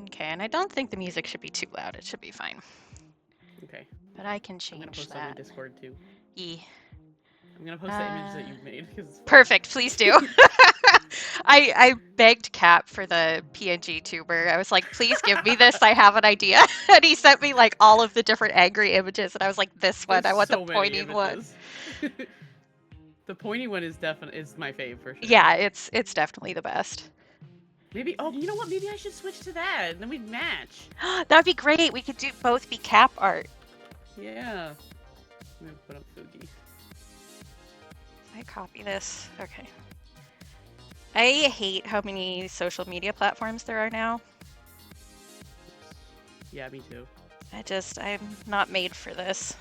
Okay, and I don't think the music should be too loud. It should be fine. Okay. But I can I'm change gonna post that. on the Discord too. E. I'm gonna post the image that you've made because it's funny. Perfect, please do. I begged Cap for the PNG tuber. I was like, please give me this. I have an idea. And he sent me like all of the different angry images, and I was like, this one. There's I want so the many pointing one. images. The pointy one is my fave for sure. Yeah, it's definitely the best. Maybe. Oh, you know what? Maybe I should switch to that, and then we'd match. That'd be great. We could do both be Cap art. Yeah. I'm gonna put up Fugi. I copy this. Okay. I hate how many social media platforms there are now. Yeah, me too. I'm not made for this.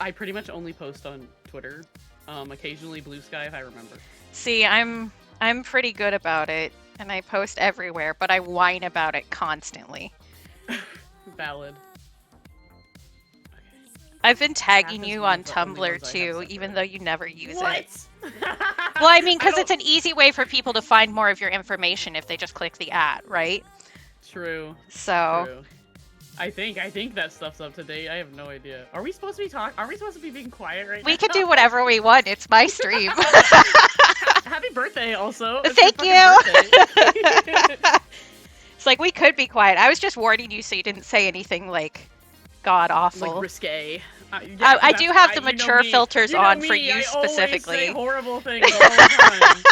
I pretty much only post on Twitter. Occasionally Blue Sky if I remember. See, I'm pretty good about it, and I post everywhere, but I whine about it constantly. Valid. I've been tagging you on Tumblr too, even though you never use it. Well, I mean, because it's an easy way for people to find more of your information if they just click the @ right? True. So. True. I think that stuff's up to date. I have no idea. Are we supposed to be Are we supposed to be being quiet right now? We can do whatever we want. It's my stream. Happy birthday, also. Thank you. It's like we could be quiet. I was just warning you so you didn't say anything like god awful. Like risque. I do have the mature filters on for you specifically. I always say horrible things all the time.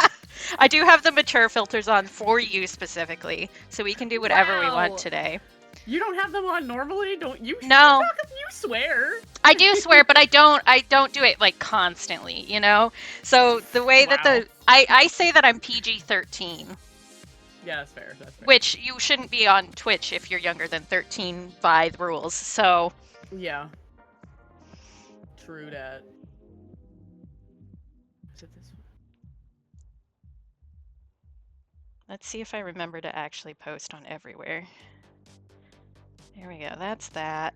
I do have the mature filters on for you specifically, so we can do whatever we want today. You don't have them on normally, don't you? No. You swear. I do swear, but I don't do it like constantly, you know? So the way that I say that I'm PG-13. Yeah, that's fair. That's fair. Which you shouldn't be on Twitch if you're younger than 13 by the rules. So yeah. True that. Is it this one? Let's see if I remember to actually post on everywhere. There we go, that's that.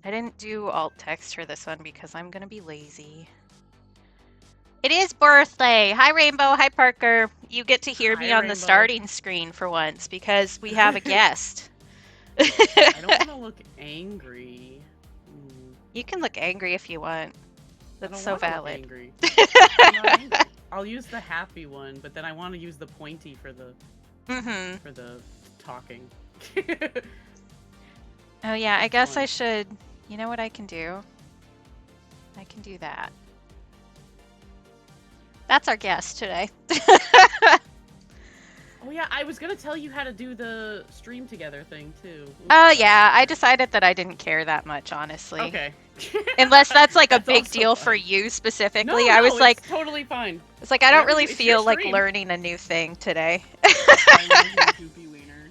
I didn't do alt text for this one because I'm gonna be lazy. It is birthday! Hi Rainbow, hi Parker. You get to hear me on the starting screen for once because we have a guest. I don't want to look angry. You can look angry if you want. That's so valid. Angry. I'm not angry. I'll use the happy one, but then I want to use the pointy for the for the talking. Oh yeah, I guess I should. You know what I can do? I can do that. That's our guest today. Oh yeah, I was gonna tell you how to do the stream together thing too. Oops. Oh yeah, I decided that I didn't care that much, honestly. Okay. Unless that's like a big deal for you specifically. No, I was like, totally fine. It's like I don't really feel like learning a new thing today.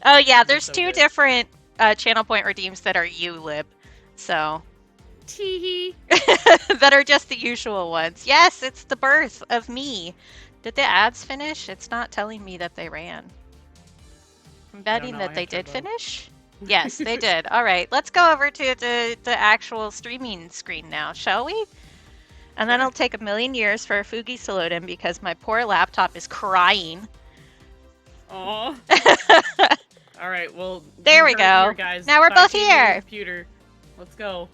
Oh yeah, there's two different channel point redeems that are ULib, so Teehee. that are just the usual ones. Yes, it's the birth of me. Did the ads finish? It's not telling me that they ran. I'm betting that they did finish. Yes, they did. All right, let's go over to the actual streaming screen now, shall we? And then it'll take a million years for Fugi to load in because my poor laptop is crying. Aww. All right, well. There we go. Guys. Now we're both here. Computer. Let's go.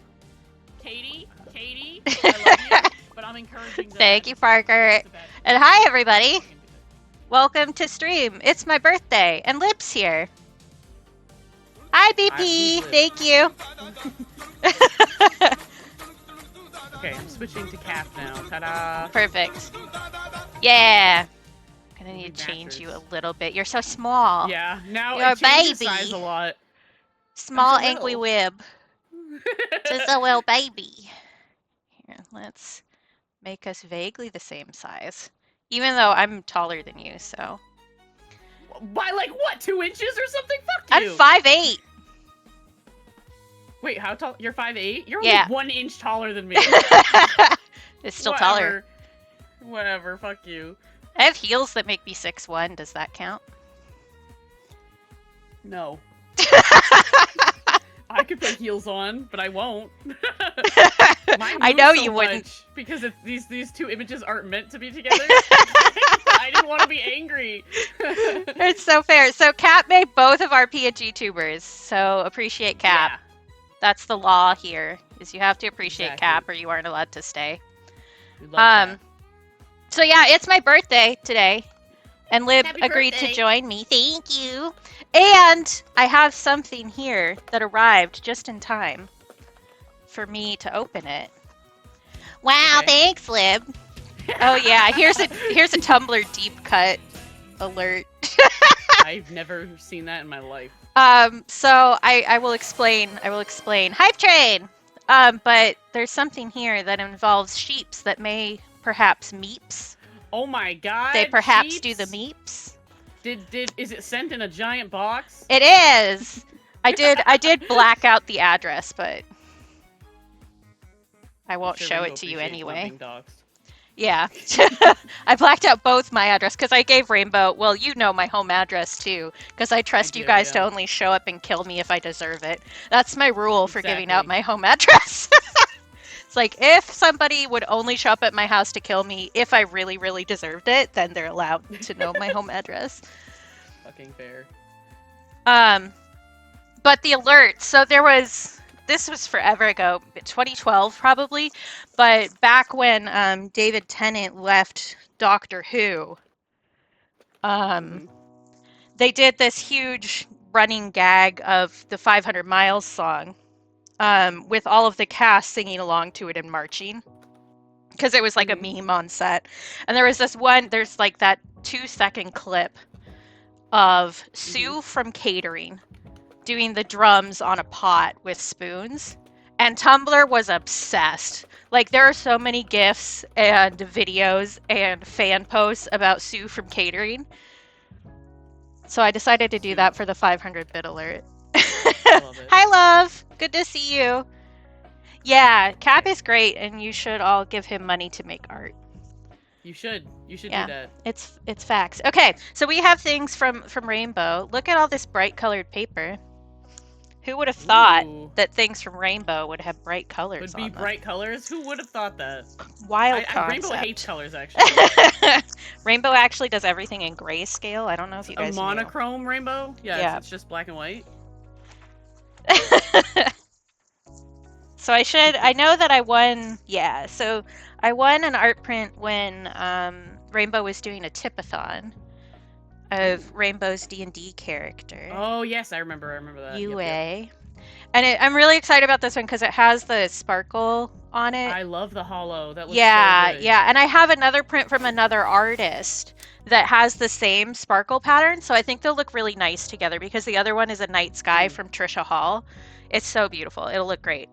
Katie, I love you, but I'm encouraging. Thank you, Parker. And hi, everybody. Welcome to stream. It's my birthday, and Lib's here. Hi, BP. Thank you. Okay, I'm switching to Cap now. Ta-da. Perfect. Yeah. I'm gonna need to change you a little bit. You're so small. Yeah, now you're it changes size a lot. Small angry wib. Just a little baby. Here, let's make us vaguely the same size. Even though I'm taller than you, so. By like what, 2 inches or something? Fuck you. I'm 5'8". Wait, how tall? You're 5'8"? You're only 1 inch taller than me. It's still taller. Whatever, fuck you. I have heels that make me 6'1". Does that count? No. I could put heels on, but I won't. I know you wouldn't. Because these two images aren't meant to be together. I I didn't want to be angry. It's so fair. So Cap made both of our PNG tubers. So appreciate Cap. Yeah. That's the law here. Is you have to appreciate Exactly. Cap or you aren't allowed to stay. We love Cap. So yeah, it's my birthday today. And Lib Happy agreed birthday. to join me. Thank you. And I have something here that arrived just in time for me to open it. Wow, Okay. thanks, Lib. Oh yeah, here's a Tumblr deep cut alert. I've never seen that in my life. So I will explain. Hype train. But there's something here that involves sheeps that may perhaps meeps. Oh my god. They perhaps sheeps? do the meeps. Is it sent in a giant box? It is. I did black out the address, but I won't show it to you anyway. Yeah. I blacked out both my address because I gave Rainbow, well, you know my home address too, because I trust you guys to only show up and kill me if I deserve it. That's my rule for giving out my home address. It's like, if somebody would only show up at my house to kill me if I really, really deserved it, then they're allowed to know my home address. Fucking fair. But the alert, so this was forever ago, 2012 probably, but back when David Tennant left Doctor Who, they did this huge running gag of the 500 Miles song, with all of the cast singing along to it and marching, because it was like a meme on set. And there was there's like that 2-second clip of Sue from catering doing the drums on a pot with spoons, and Tumblr was obsessed. Like, there are so many GIFs and videos and fan posts about Sue from catering. So I decided to do that for the 500-bit alert. Love it. Hi, love. Good to see you. Yeah, Cap is great, and you should all give him money to make art. You should do that. It's facts. Okay, so we have things from Rainbow. Look at all this bright colored paper. Who would have thought that things from Rainbow would have bright colors Would be bright colors? Who would have thought that? Wild concept. Rainbow hates colors, actually. Rainbow actually does everything in grayscale. I don't know if you guys A monochrome rainbow? Yeah. It's just black and white. So I know that I won, so I won an art print when Rainbow was doing a tip-a-thon of Rainbow's D&D character. Oh, yes, I remember that. UA. Yep. And I'm really excited about this one because it has the sparkle on it. I love the hollow. That looks so good. Yeah. And I have another print from another artist that has the same sparkle pattern, so I think they'll look really nice together because the other one is a night sky from Trisha Hall. It's so beautiful. It'll look great.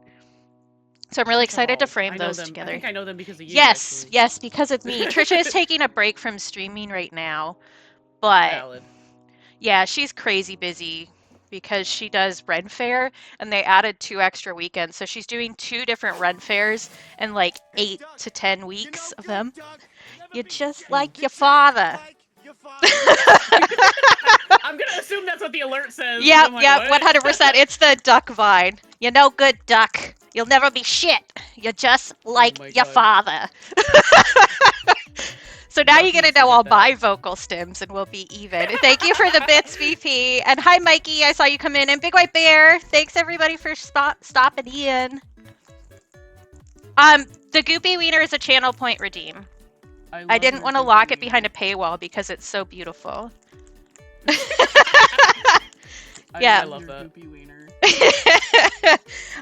So I'm really excited to frame those together. I think I know them because of you. Yes, because of me. Trisha is taking a break from streaming right now, but Valid. Yeah, she's crazy busy because she does Ren Fair, and they added 2 extra weekends. So she's doing 2 different Ren Fairs and like 8 to 10 weeks of them. You're just like your father. I'm gonna assume that's what the alert says. Yep, 100%. It's the duck vine. You're no good, duck. You'll never be shit. You're just like your father. So now you're gonna know all my vocal stems, and we'll be even. Thank you for the bits, VP. And hi, Mikey. I saw you come in. And Big White Bear. Thanks everybody for stopping in. The Goopy Wiener is a channel point redeem. I didn't want to lock it behind a paywall because it's so beautiful. I love that.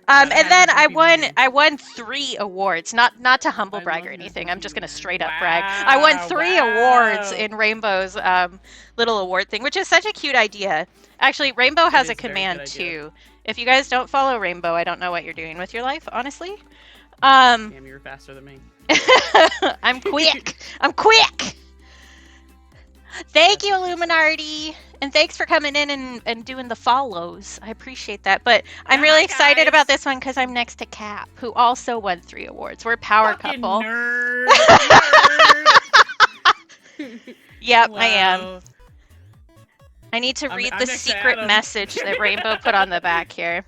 And then I won 3 awards. Not to humble brag or anything. I'm just gonna straight up brag. I won 3 awards in Rainbow's little award thing, which is such a cute idea. Actually, Rainbow has a command too. If you guys don't follow Rainbow, I don't know what you're doing with your life, honestly. Damn, you're faster than me. I'm quick. I'm quick. Thank you, Illuminati. And thanks for coming in and doing the follows. I appreciate that. But I'm really excited about this one because I'm next to Cap, who also won 3 awards. We're a power couple. Nerd. Yep, wow. I am. I need to read the secret message that Rainbow put on the back here.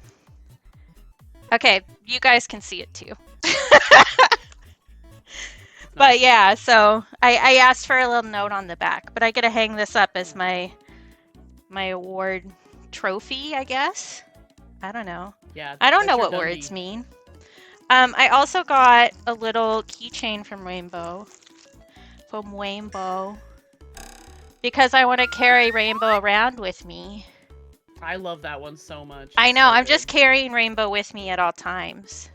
Okay, you guys can see it too. But yeah, so I asked for a little note on the back, but I get to hang this up as my award trophy, I guess. I don't know. Yeah. I don't know what words mean. I also got a little keychain from Rainbow. Because I want to carry Rainbow around with me. I love that one so much. I know, I'm just carrying Rainbow with me at all times.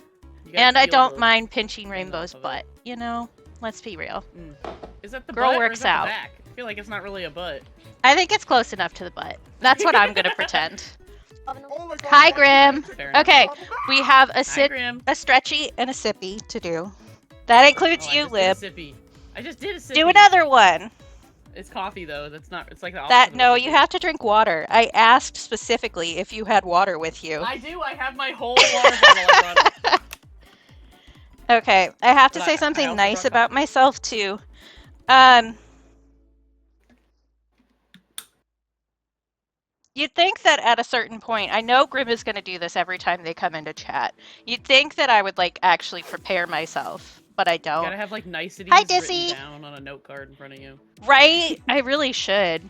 And I don't mind pinching Rainbow's butt, you know? Let's be real. Is that the Girl butt works or is that out. the back? I feel like it's not really a butt. I think it's close enough to the butt. That's what I'm gonna pretend. Hi, Grim. Okay, we have a stretchy, and a sippy to do. That includes you, Lib. I just did a sippy. Do another one. It's coffee though. That's not. It's like the opposite. No, you have to drink water. I asked specifically if you had water with you. I do. I have my whole water bottle. Okay, I have to say something nice about myself too. You'd think that at a certain point, I know Grim is going to do this every time they come into chat. You'd think that I would like actually prepare myself, but I don't. You gotta have like niceties written down on a note card in front of you. Right? I really should.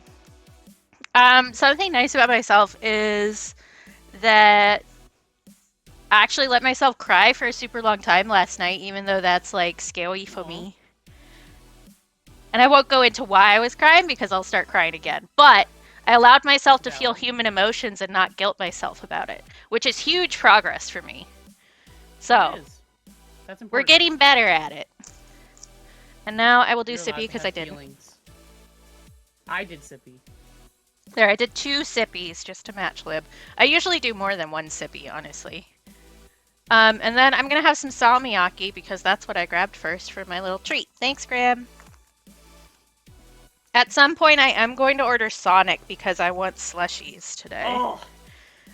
Something nice about myself is that I actually let myself cry for a super long time last night, even though that's like scary for me. And I won't go into why I was crying because I'll start crying again. But I allowed myself to feel human emotions and not guilt myself about it, which is huge progress for me. So, that's important. We're getting better at it. And now I will do sippy because I did. I did sippy. There, I did 2 sippies just to match Lib. I usually do more than 1 sippy, honestly. And then I'm going to have some salmiakki because that's what I grabbed first for my little treat. Thanks, Graham. At some point, I am going to order Sonic because I want slushies today. Oh.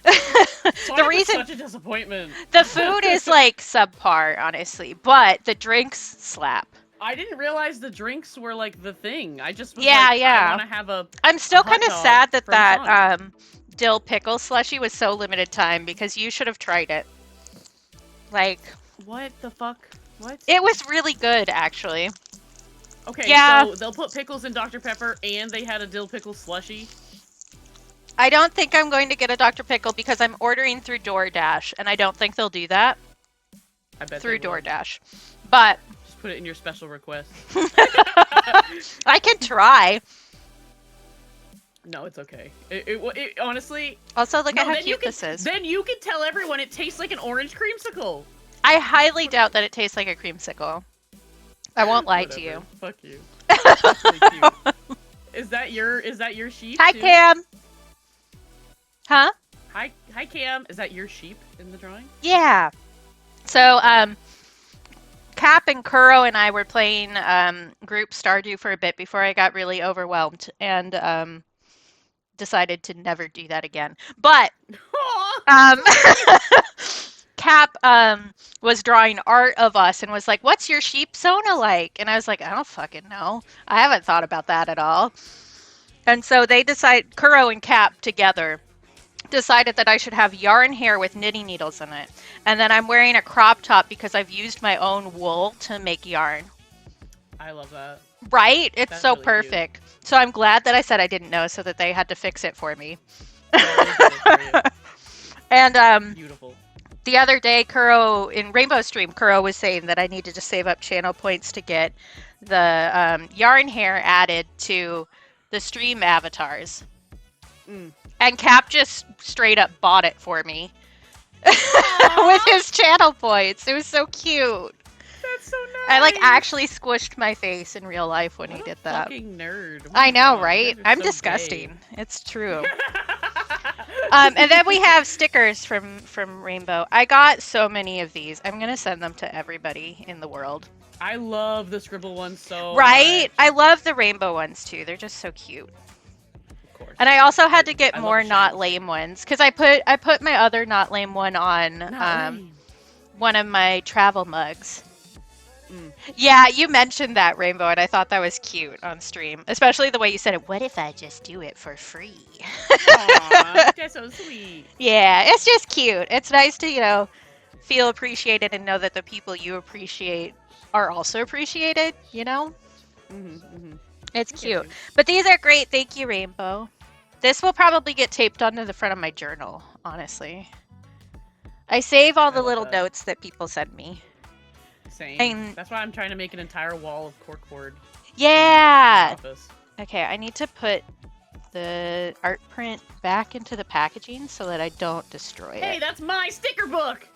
The reason was such a disappointment. The food is like subpar, honestly, but the drinks slap. I didn't realize the drinks were like the thing. I just was yeah. I want to have a. I'm still kind of sad that dill pickle slushie was so limited time because you should have tried it. Like. What the fuck? What? It was really good, actually. Okay, yeah. So they'll put pickles in Dr. Pepper, and they had a dill pickle slushie. I don't think I'm going to get a Dr. Pickle because I'm ordering through DoorDash, and I don't think they'll do that. I bet through DoorDash. But just put it in your special request. I can try. No, it's okay. It honestly. Also, look at how cute this is. Then you can tell everyone it tastes like an orange creamsicle. I highly doubt that it tastes like a creamsicle. I won't lie to you. Fuck you. That's really cute. Is that your sheep? Hi, too? Cam. Huh? Hi, Cam. Is that your sheep in the drawing? Yeah. So, Cap and Kuro and I were playing group Stardew for a bit before I got really overwhelmed and decided to never do that again. But Cap was drawing art of us and was like, "What's your sheep Sona like?" And I was like, "I don't fucking know. I haven't thought about that at all." And so they decided, Kuro and Cap together decided that I should have yarn hair with knitting needles in it. And then I'm wearing a crop top because I've used my own wool to make yarn. I love that. Right? It's That's so really perfect. Cute. So I'm glad that I said I didn't know so that they had to fix it for me. And beautiful. The other day, Kuro, in Rainbow Stream, Kuro was saying that I needed to save up channel points to get the yarn hair added to the stream avatars. And Cap just straight up bought it for me with his channel points. It was so cute. That's so nice. I like actually squished my face in real life when he did that. Fucking nerd. I know, right? I'm so disgusting. Gay. It's true. And then we have stickers from Rainbow. I got so many of these. I'm gonna send them to everybody in the world. I love the scribble ones so Right? much. I love the rainbow ones too. They're just so cute. Of course. And I also had to get more not lame ones because I put my other not lame one on one of my travel mugs. Yeah, you mentioned that, Rainbow, and I thought that was cute on stream. Especially the way you said it, what if I just do it for free? Aww, that's so sweet. Yeah, it's just cute. It's nice to, feel appreciated and know that the people you appreciate are also appreciated, you know? It's cute. You. But these are great. Thank you, Rainbow. This will probably get taped onto the front of my journal, honestly. I save all the little notes that people send me. Same. And that's why I'm trying to make an entire wall of corkboard. Yeah! Okay, I need to put the art print back into the packaging so that I don't destroy it. Hey, that's my sticker book!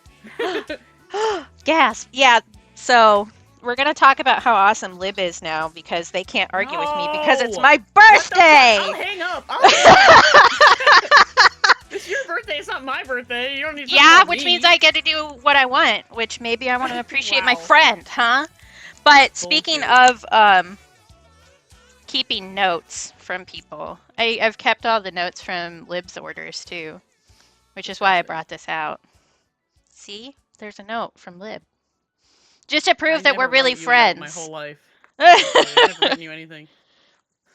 Gasp! Yeah, so we're going to talk about how awesome Lib is now because they can't argue with me because it's my birthday! I'll hang up! It's your birthday, it's not my birthday. You don't need to which means I get to do what I want, which maybe I want to appreciate my friend, huh? But speaking of keeping notes from people, I've kept all the notes from Lib's orders too, which is why I brought this out. See? There's a note from Lib. Just to prove that we're really friends. My whole life. I've never written you anything.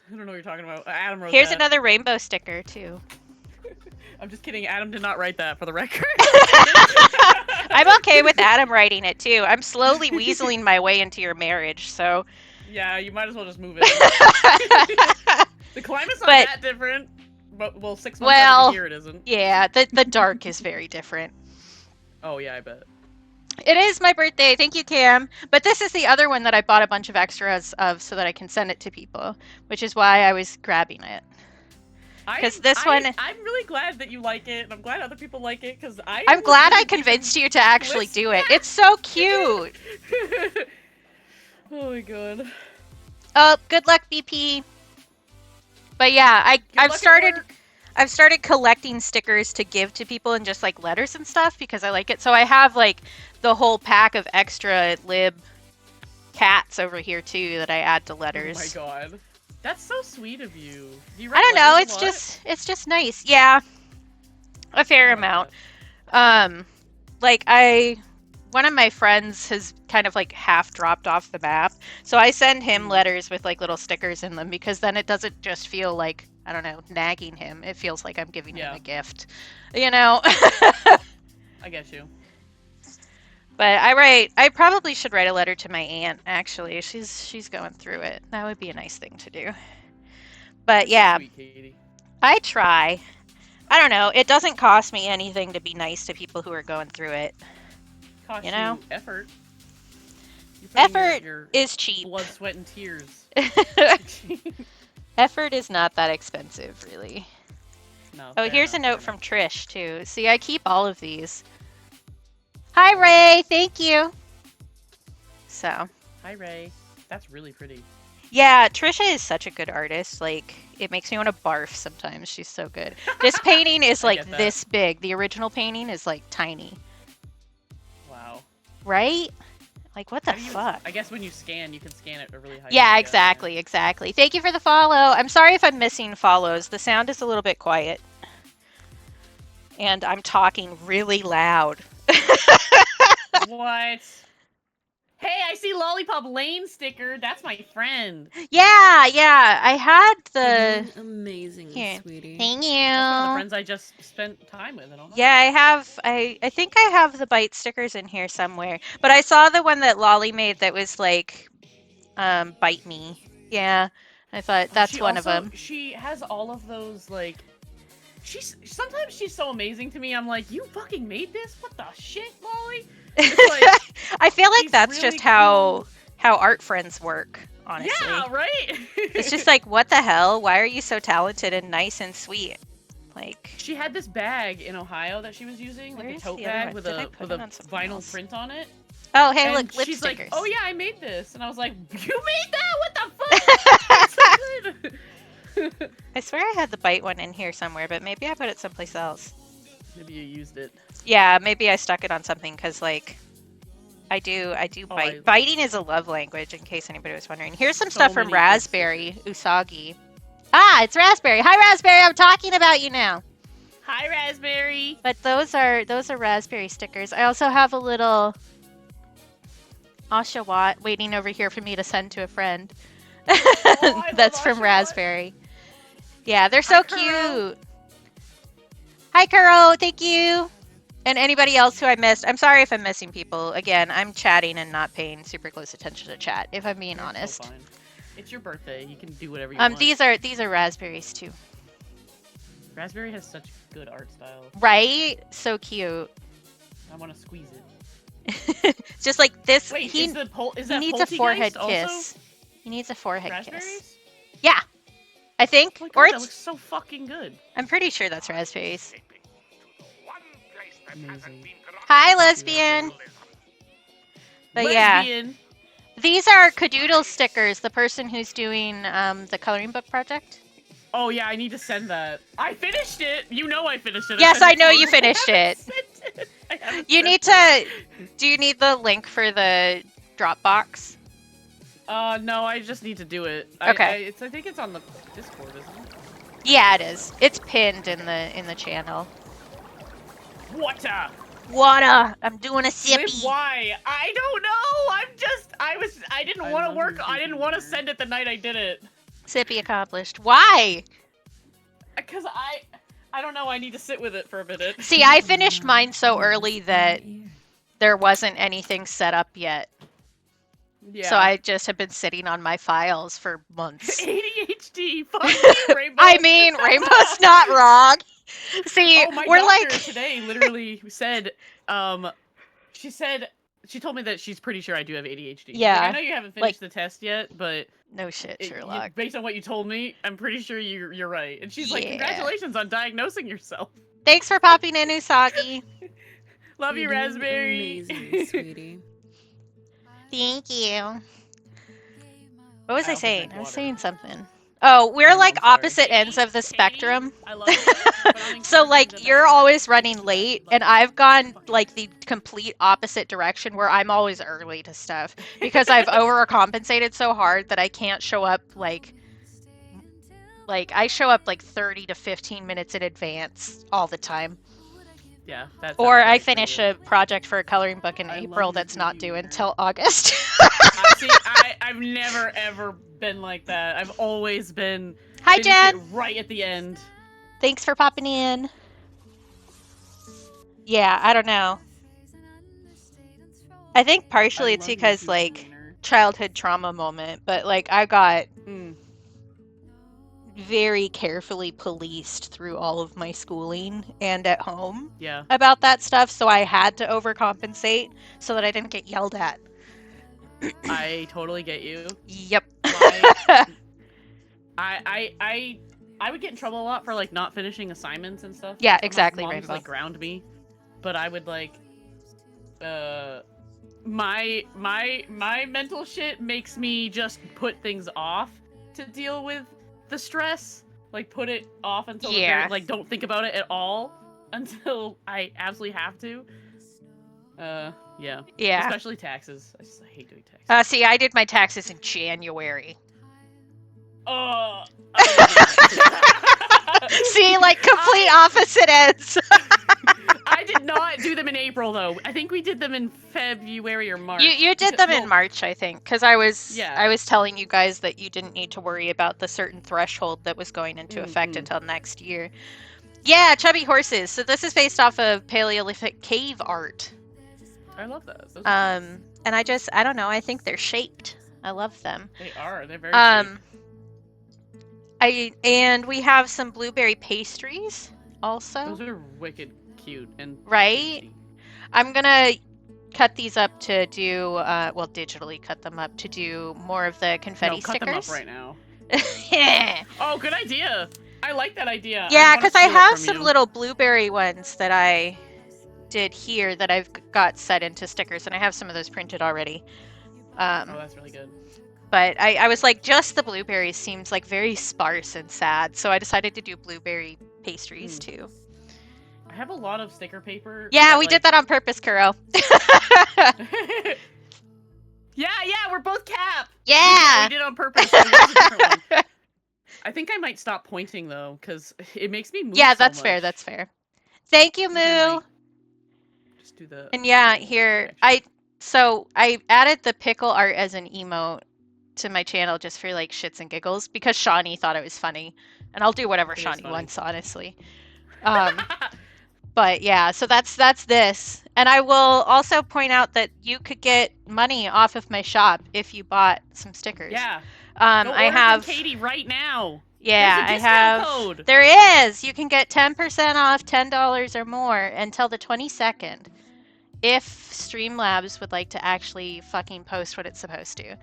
I don't know what you're talking about. Adam wrote Here's another rainbow sticker too. I'm just kidding. Adam did not write that, for the record. I'm okay with Adam writing it too. I'm slowly weaseling my way into your marriage, so. Yeah, you might as well just move it. The climate's not that different, but 6 months out of the year it isn't. Yeah, the dark is very different. Oh yeah, I bet. It is my birthday. Thank you, Cam. But this is the other one that I bought a bunch of extras of so that I can send it to people, which is why I was grabbing it. Because this one, I'm really glad that you like it, and I'm glad other people like it. Because I'm glad I convinced you to actually do it. It's so cute. Oh my god. Oh, good luck, BP. But yeah, I've started collecting stickers to give to people and just like letters and stuff because I like it. So I have like the whole pack of extra Lib cats over here too that I add to letters. Oh my god. That's so sweet of you. Do you I don't know, it's just nice. Yeah. A fair amount. Like one of my friends has kind of like half dropped off the map. So I send him letters with like little stickers in them because then it doesn't just feel like, I don't know, nagging him. It feels like I'm giving him a gift. You know? I get you. But I probably should write a letter to my aunt, actually. She's going through it. That would be a nice thing to do. But yeah, sweet, Katie. I try. I don't know. It doesn't cost me anything to be nice to people who are going through it. Cost you know? Effort. Effort is cheap. Blood, sweat, and tears. Effort is not that expensive, really. No, oh, here's a note from Trish, too. See, I keep all of these. Hi, Ray. Thank you. So. Hi, Ray. That's really pretty. Yeah, Trisha is such a good artist. Like, it makes me want to barf sometimes. She's so good. This painting is like this big. The original painting is like tiny. Wow. Right? Like, what the fuck? I guess when you scan, you can scan it at really high. Yeah, exactly, exactly. Thank you for the follow. I'm sorry if I'm missing follows. The sound is a little bit quiet. And I'm talking really loud. What? Hey, I see Lollipop Lane sticker. That's my friend. Yeah, yeah. I had the amazing, sweetie. Thank you. That's one of the friends I just spent time with. Yeah, I have. I think I have the bite stickers in here somewhere. But I saw the one that Lolly made that was like, bite me. Yeah, I thought that's one of them. She has all of those like. Sometimes she's so amazing to me. I'm like, you fucking made this? What the shit, Lolly? Like, I feel like that's really just how art friends work, honestly. Yeah, right? It's just like, what the hell? Why are you so talented and nice and sweet? Like, she had this bag in Ohio that she was using, like a tote bag with a vinyl print on it. Oh, hey, look, lip she's stickers. Like, oh yeah, I made this. And I was like, you made that? What the fuck? That's so good. I swear I had the bite one in here somewhere, but maybe I put it someplace else. Maybe you used it. Yeah, maybe I stuck it on something because, like, I do bite. Biting is a love language, in case anybody was wondering. Here's some stuff from Raspberry Usagi. Ah, it's Raspberry. Hi, Raspberry. I'm talking about you now. Hi, Raspberry. But those are Raspberry stickers. I also have a little Oshawott waiting over here for me to send to a friend. Oh, that's from Raspberry. Yeah, they're so cute. Hi, Kuro. Thank you. And anybody else who I missed, I'm sorry if I'm missing people. Again, I'm chatting and not paying super close attention to chat, if I'm being honest. So fine. It's your birthday. You can do whatever you want. These are raspberries too. Raspberry has such good art style. Right? So cute. I want to squeeze it. Just like this. Wait, he needs a forehead kiss. Also? He needs a forehead raspberries? Kiss. Yeah, I think. Oh God, or that looks so fucking good. I'm pretty sure that's raspberries. Amazing. Hi, lesbian. But lesbian. Yeah, these are Cadoodle stickers. The person who's doing the coloring book project. Oh yeah, I need to send that. I finished it. You know I finished it. Yes, I know you finished it. You need to. Do you need the link for the Dropbox? No, I just need to do it. Okay. I think it's on the Discord, isn't it? Yeah, it is. It's pinned in the channel. Water. I'm doing a sippy. With why? I don't know. I didn't want to work. I didn't want to send it the night I did it. Sippy accomplished. Why? Because I don't know. I need to sit with it for a minute. See, I finished mine so early that there wasn't anything set up yet. Yeah. So I just have been sitting on my files for months. ADHD. Fuck you, Rainbow. I mean, Rainbow's not wrong. See, my we're doctor like today literally said, she told me that she's pretty sure I do have ADHD. Yeah. Like, I know you haven't finished the test yet, but no shit, Sherlock. Based on what you told me, I'm pretty sure you're right. And she's like, congratulations on diagnosing yourself. Thanks for popping in, Usagi. Love you, Raspberry. Amazing, sweetie. Thank you. What was I saying? I was saying something. Oh, we're like opposite ends of the spectrum. I love you. So like you're always running late and I've gone like the complete opposite direction where I'm always early to stuff because I've overcompensated so hard that I can't show up like I show up like 30 to 15 minutes in advance all the time. Yeah, that's or I finish a project for a coloring book in April that's not due until August. I've never ever been like that. I've always been Hi, Jen. Right at the end. Thanks for popping in. Yeah, I don't know. I think partially it's because like childhood trauma moment, but like I got very carefully policed through all of my schooling and at home about that stuff, so I had to overcompensate so that I didn't get yelled at. I totally get you. Yep. I would get in trouble a lot for like not finishing assignments and stuff. Yeah, exactly. My mom like ground me, but I would like my mental shit makes me just put things off to deal with the stress. Like put it off until like don't think about it at all until I absolutely have to. Yeah. Especially taxes. I hate doing taxes. See, I did my taxes in January. See, like complete opposite ends. I did not do them in April though. I think we did them in February or March. You did them in March, I think, because I was telling you guys that you didn't need to worry about the certain threshold that was going into effect until next year. Yeah, chubby horses. So this is based off of Paleolithic cave art. I love that. And I don't know, I think they're shaped. I love them. They are. They're very shaped. And we have some blueberry pastries also. Those are wicked cute and right. I'm gonna cut these up to do digitally cut them up to do more of the confetti stickers. Cut them up right now. Yeah. Oh, good idea. I like that idea. Yeah, because I have some little blueberry ones that I did here that I've got set into stickers, and I have some of those printed already. Oh, that's really good. But I was like, just the blueberries seems like very sparse and sad, so I decided to do blueberry pastries too. I have a lot of sticker paper. Yeah, we did that on purpose, Kuro. Yeah, we're both Cap. Yeah. We did it on purpose. So it was a different one. I think I might stop pointing though, because it makes me move. Yeah, so that's much. fair. That's fair. Thank you, Moo. Just do the. And yeah, here I added the pickle art as an emote to my channel just for like shits and giggles because Shawnee thought it was funny, and I'll do whatever Shawnee wants, honestly. But yeah, so that's this. And I will also point out that you could get money off of my shop if you bought some stickers. Yeah. Go order from Katie right now. Yeah, There's a discount code. There is. You can get 10% off $10 or more until the 22nd. If Streamlabs would like to actually fucking post what it's supposed to.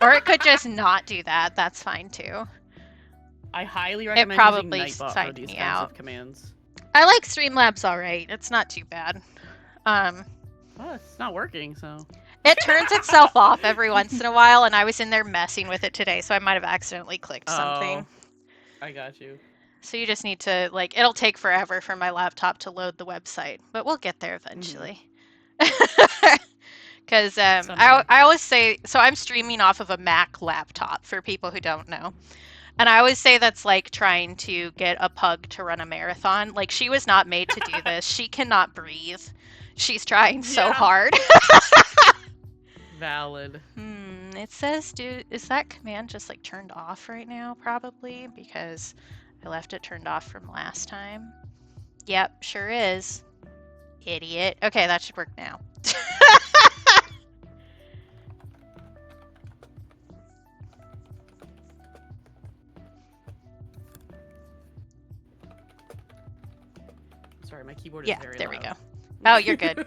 Or it could just not do that. That's fine too. I highly recommend probably using Nightbot for these kinds of commands. I like Streamlabs alright. It's not too bad. Well, it's not working, so... It turns itself off every once in a while, and I was in there messing with it today, so I might have accidentally clicked something. I got you. So you just need to, like, it'll take forever for my laptop to load the website, but we'll get there eventually. Because I always say, so I'm streaming off of a Mac laptop for people who don't know. And I always say that's like trying to get a pug to run a marathon. Like, she was not made to do this. She cannot breathe. She's trying so hard. Valid. It says, is that command just like turned off right now? Probably, because I left it turned off from last time. Yep, sure is. Idiot. Okay, that should work now. Sorry, my keyboard is very loud. Yeah, there we go. Oh, you're good.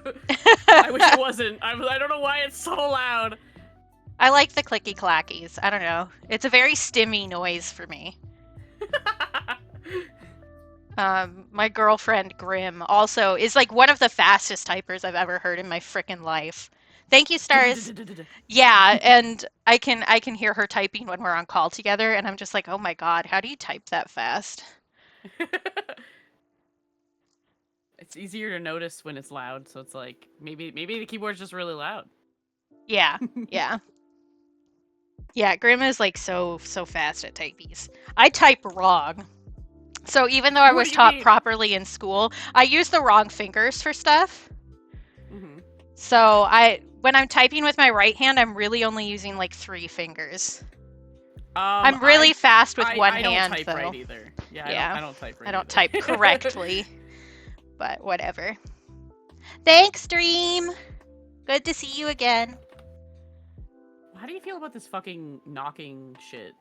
I wish it wasn't. I don't know why it's so loud. I like the clicky clackies. I don't know. It's a very stimmy noise for me. My girlfriend Grim also is like one of the fastest typers I've ever heard in my frickin' life. Thank you, Stars. Yeah, and I can hear her typing when we're on call together, and I'm just like, oh my god, how do you type that fast? It's easier to notice when it's loud, so it's like maybe the keyboard's just really loud. Yeah, yeah. Yeah, Grim is like so fast at typees. I type wrong. So even though I was taught properly in school, I use the wrong fingers for stuff. Mm-hmm. So when I'm typing with my right hand, I'm really only using like 3 fingers. I'm really fast with one hand, though. I don't type right either. Yeah, I don't type right. I don't type correctly. But whatever. Thanks, Dream. Good to see you again. How do you feel about this fucking knocking shit?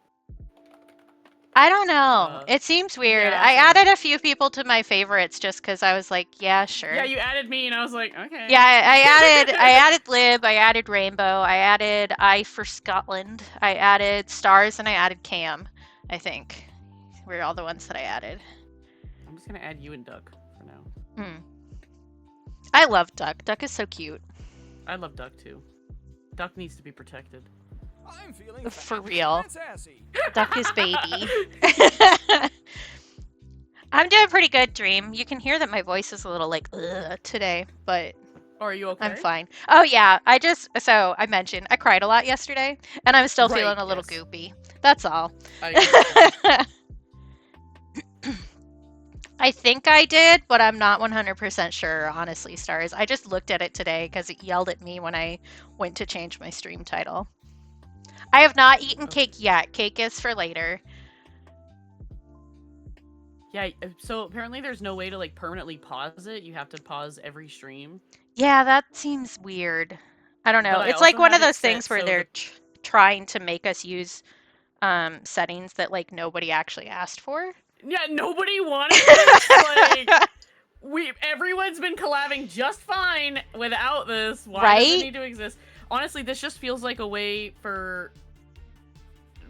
I don't know. It seems weird. Yeah, I added a few people to my favorites just because I was like, yeah, sure. Yeah, you added me, and I was like, okay. Yeah, I added Lib, I added Rainbow, I added I for Scotland, I added Stars, and I added Cam. I think were all the ones that I added. I'm just gonna add you and Duck for now. I love Duck. Duck is so cute. I love Duck too. Duck needs to be protected. I'm feeling for real. Sassy. Duck is baby. I'm doing pretty good, Dream. You can hear that my voice is a little like today, but are you okay? I'm fine. Oh yeah, I mentioned I cried a lot yesterday, and I'm still feeling a little goopy. That's all. I think I did, but I'm not 100% sure, honestly, Stars. I just looked at it today because it yelled at me when I went to change my stream title. I have not eaten cake yet. Cake is for later. Yeah, so apparently there's no way to like permanently pause it. You have to pause every stream. Yeah, that seems weird. I don't know. It's like one of those things where they're trying to make us use settings that like nobody actually asked for. Yeah, nobody wanted this. Like, everyone's been collabing just fine without this. Why does it need to exist? Honestly, this just feels like a way for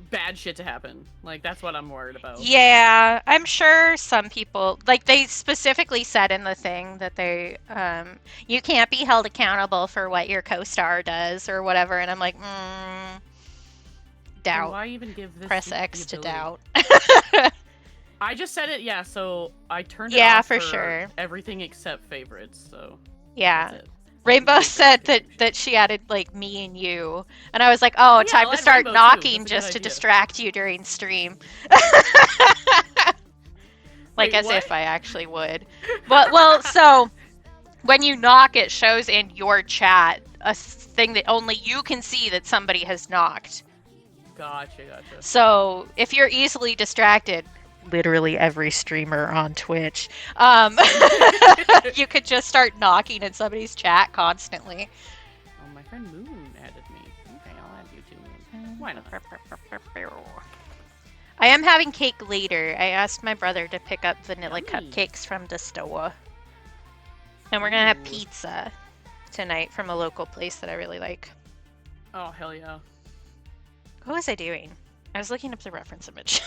bad shit to happen. Like, that's what I'm worried about. Yeah, I'm sure some people, like, they specifically said in the thing that they, you can't be held accountable for what your co-star does or whatever, and I'm like, doubt. Why even give this Press X to doubt. I just said it, so I turned it off for sure. Everything except favorites, so. Yeah. Rainbow said that she added, like, me and you. And I was like, oh, time to start knocking just to distract you during stream. Like, as if I actually would. But, well, so, when you knock, it shows in your chat a thing that only you can see that somebody has knocked. Gotcha. So, if you're easily distracted, literally every streamer on Twitch. You could just start knocking in somebody's chat constantly. Oh, my friend Moon added me. Okay, I'll add you too, Moon. Why not? I am having cake later. I asked my brother to pick up vanilla cupcakes from the store. And we're gonna have pizza tonight from a local place that I really like. Oh, hell yeah. What was I doing? I was looking up the reference image.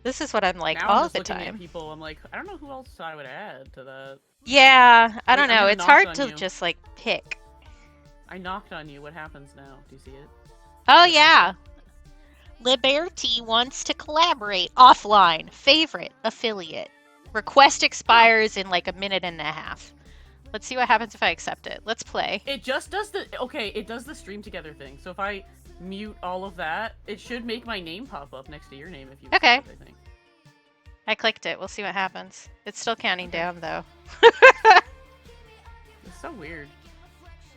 This is what I'm like now all I'm the looking time. At people, I'm like, I don't know who else I would add to that. Yeah, I don't know. It's hard to just like pick. I knocked on you. What happens now? Do you see it? Oh yeah. Libearty wants to collaborate offline. Favorite affiliate. Request expires in like a minute and a half. Let's see what happens if I accept it. Let's play. It just does it does the stream together thing. So if I mute all of that, it should make my name pop up next to your name if you okay. It, I think. I clicked it. We'll see what happens. It's still counting down though. It's so weird.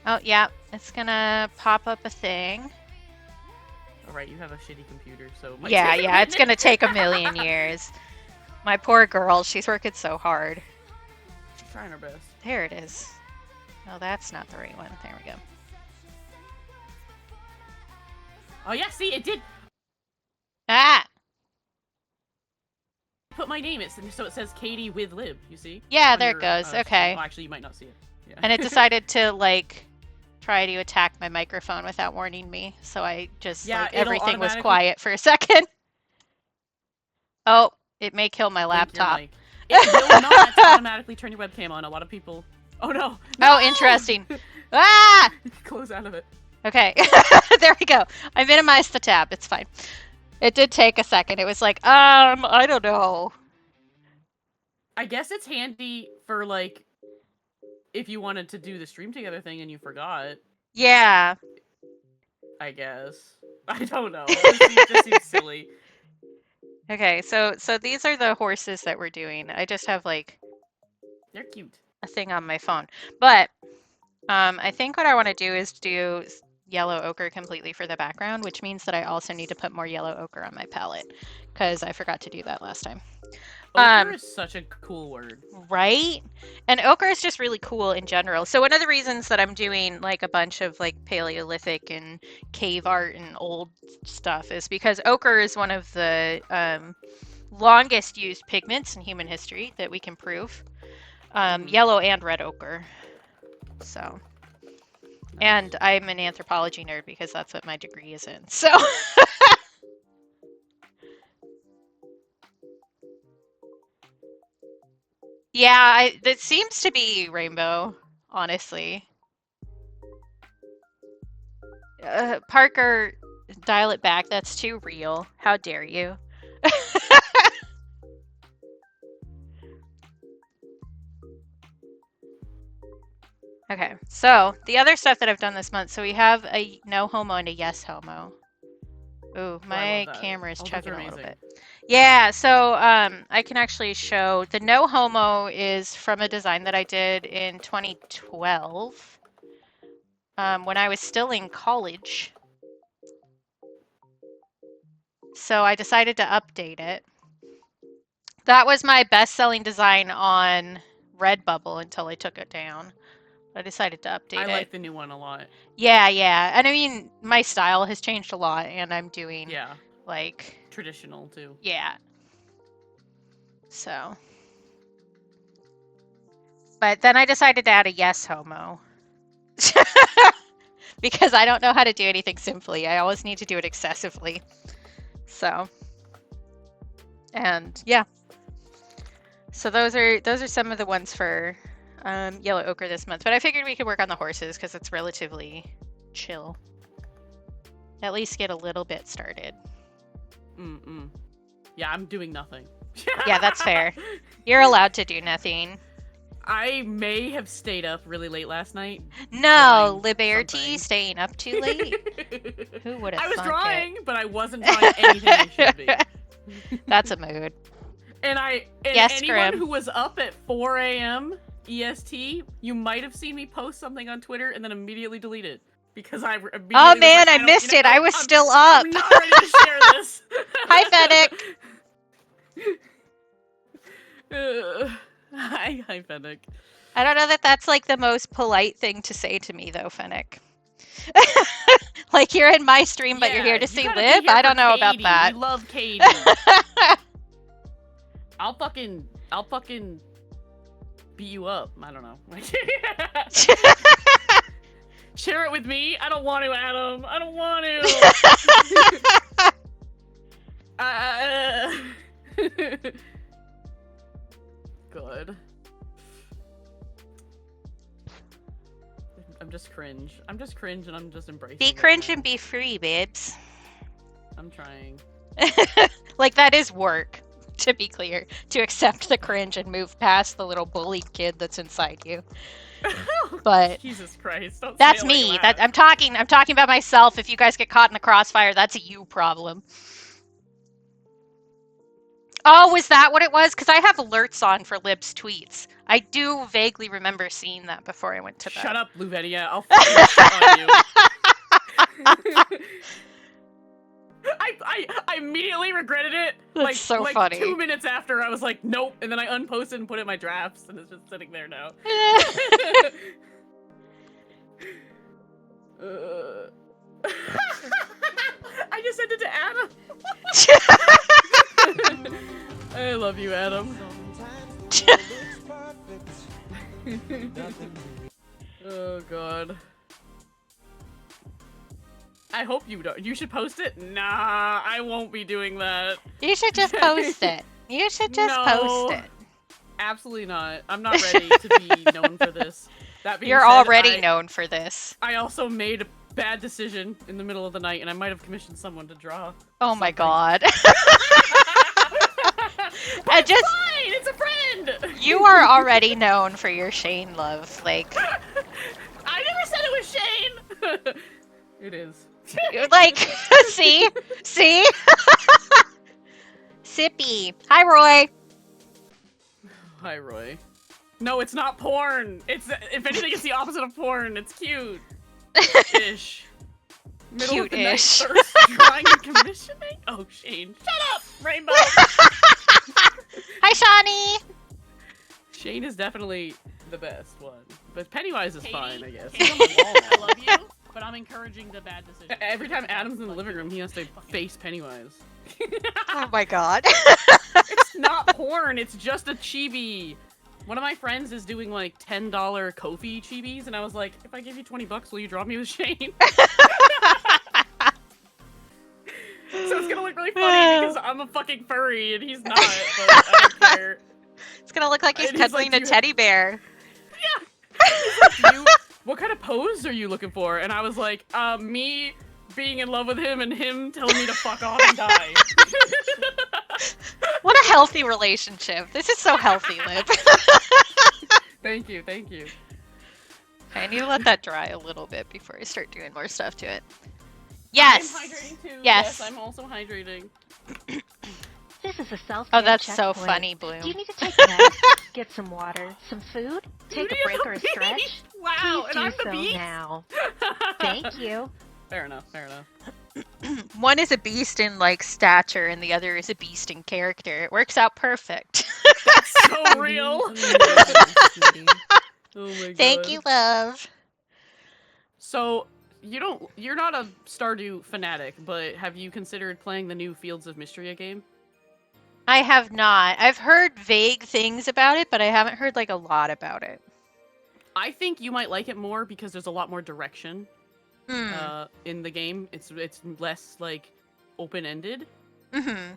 Oh yeah, it's gonna pop up a thing. Alright, you have a shitty computer, so yeah, it's gonna take a million years. My poor girl, she's working so hard. She's trying her best. There it is. No, that's not the right one. There we go. Oh yeah, see, it did. Ah! Put my name, so it says Katie with Lib, you see? Yeah, there it goes. Okay. Well, actually, you might not see it. Yeah. And it decided to, like, try to attack my microphone without warning me, so I just, like, everything was quiet for a second. Oh, it may kill my laptop. It will not automatically turn your webcam on. A lot of people... Oh, no! Oh, interesting. Ah! Close out of it. Okay. There we go. I minimized the tab. It's fine. It did take a second. It was like, I don't know. I guess it's handy for, like, if you wanted to do the stream together thing and you forgot. Yeah. I guess. I don't know. It just seems silly. Okay, so these are the horses that we're doing. I just have, like... They're cute. A thing on my phone. But, I think what I want to do is do yellow ochre completely for the background, which means that I also need to put more yellow ochre on my palette, because I forgot to do that last time. Ochre is such a cool word. Right? And ochre is just really cool in general. So one of the reasons that I'm doing like a bunch of like Paleolithic and cave art and old stuff is because ochre is one of the longest used pigments in human history that we can prove. Yellow and red ochre. So... And I'm an anthropology nerd because that's what my degree is in. So... yeah, it seems to be rainbow, honestly. Parker, dial it back. That's too real. How dare you? Okay, so the other stuff that I've done this month. So we have a no homo and a yes homo. Ooh, my camera is chugging a little bit. Yeah, so I can actually show the no homo is from a design that I did in 2012 when I was still in college. So I decided to update it. That was my best-selling design on Redbubble until I took it down. I decided to update it. I like the new one a lot. Yeah, yeah. And I mean, my style has changed a lot, and I'm doing, like... traditional, too. Yeah. So. But then I decided to add a yes homo. Because I don't know how to do anything simply. I always need to do it excessively. So. And, yeah. So those are some of the ones for... yellow ochre this month, but I figured we could work on the horses because it's relatively chill. At least get a little bit started. Yeah, I'm doing nothing. Yeah, that's fair. You're allowed to do nothing. I may have stayed up really late last night. No, Libearty, staying up too late? Who would have I was thunk drawing, it? but I wasn't drawing anything I should be. That's a mood. And yes, anyone Grim. who was up at 4 a.m. EST, you might have seen me post something on Twitter and then immediately delete it. Because I immediately I missed it. I was still up. I'm not ready to share this. Hi, Fennec. Hi, Fennec. I don't know that that's like the most polite thing to say to me, though, Fennec. Like you're in my stream, but you're here to see Lib. I don't know about that. We love Katie. I'll fucking beat you up. I don't know. Share it with me. I don't want to, Adam. I don't want to. Good. I'm just cringe. I'm just cringe and I'm just embracing Be cringe and be free, babes. I'm trying. Like that is work, to be clear. To accept the cringe and move past the little bullied kid that's inside you. But Jesus Christ. That's me. Like I'm talking about myself. If you guys get caught in the crossfire, that's a you problem. Oh, was that what it was? Because I have alerts on for Lib's tweets. I do vaguely remember seeing that before I went to bed. Shut up, Libearty. I'll fucking shit on you. I immediately regretted it. That's so funny. 2 minutes after, I was like, nope, and then I unposted and put it in my drafts, and it's just sitting there now. I just sent it to Adam. I love you, Adam. Oh god. I hope you don't. You should post it? Nah, I won't be doing that. You should just post it. You should just post it. Absolutely not. I'm not ready to be known for this. That being You're said, already known for this. I also made a bad decision in the middle of the night, and I might have commissioned someone to draw. Oh my god. It's fine! It's a friend! You are already known for your Shane love. Like, I never said it was Shane! It is. Like, see? See? Sippy. Hi, Roy. Hi, Roy. No, it's not porn. It's, if anything, it's the opposite of porn. It's cute. Ish. Middle of the night thirst, drawing and commissioning? Oh, Shane. Shut up, Rainbow! Hi, Shawnee! Shane is definitely the best one. But Pennywise is fine, I guess. I love you, but I'm encouraging the bad decision. Every time Adam's in the living room, he has to face Pennywise. Oh my god. It's not porn, it's just a chibi. One of my friends is doing like $10 Kofi chibis, and I was like, if I give you 20 bucks, will you draw me with Shane? So it's gonna look really funny because I'm a fucking furry and he's not, but I don't care. It's gonna look like he's cuddling a teddy bear. Yeah. Like, what kind of pose are you looking for? And I was like, me being in love with him and him telling me to fuck off and die. What a healthy relationship. This is so healthy, Lib. Thank you, thank you. Okay, I need to let that dry a little bit before I start doing more stuff to it. Yes! I'm hydrating too. Yes, I'm also hydrating. This is a self-care Oh, that's checkpoint. so funny, Bloom. Do you need to take a nap, get some water, some food, take a break or a stretch? Wow, Please and I'm do the so beast? now. Thank you. Fair enough, fair enough. One is a beast in, like, stature, and the other is a beast in character. It works out perfect. That's so real! Oh my god. Thank you, love. So, you're not a Stardew fanatic, but have you considered playing the new Fields of Mysteria game? I have not. I've heard vague things about it, but I haven't heard, like, a lot about it. I think you might like it more because there's a lot more direction Hmm. in the game. It's less, like, open-ended. Mm-hmm.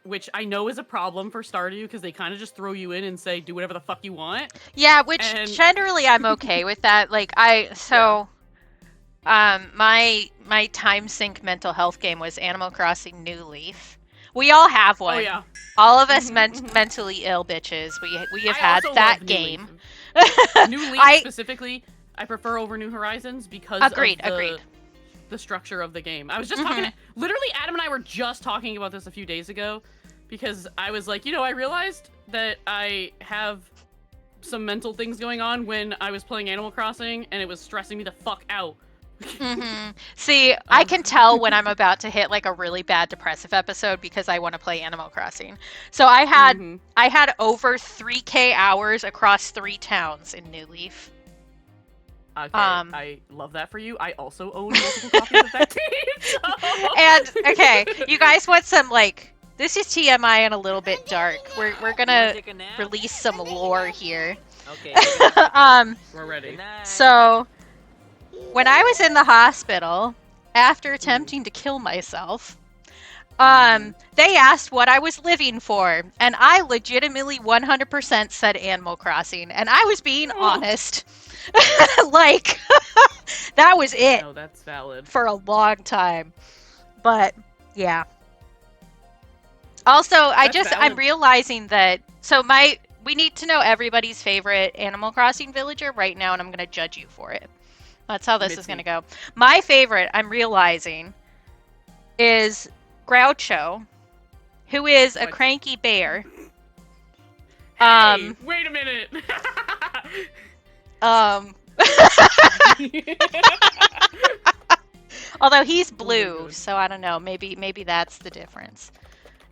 Which I know is a problem for Stardew, because they kind of just throw you in and say, do whatever the fuck you want. Yeah, which And- generally I'm okay with that. Like, my time sink mental health game was Animal Crossing New Leaf. We all have one. Oh, yeah. All of us mentally ill bitches. We have had also that love game. New Leaf specifically, I prefer over New Horizons because Agreed. of the structure of the game. I was just talking literally, Adam and I were just talking about this a few days ago, because I was like, I realized that I have some mental things going on when I was playing Animal Crossing, and it was stressing me the fuck out See, I can tell when I'm about to hit like a really bad depressive episode because I want to play Animal Crossing. So I had over 3K hours across 3 towns in New Leaf. Okay, I love that for you. I also own multiple copies of that game. So. And okay, you guys want some like this is TMI and a little bit dark. We're gonna release some lore here. Okay. We're ready. So when I was in the hospital after attempting to kill myself, they asked what I was living for, and I legitimately 100% said Animal Crossing, and I was being honest. Like, that was it. No, that's valid. For a long time. But, yeah. Also, I'm realizing that, we need to know everybody's favorite Animal Crossing villager right now, and I'm going to judge you for it. That's how this is going to go. My favorite, I'm realizing, is Groucho, who is a cranky bear. Hey, wait a minute. Although he's blue, so I don't know. Maybe that's the difference.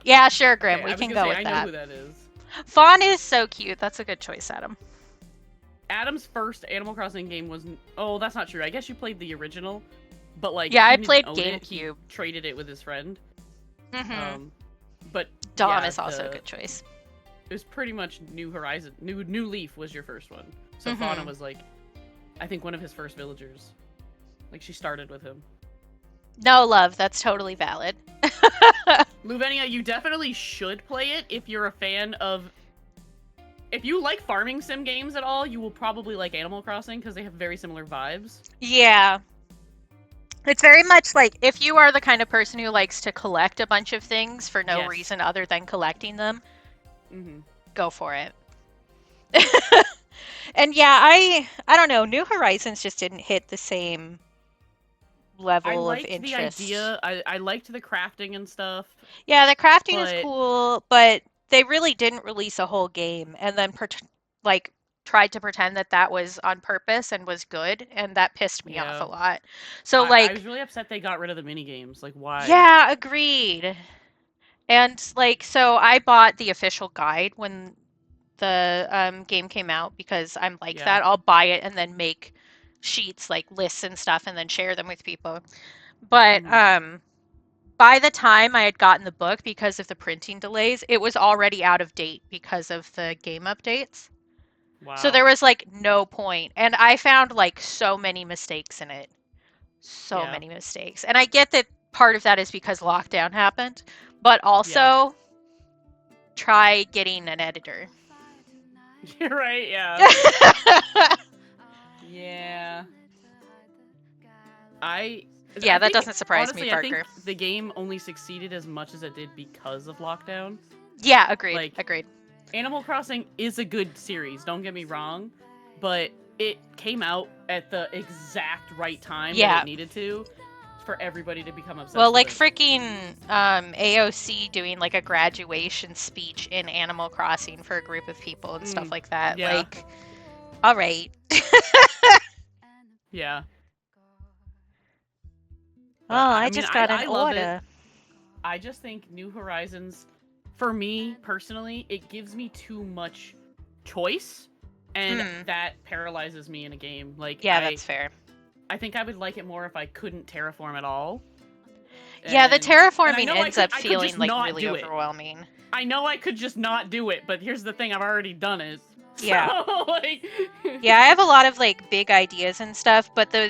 Yeah, sure, Grim. We can go with that. I know who that is. Fawn is so cute. That's a good choice, Adam. Adam's first Animal Crossing game was... Oh, that's not true. I guess you played the original, but like... Yeah, I played GameCube. He traded it with his friend. But Dawn is also a good choice. It was pretty much New Horizon. New Leaf was your first one. So Fauna was like, I think one of his first villagers. Like she started with him. No, love, that's totally valid. Luvenia, you definitely should play it if you're a fan of... If you like farming sim games at all, you will probably like Animal Crossing because they have very similar vibes. Yeah. It's very much like, if you are the kind of person who likes to collect a bunch of things for no reason other than collecting them, go for it. And yeah, I don't know, New Horizons just didn't hit the same level of interest. The idea. I liked the crafting and stuff. Yeah, the crafting is cool, but they really didn't release a whole game and then tried to pretend that was on purpose and was good, and that pissed me off a lot. So I was really upset they got rid of the mini games. Like, why? Yeah, agreed. And so I bought the official guide when the game came out because I'm like that. I'll buy it and then make sheets, like lists and stuff, and then share them with people. But by the time I had gotten the book, because of the printing delays, it was already out of date because of the game updates. Wow. So there was no point. And I found so many mistakes in it. So many mistakes. And I get that part of that is because lockdown happened, but also try getting an editor. You're right, yeah. Yeah. That doesn't surprise me, Parker. I think the game only succeeded as much as it did because of lockdown. Yeah, agreed. Agreed. Animal Crossing is a good series, don't get me wrong, but it came out at the exact right time that it needed to for everybody to become obsessed with it. Freaking AOC doing a graduation speech in Animal Crossing for a group of people and stuff like that. Yeah. All right. Yeah. Oh, I just got an order. I just think New Horizons, for me personally, it gives me too much choice, and that paralyzes me in a game. That's fair. I think I would like it more if I couldn't terraform at all. Yeah, the terraforming ends up feeling really overwhelming. I know I could just not do it, but here's the thing: I've already done it. Yeah. So, yeah, I have a lot of big ideas and stuff, but the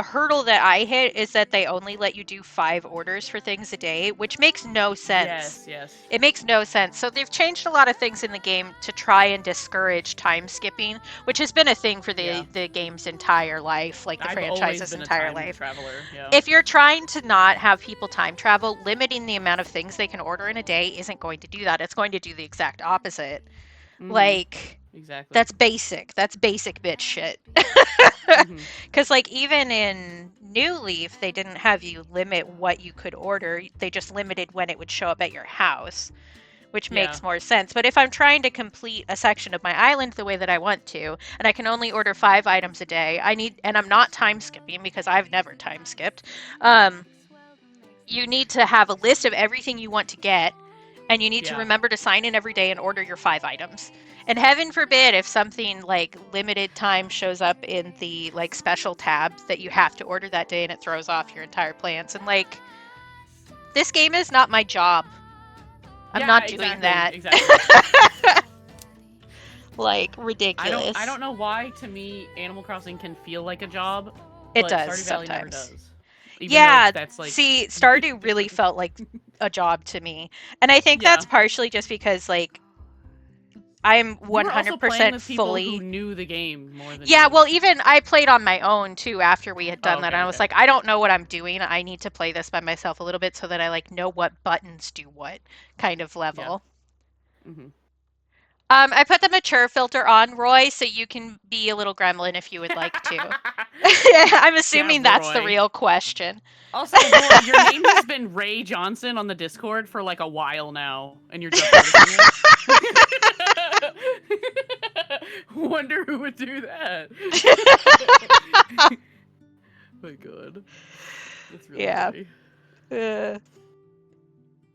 hurdle that I hit is that they only let you do 5 orders for things a day, which makes no sense. Yes. It makes no sense. So they've changed a lot of things in the game to try and discourage time skipping, which has been a thing for the game's entire life, the franchise's entire life. If you're trying to not have people time travel, limiting the amount of things they can order in a day isn't going to do that. It's going to do the exact opposite. Exactly. That's basic bitch shit. Because even in New Leaf, they didn't have you limit what you could order. They just limited when it would show up at your house. which makes more sense. But if I'm trying to complete a section of my island the way that I want to, and I can only order 5 items a day, and I'm not time skipping because I've never time skipped. You need to have a list of everything you want to get, and you need to remember to sign in every day and order your 5 items. And heaven forbid if something like limited time shows up in the like special tab that you have to order that day and it throws off your entire plans. And like, this game is not my job. I'm not doing that. Exactly. Like, ridiculous. I don't know why, to me, Animal Crossing can feel like a job. It does Stardew Valley sometimes. never does. Yeah, that's like... see, Stardew really felt like a job to me. And I think that's partially just because, like, I'm 100% fully... who knew the game more than Yeah, well, even I played on my own, too, after we had done that. And I was like, I don't know what I'm doing. I need to play this by myself a little bit so that I, like, know what buttons do what kind of level. Yeah. Mm-hmm. I put the mature filter on, Roy, so you can be a little gremlin if you would like to. I'm assuming that's the real question. Also, Roy, your name has been Ray Johnson on the Discord for like a while now, and you're just noticing it. Wonder who would do that. My God. That's really funny.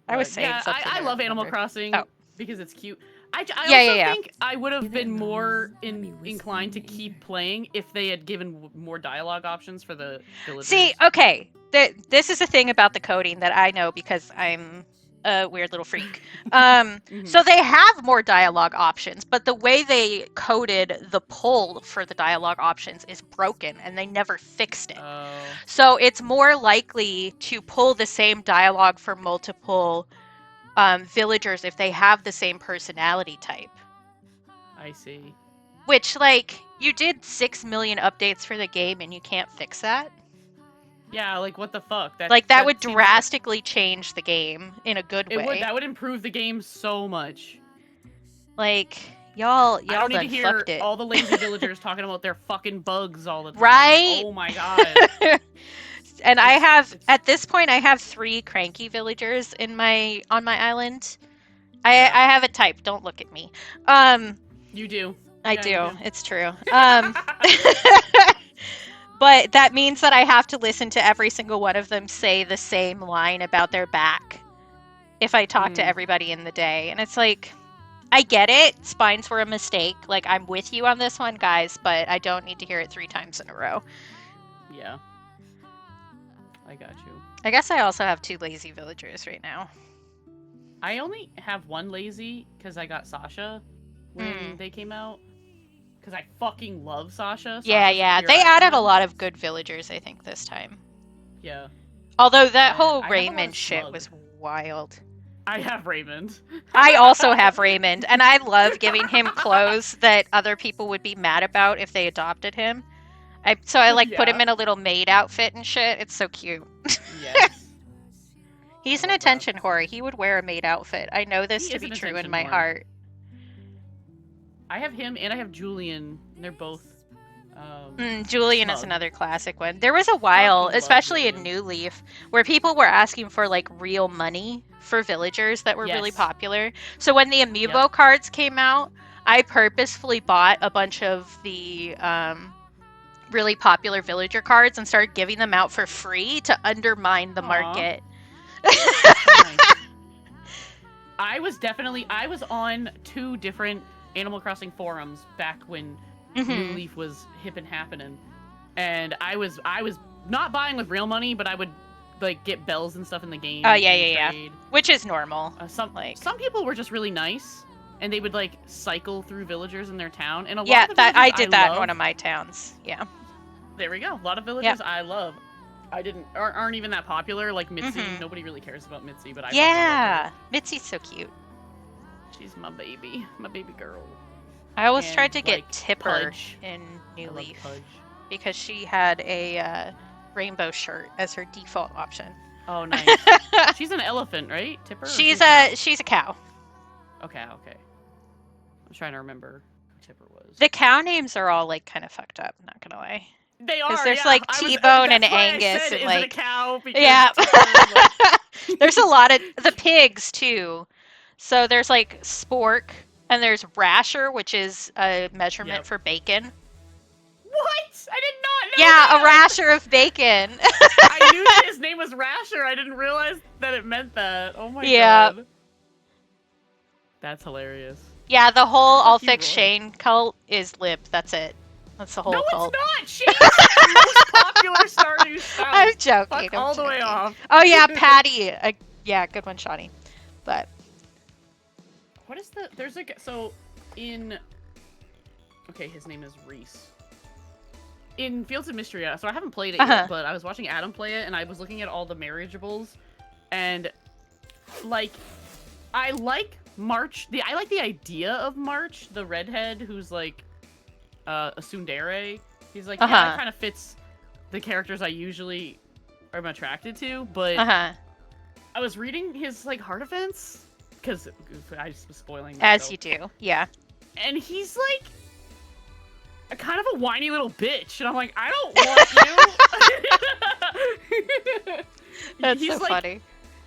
I was saying something. I love Animal Crossing because it's cute. I also think I would have been more inclined to keep playing if they had given more dialogue options for the villagers. See, okay, this is a thing about the coding that I know because I'm a weird little freak. So they have more dialogue options, but the way they coded the pull for the dialogue options is broken, and they never fixed it. So it's more likely to pull the same dialogue for multiple villagers if they have the same personality type. I see. Which, like, you did 6 million updates for the game and you can't fix that? Yeah, like, what the fuck? That would drastically change the game in a good way. That would improve the game so much. Like, y'all I don't need to hear it. all the lazy villagers talking about their fucking bugs all the time. Right? Oh my God. And at this point, I have 3 cranky villagers on my island. I have a type. Don't look at me. You do. I do. It's true. But that means that I have to listen to every single one of them say the same line about their back if I talk to everybody in the day. And it's like, I get it. Spines were a mistake. Like, I'm with you on this one, guys, but I don't need to hear it 3 times in a row. Yeah. I got you. I guess I also have 2 lazy villagers right now. I only have 1 lazy because I got Sasha when they came out. Because I fucking love Sasha. Yeah. They added a lot of good villagers, I think, this time. Yeah. Although that whole Raymond shit was wild. I have Raymond. I also have Raymond, and I love giving him clothes that other people would be mad about if they adopted him. I put him in a little maid outfit and shit. It's so cute. Yes. He's an attention whore. He would wear a maid outfit. I know this to be true in my heart. I have him and I have Julian. And they're both. Julian is another classic one. There was a while, especially in New Leaf, where people were asking for like real money for villagers that were really popular. So when the amiibo cards came out, I purposefully bought a bunch of the really popular villager cards and started giving them out for free to undermine the market. Nice. I was on 2 different Animal Crossing forums back when New Leaf was hip and happening, and I was not buying with real money, but I would like get bells and stuff in the game. Oh yeah, which is normal. Some people were just really nice, and they would like cycle through villagers in their town, and a lot of the I did that in one of my towns. Yeah. There we go. A lot of villagers I love. Aren't even that popular. Like Mitzi, nobody really cares about Mitzi, but I love her. Mitzi's so cute. She's my baby girl. I always tried to get Tipper Pudge. in New Leaf Pudge. because she had a rainbow shirt as her default option. Oh, nice. She's an elephant, right? Tipper? She's a cow. Okay. I'm trying to remember who Tipper was. The cow names are all like kind of fucked up. Not gonna lie. They are. There's like T-Bone and Angus and like a cow there's a lot of the pigs too. So there's like spork, and there's rasher, which is a measurement for bacon. What? I did not know Yeah, that! a rasher of bacon. I knew that his name was Rasher. I didn't realize that it meant that. Oh my god. That's hilarious. Yeah, the whole I'll Fuck you, fix Roy. Shane cult is Lib. That's it. That's the whole No, cult. it's not! Shane's the most popular Stardew spouse. I'm joking. Fuck all the way off. Oh yeah, Patty. Yeah, good one, Shawnee. But what is the? There's a so in. Okay, his name is Reese. In Fields of Mysteria, so I haven't played it yet, but I was watching Adam play it, and I was looking at all the marriageables, and like, I like March. I like the idea of March, the redhead who's like a tsundere. He's like, yeah, that kind of fits the characters I usually am attracted to, but I was reading his like heart events because I just was spoiling myself. As you do, yeah. And he's like a kind of a whiny little bitch, and I'm like, I don't want you. That's he's so like, funny.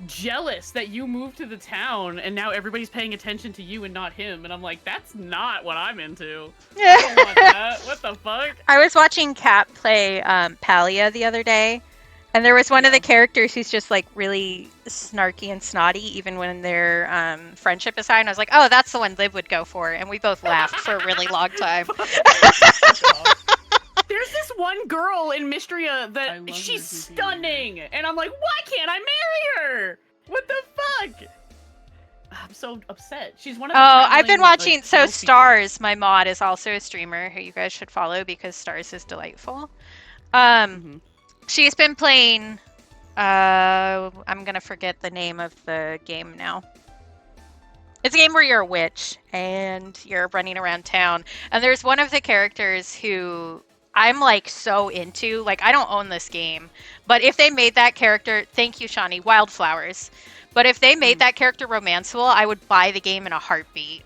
jealous that you moved to the town and now everybody's paying attention to you and not him, and I'm like, that's not what I'm into. I don't want that. What the fuck? I was watching Kat play Palia the other day, and there was one of the characters who's just like really snarky and snotty even when their friendship is high, and I was like, oh, that's the one Liv would go for, and we both laughed for a really long time. There's this one girl in Mystria that she's stunning, and I'm like, why can't I marry her? What the fuck? I'm so upset. She's one of the I've been watching, like, so Stars, my mod, is also a streamer who you guys should follow because Stars is delightful. She's been playing, I'm gonna forget the name of the game now. It's a game where you're a witch and you're running around town, and there's one of the characters who I'm like so into. Like, I don't own this game, but if they made that character, thank you, Shawnee, Wildflowers. But if they made that character romanceable, I would buy the game in a heartbeat.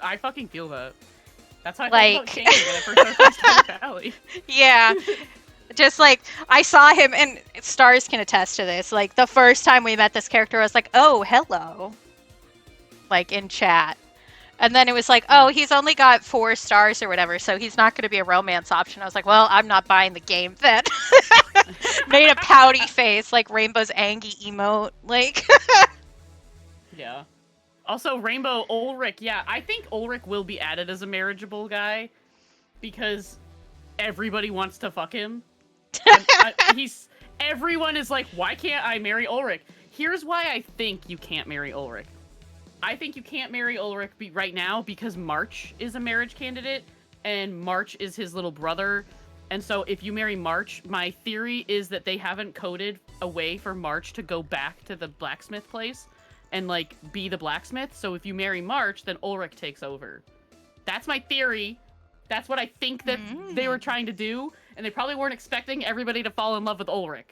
I fucking feel that. That's how I like... felt about Shane when I first started Stardew Valley. Yeah. Just like, I saw him, and Stars can attest to this. Like, the first time we met this character, I was like, oh, hello. Like, in chat. And then it was like, oh, he's only got 4 stars or whatever, so he's not going to be a romance option. I was like, well, I'm not buying the game then. Made a pouty face, like Rainbow's Angie emote. Like, yeah. Also, Rainbow Ulrich. Yeah, I think Ulrich will be added as a marriageable guy because everybody wants to fuck him. Everyone is like, why can't I marry Ulrich? Here's why I think you can't marry Ulrich. I think you can't marry Ulrich right now because March is a marriage candidate, and March is his little brother. And so if you marry March, my theory is that they haven't coded a way for March to go back to the blacksmith place and, like, be the blacksmith. So if you marry March, then Ulrich takes over. That's my theory. That's what I think that they were trying to do, and they probably weren't expecting everybody to fall in love with Ulrich.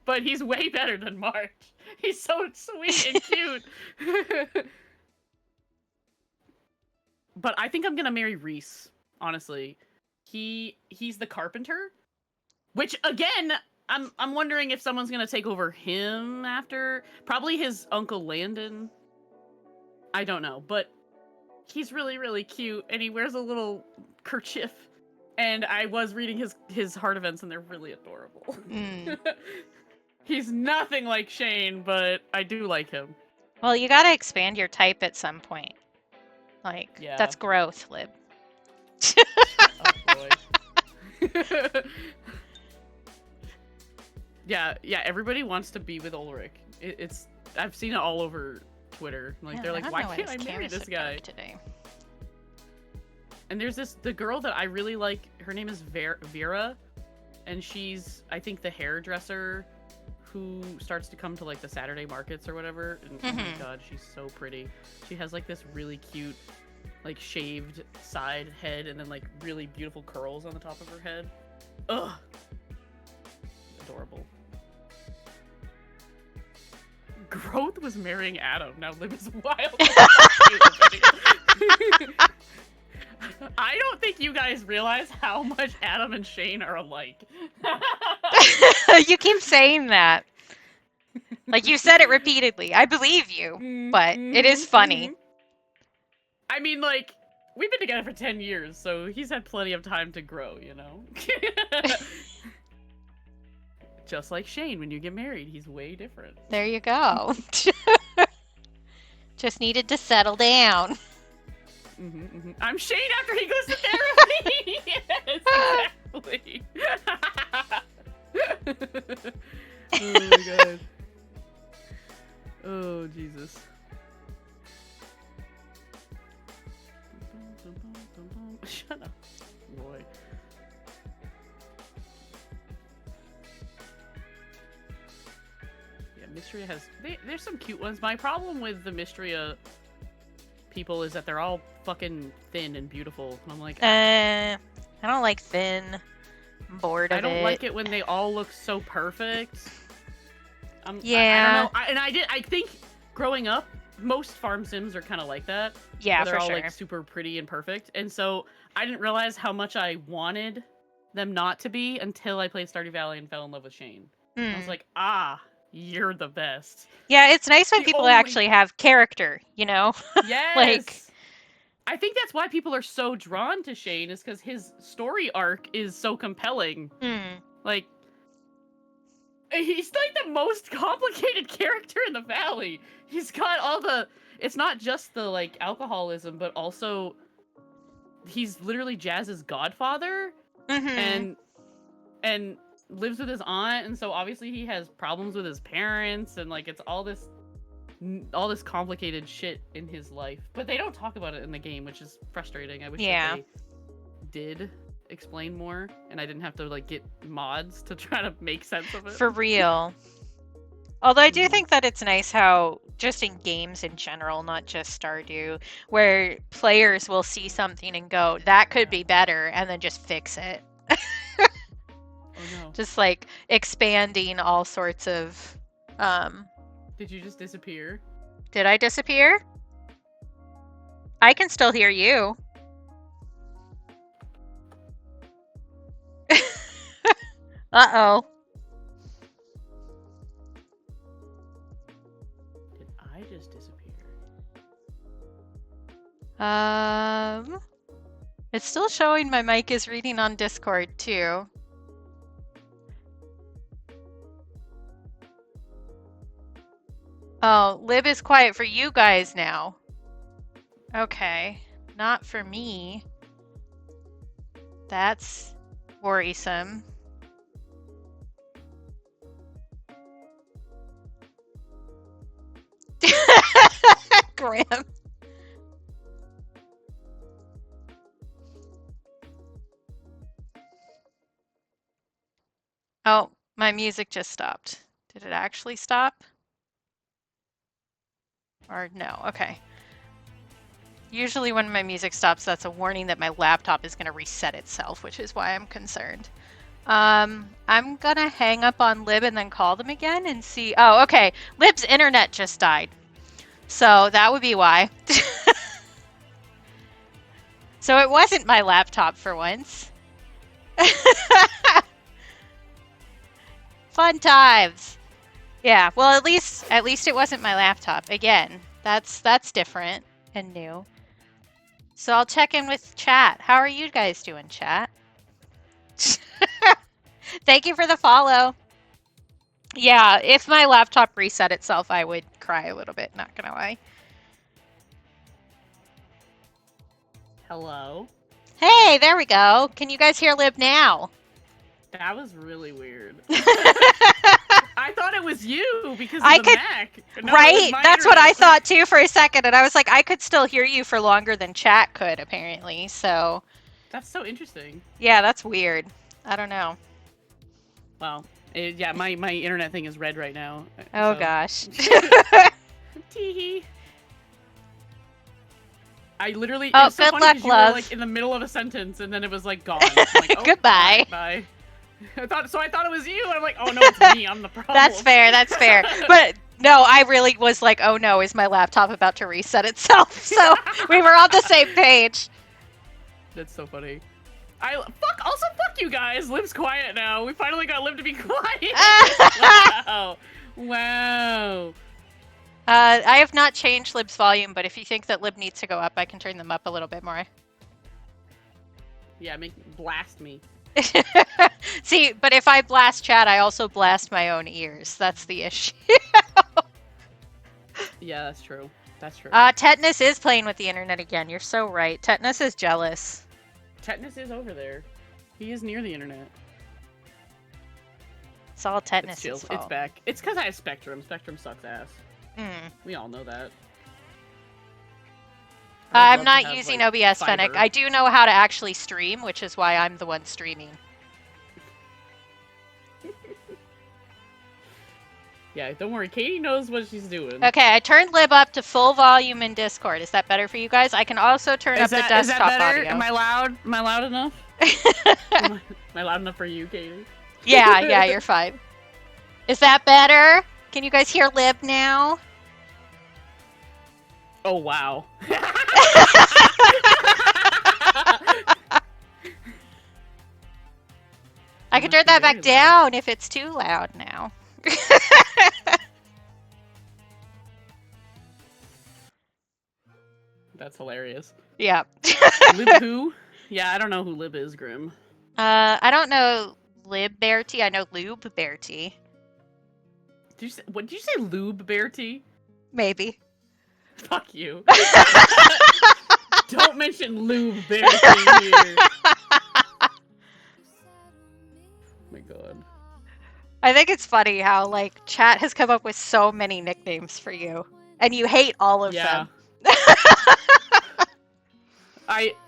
But he's way better than March. He's so sweet and cute. But I think I'm gonna marry Reese, honestly. He's the carpenter, which again, I'm wondering if someone's gonna take over him after. Probably his uncle Landon. I don't know, but he's really, really cute, and he wears a little kerchief. And I was reading his heart events, and they're really adorable. He's nothing like Shane, but I do like him. well, you gotta expand your type at some point. Like, that's growth, Lib. Oh, boy. Yeah, everybody wants to be with Ulrich. I've seen it all over Twitter. Like, yeah, they're like, why can't I marry this guy? Today. And there's the girl that I really like. Her name is Vera, and she's, I think, the hairdresser who starts to come to, like, the Saturday markets or whatever. And oh my god, she's so pretty. She has, like, this really cute, like, shaved side head and then, like, really beautiful curls on the top of her head. Ugh. Adorable. Growth was marrying Adam. Now Liv is wild. I don't think you guys realize how much Adam and Shane are alike. You keep saying that. Like, you said it repeatedly. I believe you, but it is funny. I mean, like, we've been together for 10 years, so he's had plenty of time to grow, you know? Just like Shane, when you get married, he's way different. There you go. Just needed to settle down. I'm Shane after he goes to therapy! Yes, exactly! Oh my god. Oh, Jesus. Shut up, Roy. Yeah, Mystria has... There's some cute ones. My problem with the Mystria people is that they're all fucking thin and beautiful. And I'm like... I don't like thin. I'm bored of it. I don't like it when they all look so perfect. Yeah. I don't know. I think growing up, most farm sims are kind of like that. Yeah, they're for all sure. like super pretty and perfect. And so I didn't realize how much I wanted them not to be until I played Stardew Valley and fell in love with Shane. I was like, you're the best. Yeah, it's nice when people actually have character, you know? Yes. Like, I think that's why people are so drawn to Shane, is because his story arc is so compelling. Like, he's like the most complicated character in the Valley. He's got all the... It's not just the, like, alcoholism, but also... He's literally Jazz's godfather. And lives with his aunt, and so obviously he has problems with his parents, and, like, it's all this complicated shit in his life. But they don't talk about it in the game, which is frustrating. I wish that they did explain more, and I didn't have to, like, get mods to try to make sense of it. For real. Although I do think that it's nice how, just in games in general, not just Stardew, where players will see something and go, that could be better, and then just fix it. Oh no. Just, like, expanding all sorts of... Did you just disappear? Did I disappear? I can still hear you. Uh-oh. Did I just disappear? It's still showing my mic is reading on Discord, too. Oh, Lib is quiet for you guys now. Okay. Not for me. That's worrisome. Grim. Oh, my music just stopped. Did it actually stop? Or no, okay. Usually when my music stops, that's a warning that my laptop is going to reset itself, which is why I'm concerned. I'm going to hang up on Lib and then call them again and see. Oh, okay. Lib's internet just died. So that would be why. So it wasn't my laptop for once. Fun times. Yeah, well, at least it wasn't my laptop. Again, that's different and new. So I'll check in with chat. How are you guys doing, chat? Thank you for the follow. Yeah, if my laptop reset itself, I would cry a little bit, not gonna lie. Hello? Hey, there we go. Can you guys hear Lib now? That was really weird. I thought it was you because of the Mac. No, right? That's what I thought too for a second, and I was like, I could still hear you for longer than chat could, apparently, so... That's so interesting. Yeah, that's weird. I don't know. Well, yeah, my internet thing is red right now. Oh, gosh. Tee-hee. I literally... Oh, so good luck, you love. were, like, in the middle of a sentence, and then it was, like, gone. I'm like, oh, goodbye. Bye. I thought it was you, and I'm like, oh no, it's me, I'm the problem. That's fair, that's fair. But no, I really was like, oh no, is my laptop about to reset itself? So we were on the same page. That's so funny. Also fuck you guys. Liv's quiet now. We finally got Liv to be quiet. Wow. Wow. I have not changed Lib's volume, but if you think that Lib needs to go up, I can turn them up a little bit more. Yeah, blast me. See, but if I blast chat, I also blast my own ears. That's the issue. Yeah, that's true. That's true. Tetanus is playing with the internet again. You're so right. Tetanus is jealous. Tetanus is over there. He is near the internet. It's all Tetanus' It's fault. It's back. It's because I have Spectrum. Spectrum sucks ass. Mm. We all know that. I'm not using OBS, Fennec. I do know how to actually stream, which is why I'm the one streaming. Yeah, don't worry. Katie knows what she's doing. Okay, I turned Lib up to full volume in Discord. Is that better for you guys? I can also turn up the desktop is that better? audio. Am I loud? Am I loud enough? Am I loud enough for you, Katie? Yeah, you're fine. Is that better? Can you guys hear Lib now? Oh, wow. I can turn that back down if it's too loud now. That's hilarious. Yeah. Lib who? Yeah, I don't know who Lib is, Grim. I don't know Libearty. I know Libearty. What did you say, Libearty? Maybe. Fuck you. Don't mention Libearty here. Oh my god. I think it's funny how, like, chat has come up with so many nicknames for you. And you hate all of them.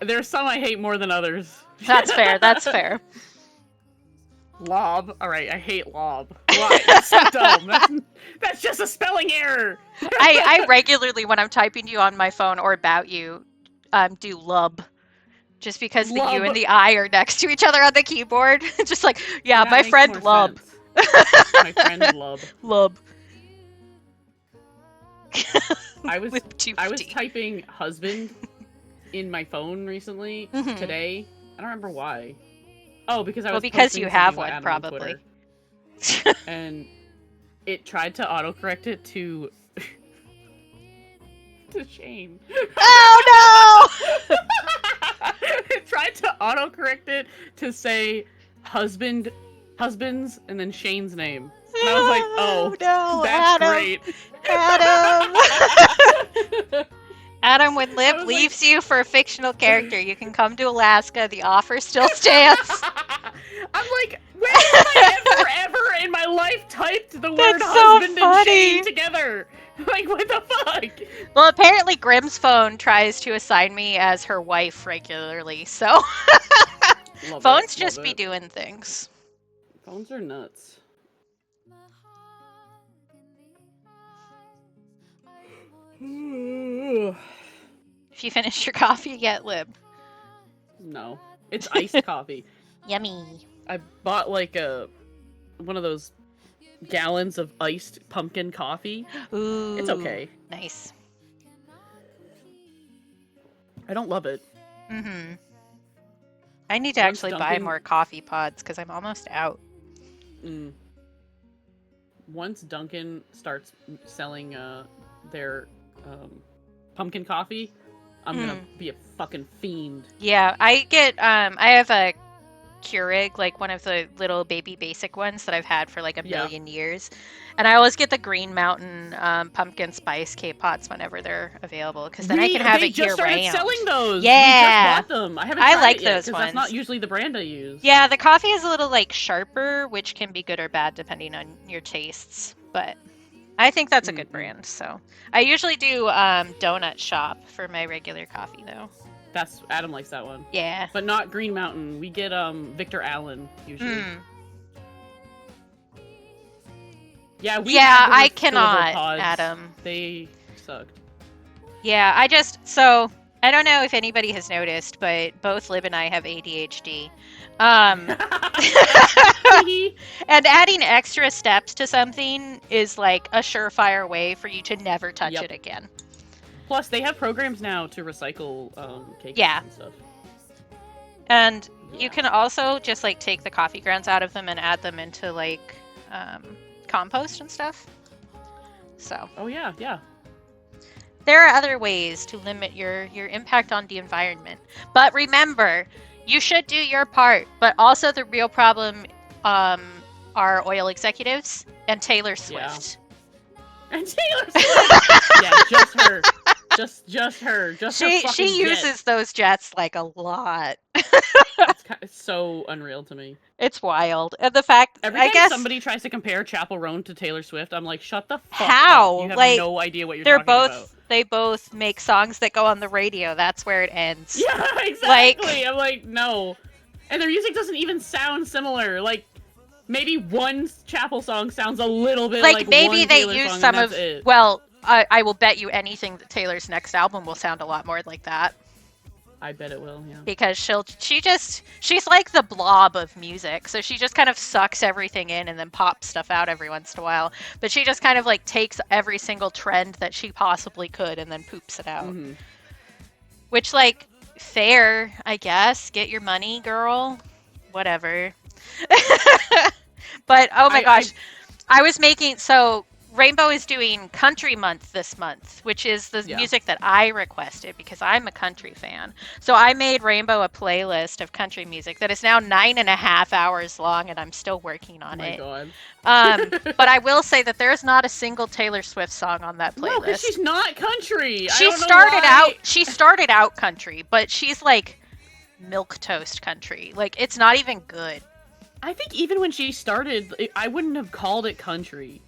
There's some I hate more than others. That's fair, that's fair. Lob. Alright, I hate Lob. Why? That's so dumb. That's just a spelling error! I regularly, when I'm typing to you on my phone or about you, do lub. Just because the U and the I are next to each other on the keyboard. Just like, yeah, my friend Lub. My friend Lub. Lub. I was typing husband in my phone recently, today. I don't remember why. Oh, because I was because you have one, probably. And it tried to autocorrect it to Shane. Oh no! It tried to autocorrect it to say husbands, and then Shane's name. And I was like, oh, no, that's Adam. great. Adam! Adam, when Lib leaves you for a fictional character, you can come to Alaska. The offer still stands. I'm like, when have I ever in my life typed the word husband and Shane together? Like, what the fuck? Well, apparently Grimm's phone tries to assign me as her wife regularly, so phones just be doing things. Phones are nuts. If you finish your coffee yet, Lib? No. It's iced coffee. Yummy. I bought like one of those gallons of iced pumpkin coffee. Ooh. It's okay. Nice. I don't love it. Mm-hmm. I need to actually buy more coffee pods because I'm almost out. Once Dunkin' starts selling their pumpkin coffee, I'm gonna be a fucking fiend. Yeah, I have a Keurig, like one of the little baby basic ones that I've had for like a million years. And I always get the Green Mountain pumpkin spice K-Pots whenever they're available, because then I can have it year round. They just started selling those! Yeah! We just bought them! I haven't tried like it yet, those ones. That's not usually the brand I use. Yeah, the coffee is a little like sharper, which can be good or bad depending on your tastes. But I think that's a good brand, so. I usually do Donut Shop for my regular coffee, though. Adam likes that one. Yeah. But not Green Mountain. We get Victor Allen, usually. Yeah, I cannot, pods. Adam. They sucked. Yeah, I don't know if anybody has noticed, but both Lib and I have ADHD. And adding extra steps to something is like a surefire way for you to never touch it again. Plus, they have programs now to recycle cakes and stuff. And you can also just like take the coffee grounds out of them and add them into like compost and stuff. So. Oh yeah, yeah. There are other ways to limit your impact on the environment. But remember, you should do your part. But also the real problem are oil executives and Taylor Swift. Yeah. And Taylor Swift! Yeah, just her. Just her. Just her fucking She uses jet. those jets like a lot. It's so unreal to me. It's wild. And the fact, Every I time guess, somebody tries to compare Chapel Roan to Taylor Swift, I'm like, shut the fuck how? up. You have Like, no idea what you're they're talking about. They both make songs that go on the radio. That's where it ends. Yeah, exactly. I'm like, no. And their music doesn't even sound similar. Like, maybe one Chapel song sounds a little bit like maybe one they Taylor use song, some and of. that's it. Well, I will bet you anything that Taylor's next album will sound a lot more like that. I bet it will, yeah. Because she's like the Blob of music. So she just kind of sucks everything in and then pops stuff out every once in a while. But she just kind of like takes every single trend that she possibly could and then poops it out. Mm-hmm. Which, like, fair, I guess. Get your money, girl. Whatever. But oh my gosh, I was making Rainbow is doing Country Month this month, which is the music that I requested because I'm a country fan. So I made Rainbow a playlist of country music that is now 9.5 hours long, and I'm still working on it. Oh my god. But I will say that there is not a single Taylor Swift song on that playlist. No, because she's not country. She started out country, but she's like milquetoast country. Like, it's not even good. I think even when she started, I wouldn't have called it country.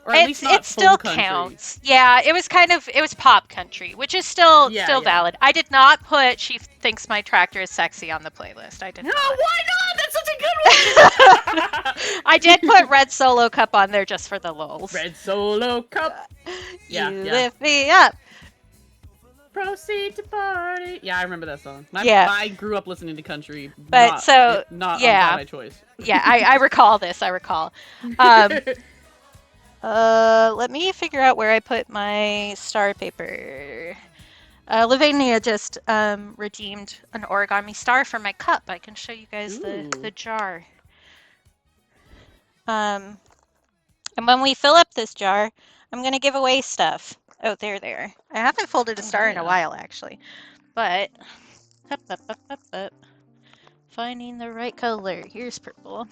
Or at least not it still country. Counts. Yeah, it was pop country, which is still valid. I did not put She Thinks My Tractor is Sexy on the playlist. I did not. Why not? That's such a good one! I did put Red Solo Cup on there just for the lulz. Red Solo Cup. You lift me up. Proceed to party. Yeah, I remember that song. I grew up listening to country, but not on my choice. Yeah, I recall this. I recall. Let me figure out where I put my star paper. Lavinia just redeemed an origami star for my cup. I can show you guys the jar. And when we fill up this jar, I'm going to give away stuff. Oh, there. I haven't folded a star in a while, actually. But, up. Finding the right color. Here's purple.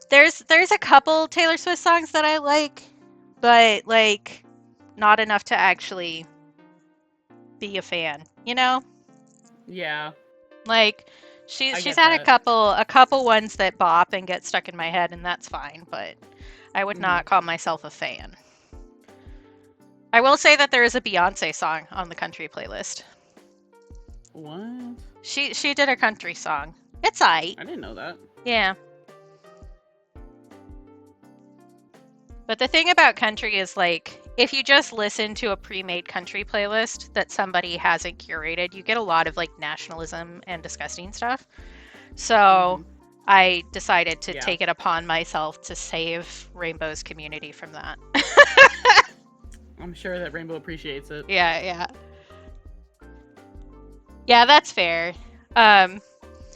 There's a couple Taylor Swift songs that I like, but, like, not enough to actually be a fan, you know? Yeah. Like, she's had a couple ones that bop and get stuck in my head, and that's fine, but I would not call myself a fan. I will say that there is a Beyonce song on the country playlist. What? She did a country song. It's aight. I didn't know that. Yeah. But the thing about country is, like, if you just listen to a pre-made country playlist that somebody hasn't curated, you get a lot of, like, nationalism and disgusting stuff. So I decided to take it upon myself to save Rainbow's community from that. I'm sure that Rainbow appreciates it. Yeah, that's fair. And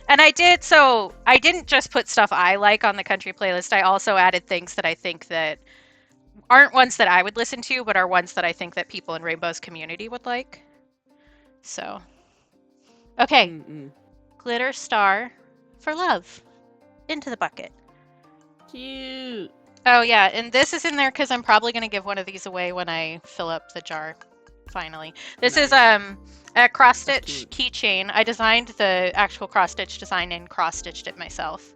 I didn't just put stuff I like on the country playlist. I also added things that I think that aren't ones that I would listen to, but are ones that I think that people in Rainbow's community would like. So, okay. Glitter star for love. Into the bucket. Cute. Oh, yeah, and this is in there because I'm probably going to give one of these away when I fill up the jar, finally. This is a cross-stitch keychain. I designed the actual cross-stitch design and cross-stitched it myself.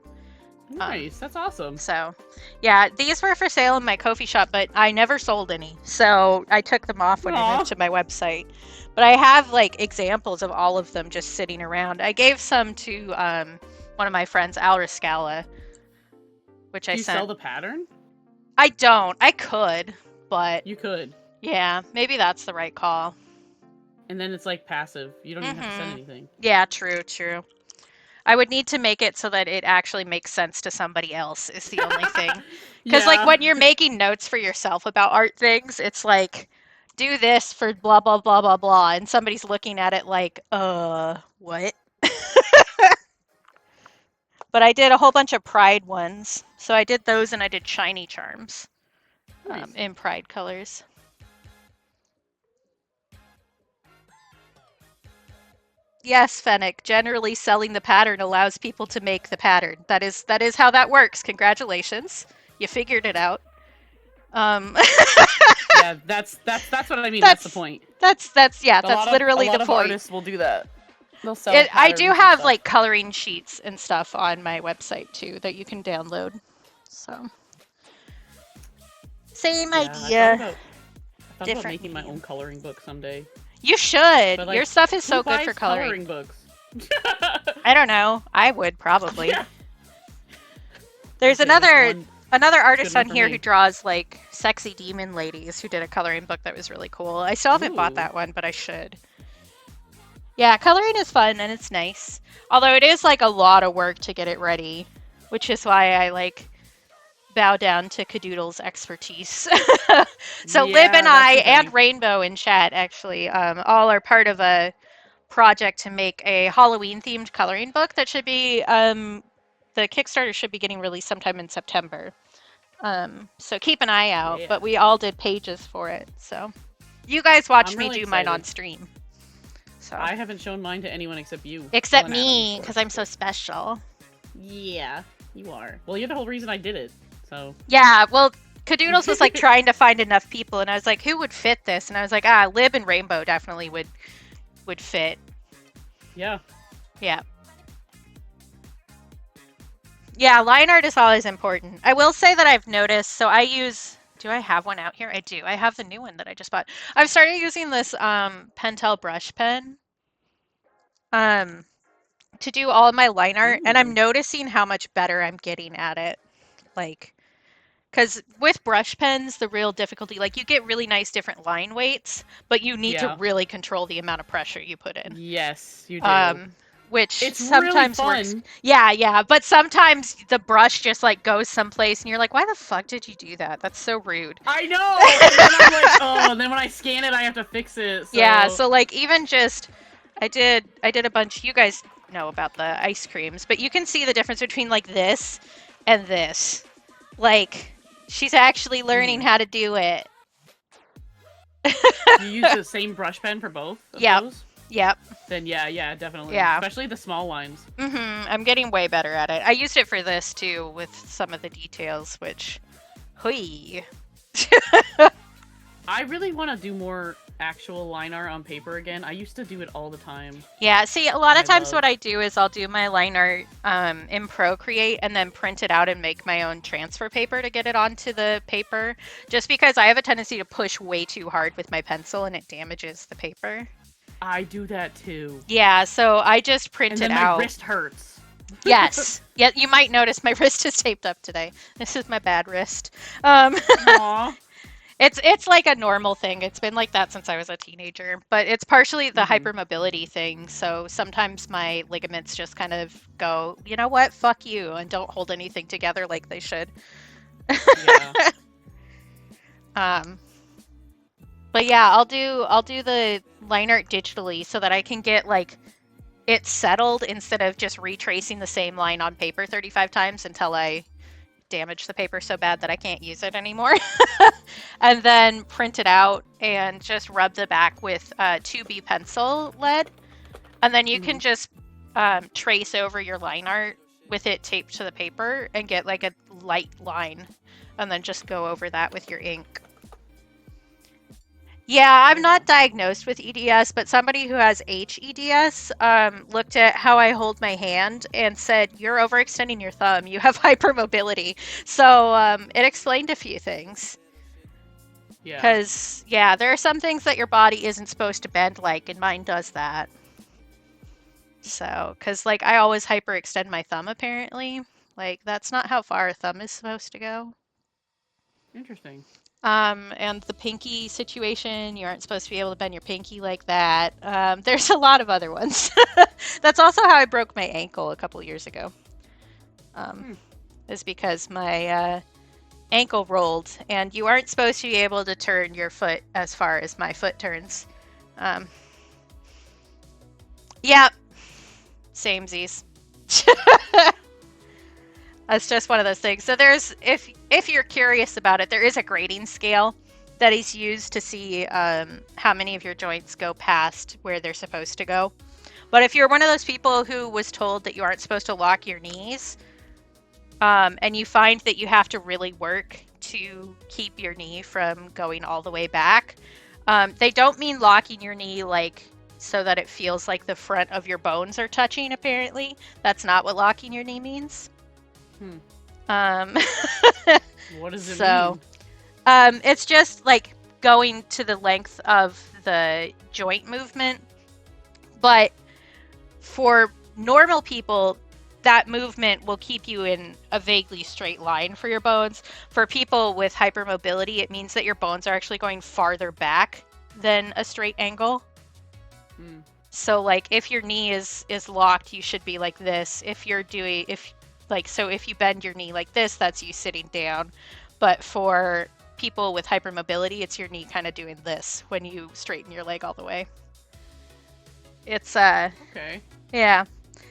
Nice, that's awesome. So, yeah, these were for sale in my Ko-fi shop, but I never sold any. So I took them off when I moved to my website. But I have, like, examples of all of them just sitting around. I gave some to one of my friends, Al Riscala, which I sent. Do you sell the pattern? I don't. I could, but... You could. Yeah, maybe that's the right call. And then it's, like, passive. You don't even have to send anything. Yeah, true. I would need to make it so that it actually makes sense to somebody else is the only thing. Because, like, when you're making notes for yourself about art things, it's like, do this for blah, blah, blah, blah, blah. And somebody's looking at it like, what? But I did a whole bunch of Pride ones. So I did those and I did shiny charms. Nice. In Pride colors. Yes, Fennec. Generally, selling the pattern allows people to make the pattern. That is how that works. Congratulations, you figured it out. Yeah, that's what I mean. That's the point. That's literally the point. A lot of artists will do that. They'll sell patterns. I do have like coloring sheets and stuff on my website too that you can download. So same idea. I thought about making my own coloring book someday. You should. But, like, your stuff is so who good buys for coloring books. I don't know. I would probably. Yeah. There's another artist on here me. who draws like sexy demon ladies who did a coloring book that was really cool. I still haven't bought that one, but I should. Yeah, coloring is fun and it's nice. Although it is like a lot of work to get it ready, which is why I like bow down to Cadoodle's expertise. So Yeah, Lib and I that's the and thing. Rainbow in chat actually all are part of a project to make a Halloween themed coloring book that should be the Kickstarter should be getting released sometime in September. So keep an eye out. Yeah. But we all did pages for it. So you guys watch I'm me really do mine excited. on stream. So I haven't shown mine to anyone except you. except Well, and me, Adam, of because course. I'm so special. Yeah, you are. Well, you're the whole reason I did it. So Yeah, well, Cadoodles was like trying to find enough people, and I was like, who would fit this? And I was like, Lib and Rainbow definitely would fit. yeah. Yeah. Yeah, line art is always important. I will say that I've noticed, so I use, do I have one out here? I do. I have the new one that I just bought. I've started using this Pentel brush pen to do all of my line art, and I'm Ooh. noticing how much better I'm getting at it. Like, because with brush pens, the real difficulty, like you get really nice different line weights, but you need to Yeah. really control the amount of pressure you put in. Yes, you do. Which It's sometimes really works. fun. Yeah, but sometimes the brush just like goes someplace and you're like, why the fuck did you do that? That's so rude. I know! And then I'm like, oh, and then when I scan it, I have to fix it. So... Yeah, so like even just, I did a bunch, you guys know about the ice creams, but you can see the difference between like this and this. Like, she's actually learning how to do it. You use the same brush pen for both of those? Yep. Then yeah, definitely. Yeah. Especially the small lines. I'm getting way better at it. I used it for this too with some of the details, which, hui. I really want to do more actual line art on paper again. I used to do it all the time. Yeah, see, a lot of times love- what I do is I'll do my line art in Procreate and then print it out and make my own transfer paper to get it onto the paper, just because I have a tendency to push way too hard with my pencil and it damages the paper. I do that too. Yeah, so I just print And it then my out. wrist hurts. Yes. Yeah, you might notice my wrist is taped up today. This is my bad wrist. Aww. It's like a normal thing. It's been like that since I was a teenager, but it's partially the hypermobility thing. So sometimes my ligaments just kind of go, you know what, fuck you, and don't hold anything together like they should. Yeah. But yeah, I'll do the line art digitally so that I can get like it settled instead of just retracing the same line on paper 35 times until I damage the paper so bad that I can't use it anymore. And then print it out and just rub the back with 2B pencil lead. And then you can just trace over your line art with it taped to the paper and get like a light line. And then just go over that with your ink. Yeah, I'm not diagnosed with EDS, but somebody who has HEDS looked at how I hold my hand and said, you're overextending your thumb. You have hypermobility. So it explained a few things. Yeah. Because, yeah, there are some things that your body isn't supposed to bend like, and mine does that. So, because, like, I always hyperextend my thumb, apparently. Like, that's not how far a thumb is supposed to go. Interesting. And the pinky situation, you aren't supposed to be able to bend your pinky like that. There's a lot of other ones. That's also how I broke my ankle a couple years ago. Is because my ankle rolled, and you aren't supposed to be able to turn your foot as far as my foot turns. Yeah, samesies. It's just one of those things. So there's, if you're curious about it, there is a grading scale that is used to see how many of your joints go past where they're supposed to go. But if you're one of those people who was told that you aren't supposed to lock your knees, and you find that you have to really work to keep your knee from going all the way back, they don't mean locking your knee like so that it feels like the front of your bones are touching, apparently. That's not what locking your knee means. What does it mean? It's just like going to the length of the joint movement. But for normal people, that movement will keep you in a vaguely straight line for your bones. For people with hypermobility, it means that your bones are actually going farther back than a straight angle. So like if your knee is locked, you should be like this. If you bend your knee like this, that's you sitting down. But for people with hypermobility, it's your knee kind of doing this when you straighten your leg all the way. It's okay. Yeah.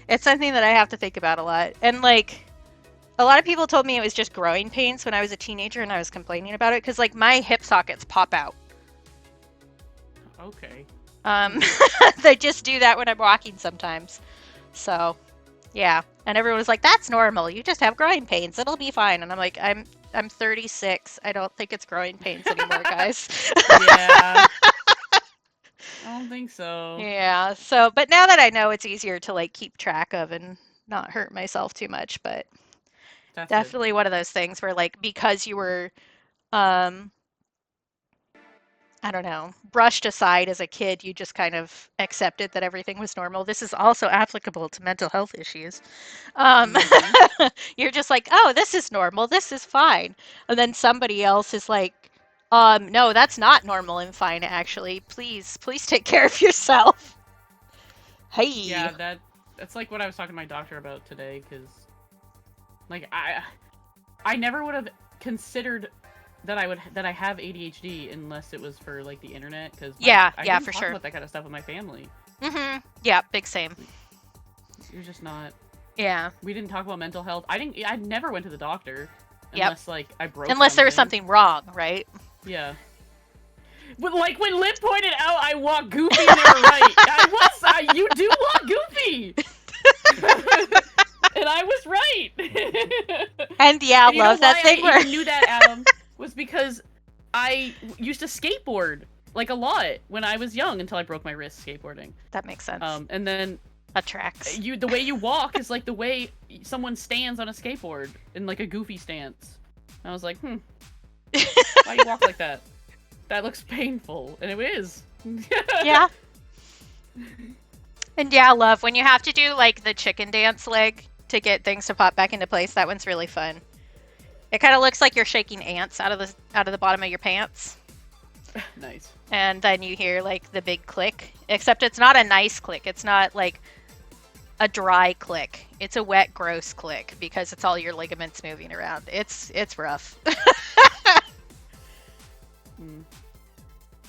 It's something that I have to think about a lot. And like a lot of people told me it was just growing pains when I was a teenager and I was complaining about it because like my hip sockets pop out. Okay. They just do that when I'm walking sometimes. So, yeah. And everyone was like, "That's normal. You just have growing pains. It'll be fine." And I'm like, I'm 36. I don't think it's growing pains anymore, guys. Yeah. I don't think so. Yeah. So, but now that I know, it's easier to like keep track of and not hurt myself too much. But definitely one of those things where like because you were I don't know, brushed aside as a kid, you just kind of accepted that everything was normal. This is also applicable to mental health issues. You're just like, oh, this is normal. This is fine. And then somebody else is like, no, that's not normal and fine, actually. Please take care of yourself. Hey. Yeah, that's like what I was talking to my doctor about today, because like I never would have considered that I have ADHD unless it was for like the internet, because I didn't for talk sure about that kind of stuff with my family. Yeah, big same. You're just not. Yeah, we didn't talk about mental health. I never went to the doctor unless like I broke unless there was something wrong, right? Yeah. But like when Lip pointed out I walk goofy, and they were right. You do walk goofy. And I was right. And yeah, I love that thing where I knew that, Adam, was because I used to skateboard like a lot when I was young until I broke my wrist skateboarding. That makes sense. And then that tracks. The way you walk is like the way someone stands on a skateboard in like a goofy stance. And I was like, why do you walk like that? That looks painful, and it is. Yeah. And yeah, love when you have to do like the chicken dance leg to get things to pop back into place. That one's really fun. It kind of looks like you're shaking ants out of the bottom of your pants. Nice. And then you hear like the big click, except it's not a nice click. It's not like a dry click. It's a wet, gross click because it's all your ligaments moving around. It's rough.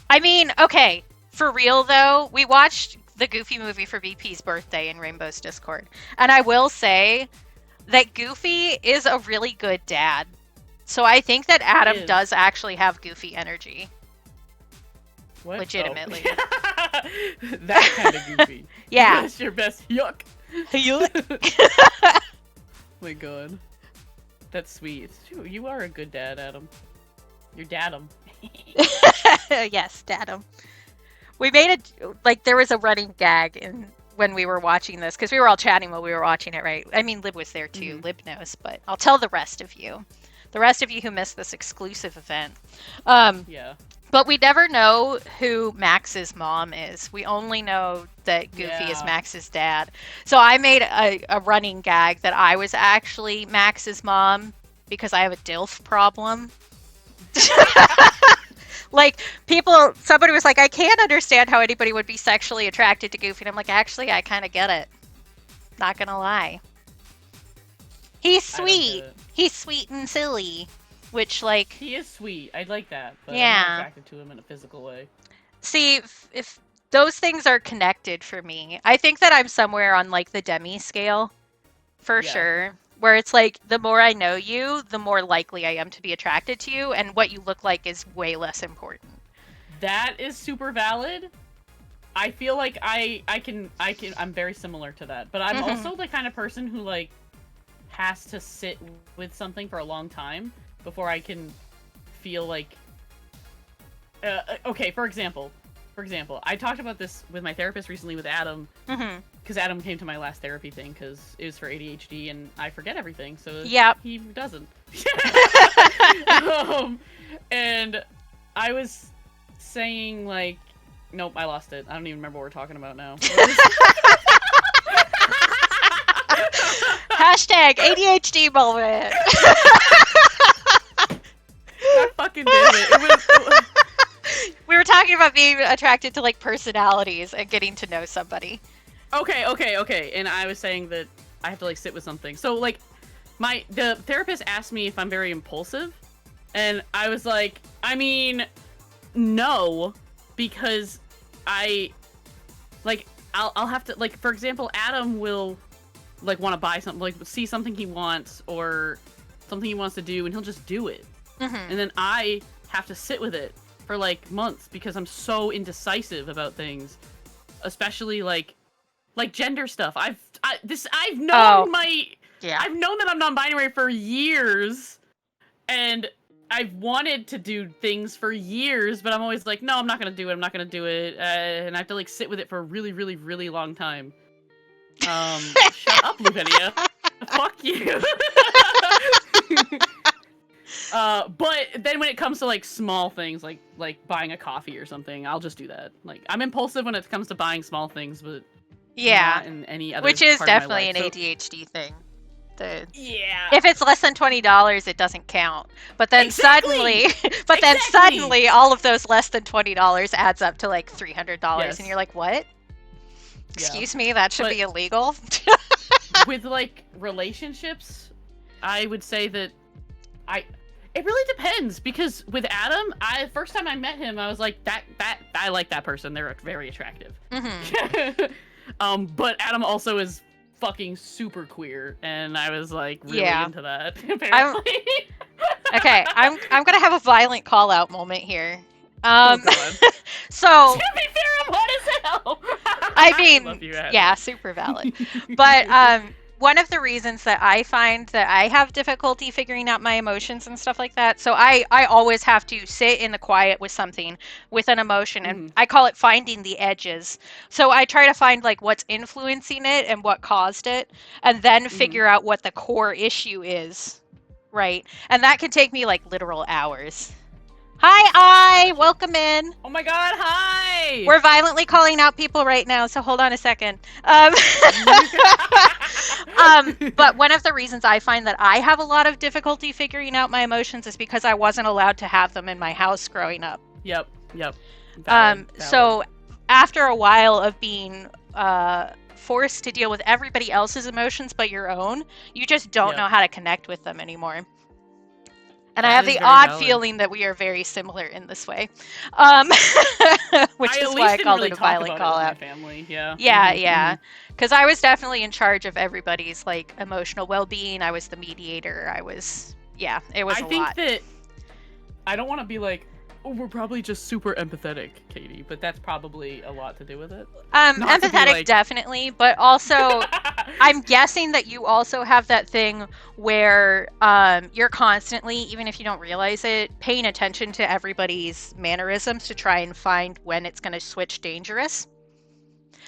I mean, okay, for real though, we watched the Goofy movie for VP's birthday in Rainbow's Discord. And I will say that Goofy is a really good dad. So I think that Adam does actually have Goofy energy. What? Legitimately. Oh. That kind of Goofy. Yeah. That's your best yuck. Yuck. Oh my god. That's sweet. You are a good dad, Adam. You're dadum. Yes, dadum. We made it, like, there was a running gag when we were watching this, because we were all chatting while we were watching it, right? I mean, Lib was there too. Lib knows, but I'll tell the rest of you. The rest of you who missed this exclusive event. Yeah. But we never know who Max's mom is. We only know that Goofy is Max's dad. So I made a running gag that I was actually Max's mom because I have a DILF problem. Like, somebody was like, I can't understand how anybody would be sexually attracted to Goofy. And I'm like, actually, I kind of get it. Not gonna lie. He's sweet. He's sweet and silly. Which, like... He is sweet. I like that. But yeah. I'm not attracted to him in a physical way. See, if those things are connected for me, I think that I'm somewhere on, like, the demi scale. For sure. where it's like, the more I know you, the more likely I am to be attracted to you, and what you look like is way less important. That is super valid. I feel like I'm very similar to that, but I'm also the kind of person who like has to sit with something for a long time before I can feel like okay, for example, I talked about this with my therapist recently with Adam, because Adam came to my last therapy thing because it was for ADHD and I forget everything, so he doesn't. And I was saying like, nope, I lost it. I don't even remember what we're talking about now. Hashtag ADHD moment. God fucking damn it. We were talking about being attracted to like personalities and getting to know somebody. Okay. And I was saying that I have to like sit with something. So like the therapist asked me if I'm very impulsive, and I was like, I mean, no, because I'll have to, like, for example, Adam will like want to buy something, like see something he wants or something he wants to do, and he'll just do it. And then I have to sit with it for like months because I'm so indecisive about things, especially like gender stuff. I've known I've known that I'm non-binary for years, and I've wanted to do things for years, but I'm always like, no, I'm not gonna do it, and I have to like sit with it for a really, really, really long time. Shut up, Libearty. Fuck you. But then when it comes to like small things, like buying a coffee or something, I'll just do that. Like, I'm impulsive when it comes to buying small things, but not in any other which is part of definitely my life. an ADHD thing. Yeah. If it's less than $20, it doesn't count. But then suddenly, all of those less than $20 adds up to like $300, and you're like, what? Excuse me, that should be illegal. With like relationships, I would say that it really depends, because with Adam, first time I met him, I was like, that I like that person. They're very attractive. But Adam also is fucking super queer, and I was like really into that. Apparently. Okay, I'm gonna have a violent call out moment here. Oh, so to be fair, I'm hot as hell. I mean, super valid. But one of the reasons that I find that I have difficulty figuring out my emotions and stuff like that, so I always have to sit in the quiet with something, with an emotion, and I call it finding the edges. So I try to find like what's influencing it and what caused it, and then figure out what the core issue is, right? And that can take me like literal hours. Hi, welcome in. Oh my god, hi! We're violently calling out people right now, so hold on a second. But one of the reasons I find that I have a lot of difficulty figuring out my emotions is because I wasn't allowed to have them in my house growing up. Yep. Valid. So after a while of being forced to deal with everybody else's emotions but your own, you just don't know how to connect with them anymore. And I have the odd feeling that we are very similar in this way, which is why I called it a violent call out. Family, because I was definitely in charge of everybody's like emotional well-being. I was the mediator. It was a lot. I think that I don't want to be like, oh, we're probably just super empathetic, Katie, but that's probably a lot to do with it. Empathetic, definitely, but also, I'm guessing that you also have that thing where you're constantly, even if you don't realize it, paying attention to everybody's mannerisms to try and find when it's going to switch dangerous.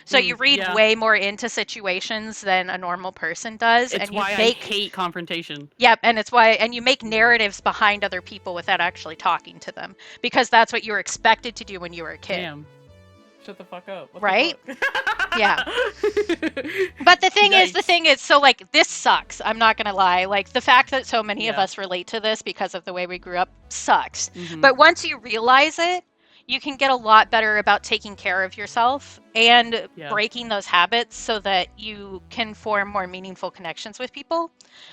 So you read way more into situations than a normal person does. It's and why I hate confrontation. Yep, and you make narratives behind other people without actually talking to them, because that's what you were expected to do when you were a kid. Damn. Shut the fuck up. What right? the fuck? Yeah. But the thing is, so like, this sucks. I'm not gonna lie. Like, the fact that so many of us relate to this because of the way we grew up sucks. But once you realize it, you can get a lot better about taking care of yourself and breaking those habits so that you can form more meaningful connections with people.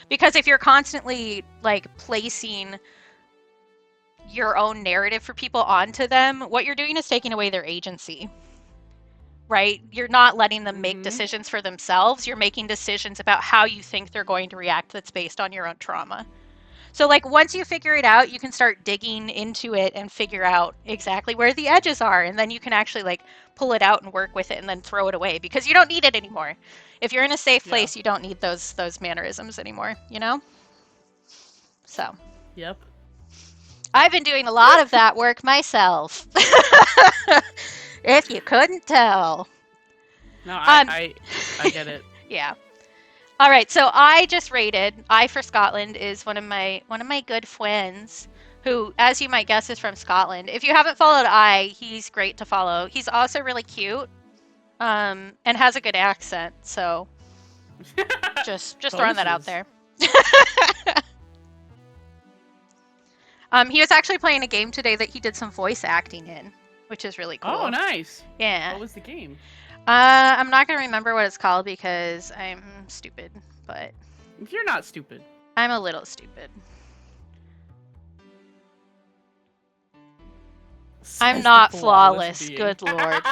Because if you're constantly like placing your own narrative for people onto them, what you're doing is taking away their agency. right? You're not letting them make decisions for themselves. You're making decisions about how you think they're going to react that's based on your own trauma. So, like, once you figure it out, you can start digging into it and figure out exactly where the edges are. And then you can actually, like, pull it out and work with it and then throw it away because you don't need it anymore. If you're in a safe place, you don't need those mannerisms anymore, you know? So. Yep. I've been doing a lot of that work myself. If you couldn't tell. No, I get it. Yeah. All right, so I just rated. I for Scotland is one of my good friends, who, as you might guess, is from Scotland. If you haven't followed he's great to follow. He's also really cute, and has a good accent. So, just throwing that out there. He was actually playing a game today that he did some voice acting in, which is really cool. Oh, nice. Yeah. What was the game? I'm not gonna remember what it's called because I'm stupid, but You're not stupid. I'm a little stupid. I'm not flawless, good lord.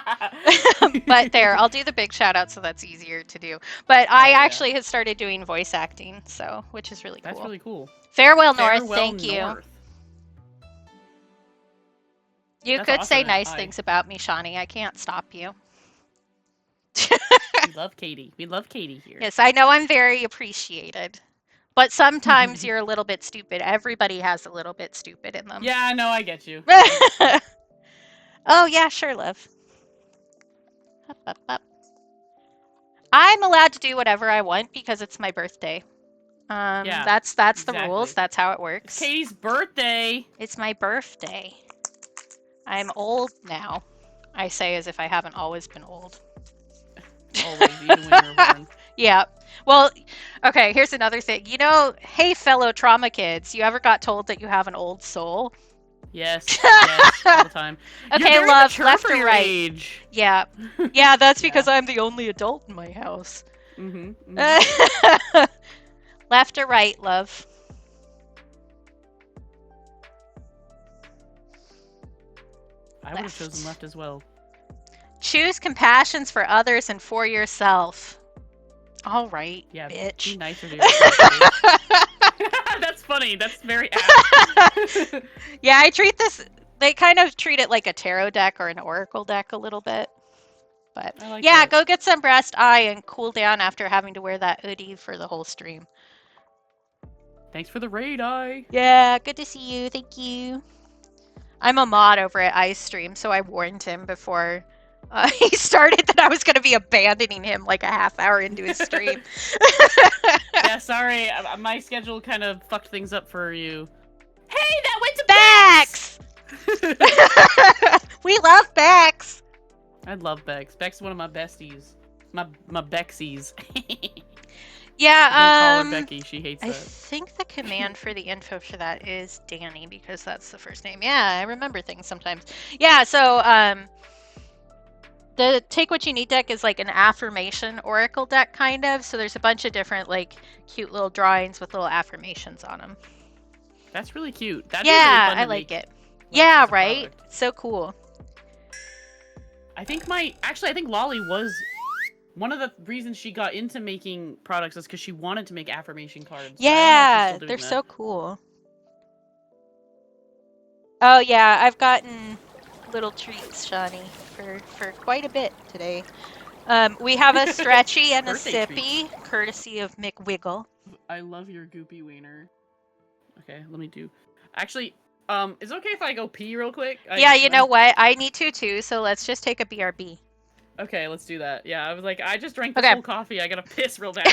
But there, I'll do the big shout out so that's easier to do. But I actually had started doing voice acting, so which is really cool. That's really cool. Farewell North, thank you. North. You That's could awesome, say nice things about me, Shawnee. I can't stop you. We love Katie. We love Katie here. Yes, I know I'm very appreciated. But sometimes you're a little bit stupid. Everybody has a little bit stupid in them. Yeah, no, I get you. Oh, yeah, sure, love. Up, up, up. I'm allowed to do whatever I want because it's my birthday. Yeah, that's the rules. That's how it works. It's Katie's birthday. It's my birthday. I'm old now. I say as if I haven't always been old. Always, even when you were born. Yeah. Well, okay, here's another thing. You know, hey, fellow trauma kids, you ever got told that you have an old soul? Yes, yes, all the time. Okay, love, left or right? Age. Yeah. Yeah, that's because I'm the only adult in my house. Mm-hmm. Left or right, love? I would have chosen left as well. Choose compassions for others and for yourself. All right, yeah, bitch. Be nicer to yourself. That's funny. That's very apt. Yeah, I treat this... They kind of treat it like a tarot deck or an oracle deck a little bit. But yeah, go get some breast eye and cool down after having to wear that hoodie for the whole stream. Thanks for the raid, Eye. Yeah, good to see you. Thank you. I'm a mod over at Ice Stream, so I warned him before he started that I was going to be abandoning him like a half hour into his stream. Yeah, sorry. My schedule kind of fucked things up for you. Hey, that went to Bex! We love Bex! I love Bex. Bex is one of my besties. My Bexies. Yeah, call her Becky. She hates that. I think the command for the info for that is Danny, because that's the first name. Yeah, I remember things sometimes. Yeah, so, the Take What You Need deck is like an affirmation oracle deck, kind of. So there's a bunch of different, like, cute little drawings with little affirmations on them. That's really cute. Yeah, really I like it. Yeah, right? So cool. I think Lolly was... One of the reasons she got into making products is because she wanted to make affirmation cards. Yeah, they're so cool. Oh yeah, I've gotten little treats, Shawnee, for quite a bit today. We have a stretchy and a sippy, courtesy of McWiggle. I love your goopy wiener. Okay, let me do... Actually, is it okay if I go pee real quick? Yeah, you know what? I need to too, so let's just take a BRB. Okay, let's do that. Yeah, I was like, I just drank this whole coffee. I gotta piss real bad.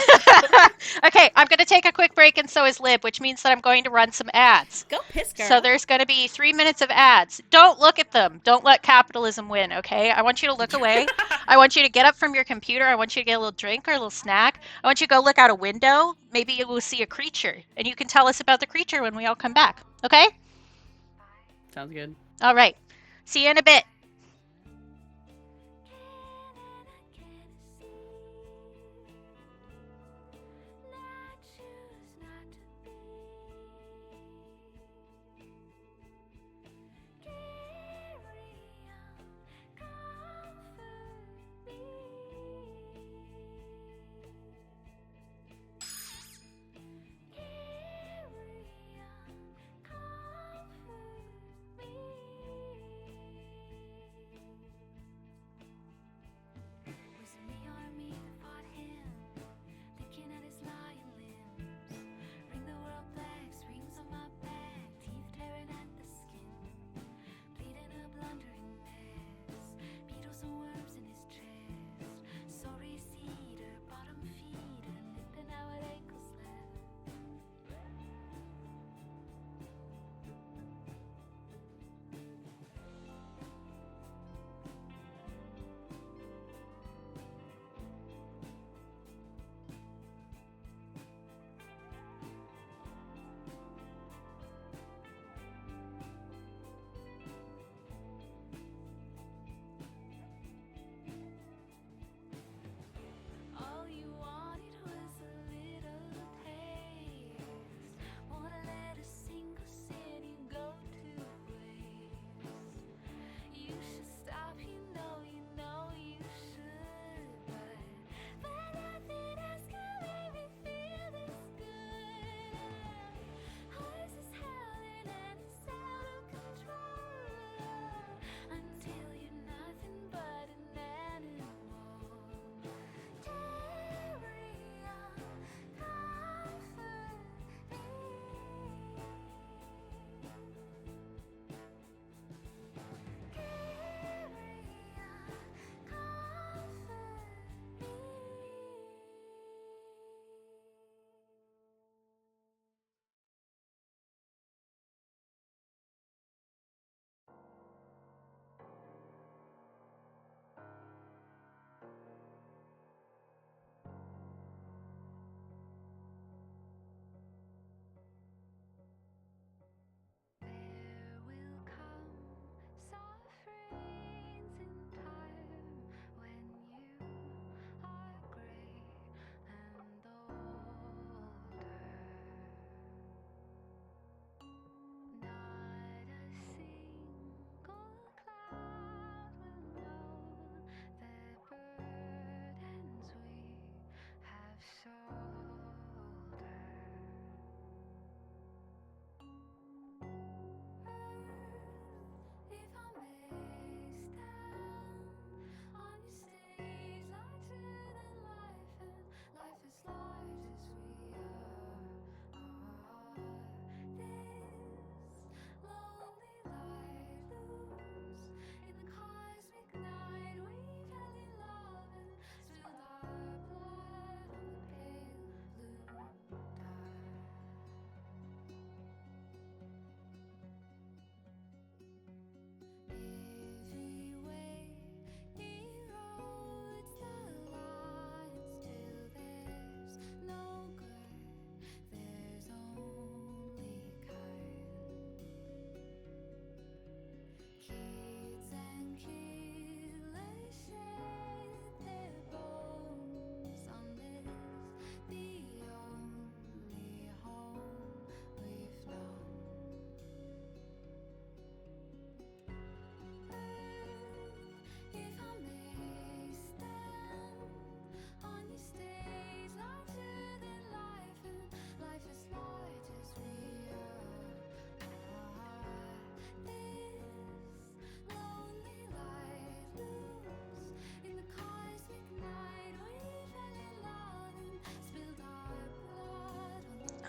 Okay, I'm gonna take a quick break, and so is Lib, which means that I'm going to run some ads. Go piss, girl. So there's gonna be 3 minutes of ads. Don't look at them. Don't let capitalism win, okay? I want you to look away. I want you to get up from your computer. I want you to get a little drink or a little snack. I want you to go look out a window. Maybe you will see a creature, and you can tell us about the creature when we all come back, okay? Sounds good. All right. See you in a bit.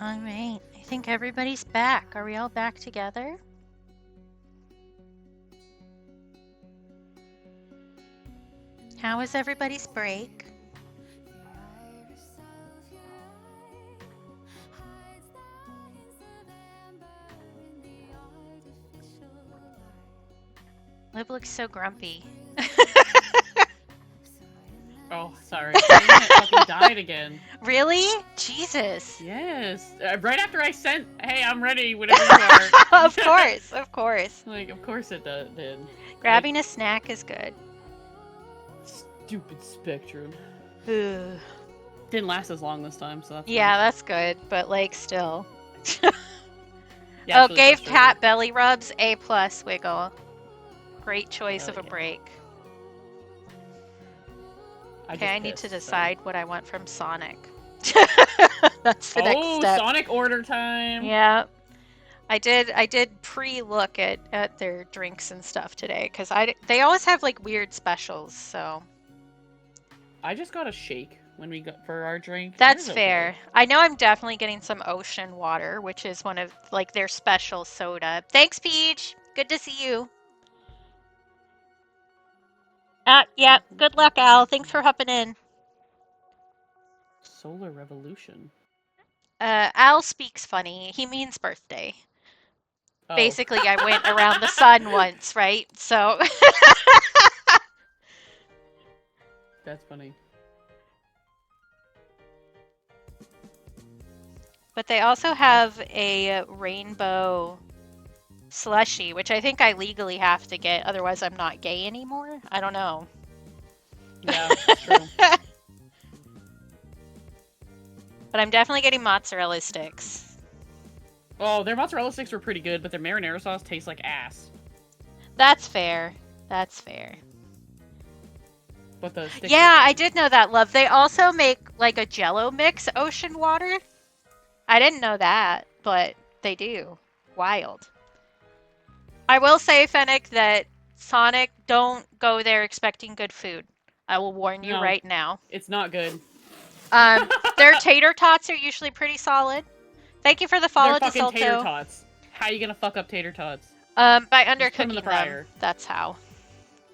All right. I think everybody's back. Are we all back together? How was everybody's break? Lib looks so grumpy. Oh, sorry. Internet fucking died again. Really? Jesus. Yes. Right after I sent, hey, I'm ready, whenever you are. Of course, of course. Like, of course it did. Grabbing a snack is good. Stupid Spectrum. Ugh. Didn't last as long this time, so that's Yeah, fine. that's good, but like still. Yeah, Oh, it's really gave frustrating. Pat belly rubs. A+, Wiggle. Great choice Hell of a yeah. break. I Okay, I need to decide what I want from Sonic. That's the next step. Sonic order time! Yeah. I did pre-look at their drinks and stuff today, because they always have like weird specials, so. I just got a shake when we got for our drink. That's Theirs fair. okay. I know I'm definitely getting some ocean water, which is one of like their special soda. Thanks, Peach. Good to see you. Yeah. Good luck, Al. Thanks for hopping in. Solar Revolution. Al speaks funny. He means birthday. Oh. Basically, I went around the sun once, right? So. That's funny. But they also have a rainbow slushy, which I think I legally have to get, otherwise I'm not gay anymore. I don't know. Yeah, that's true. But I'm definitely getting mozzarella sticks. Oh, their mozzarella sticks were pretty good, but their marinara sauce tastes like ass. That's fair. That's fair. But the sticks Yeah, I did know that, love. They also make like a Jello mix ocean water. I didn't know that, but they do. Wild. I will say, Fennec, that Sonic, don't go there expecting good food. I will warn you right now. It's not good. Their tater tots are usually pretty solid. Thank you for the follow, They're fucking DeSolto. tater tots. How you gonna fuck up tater tots? By Just put 'em in undercooking the fryer. them. That's how.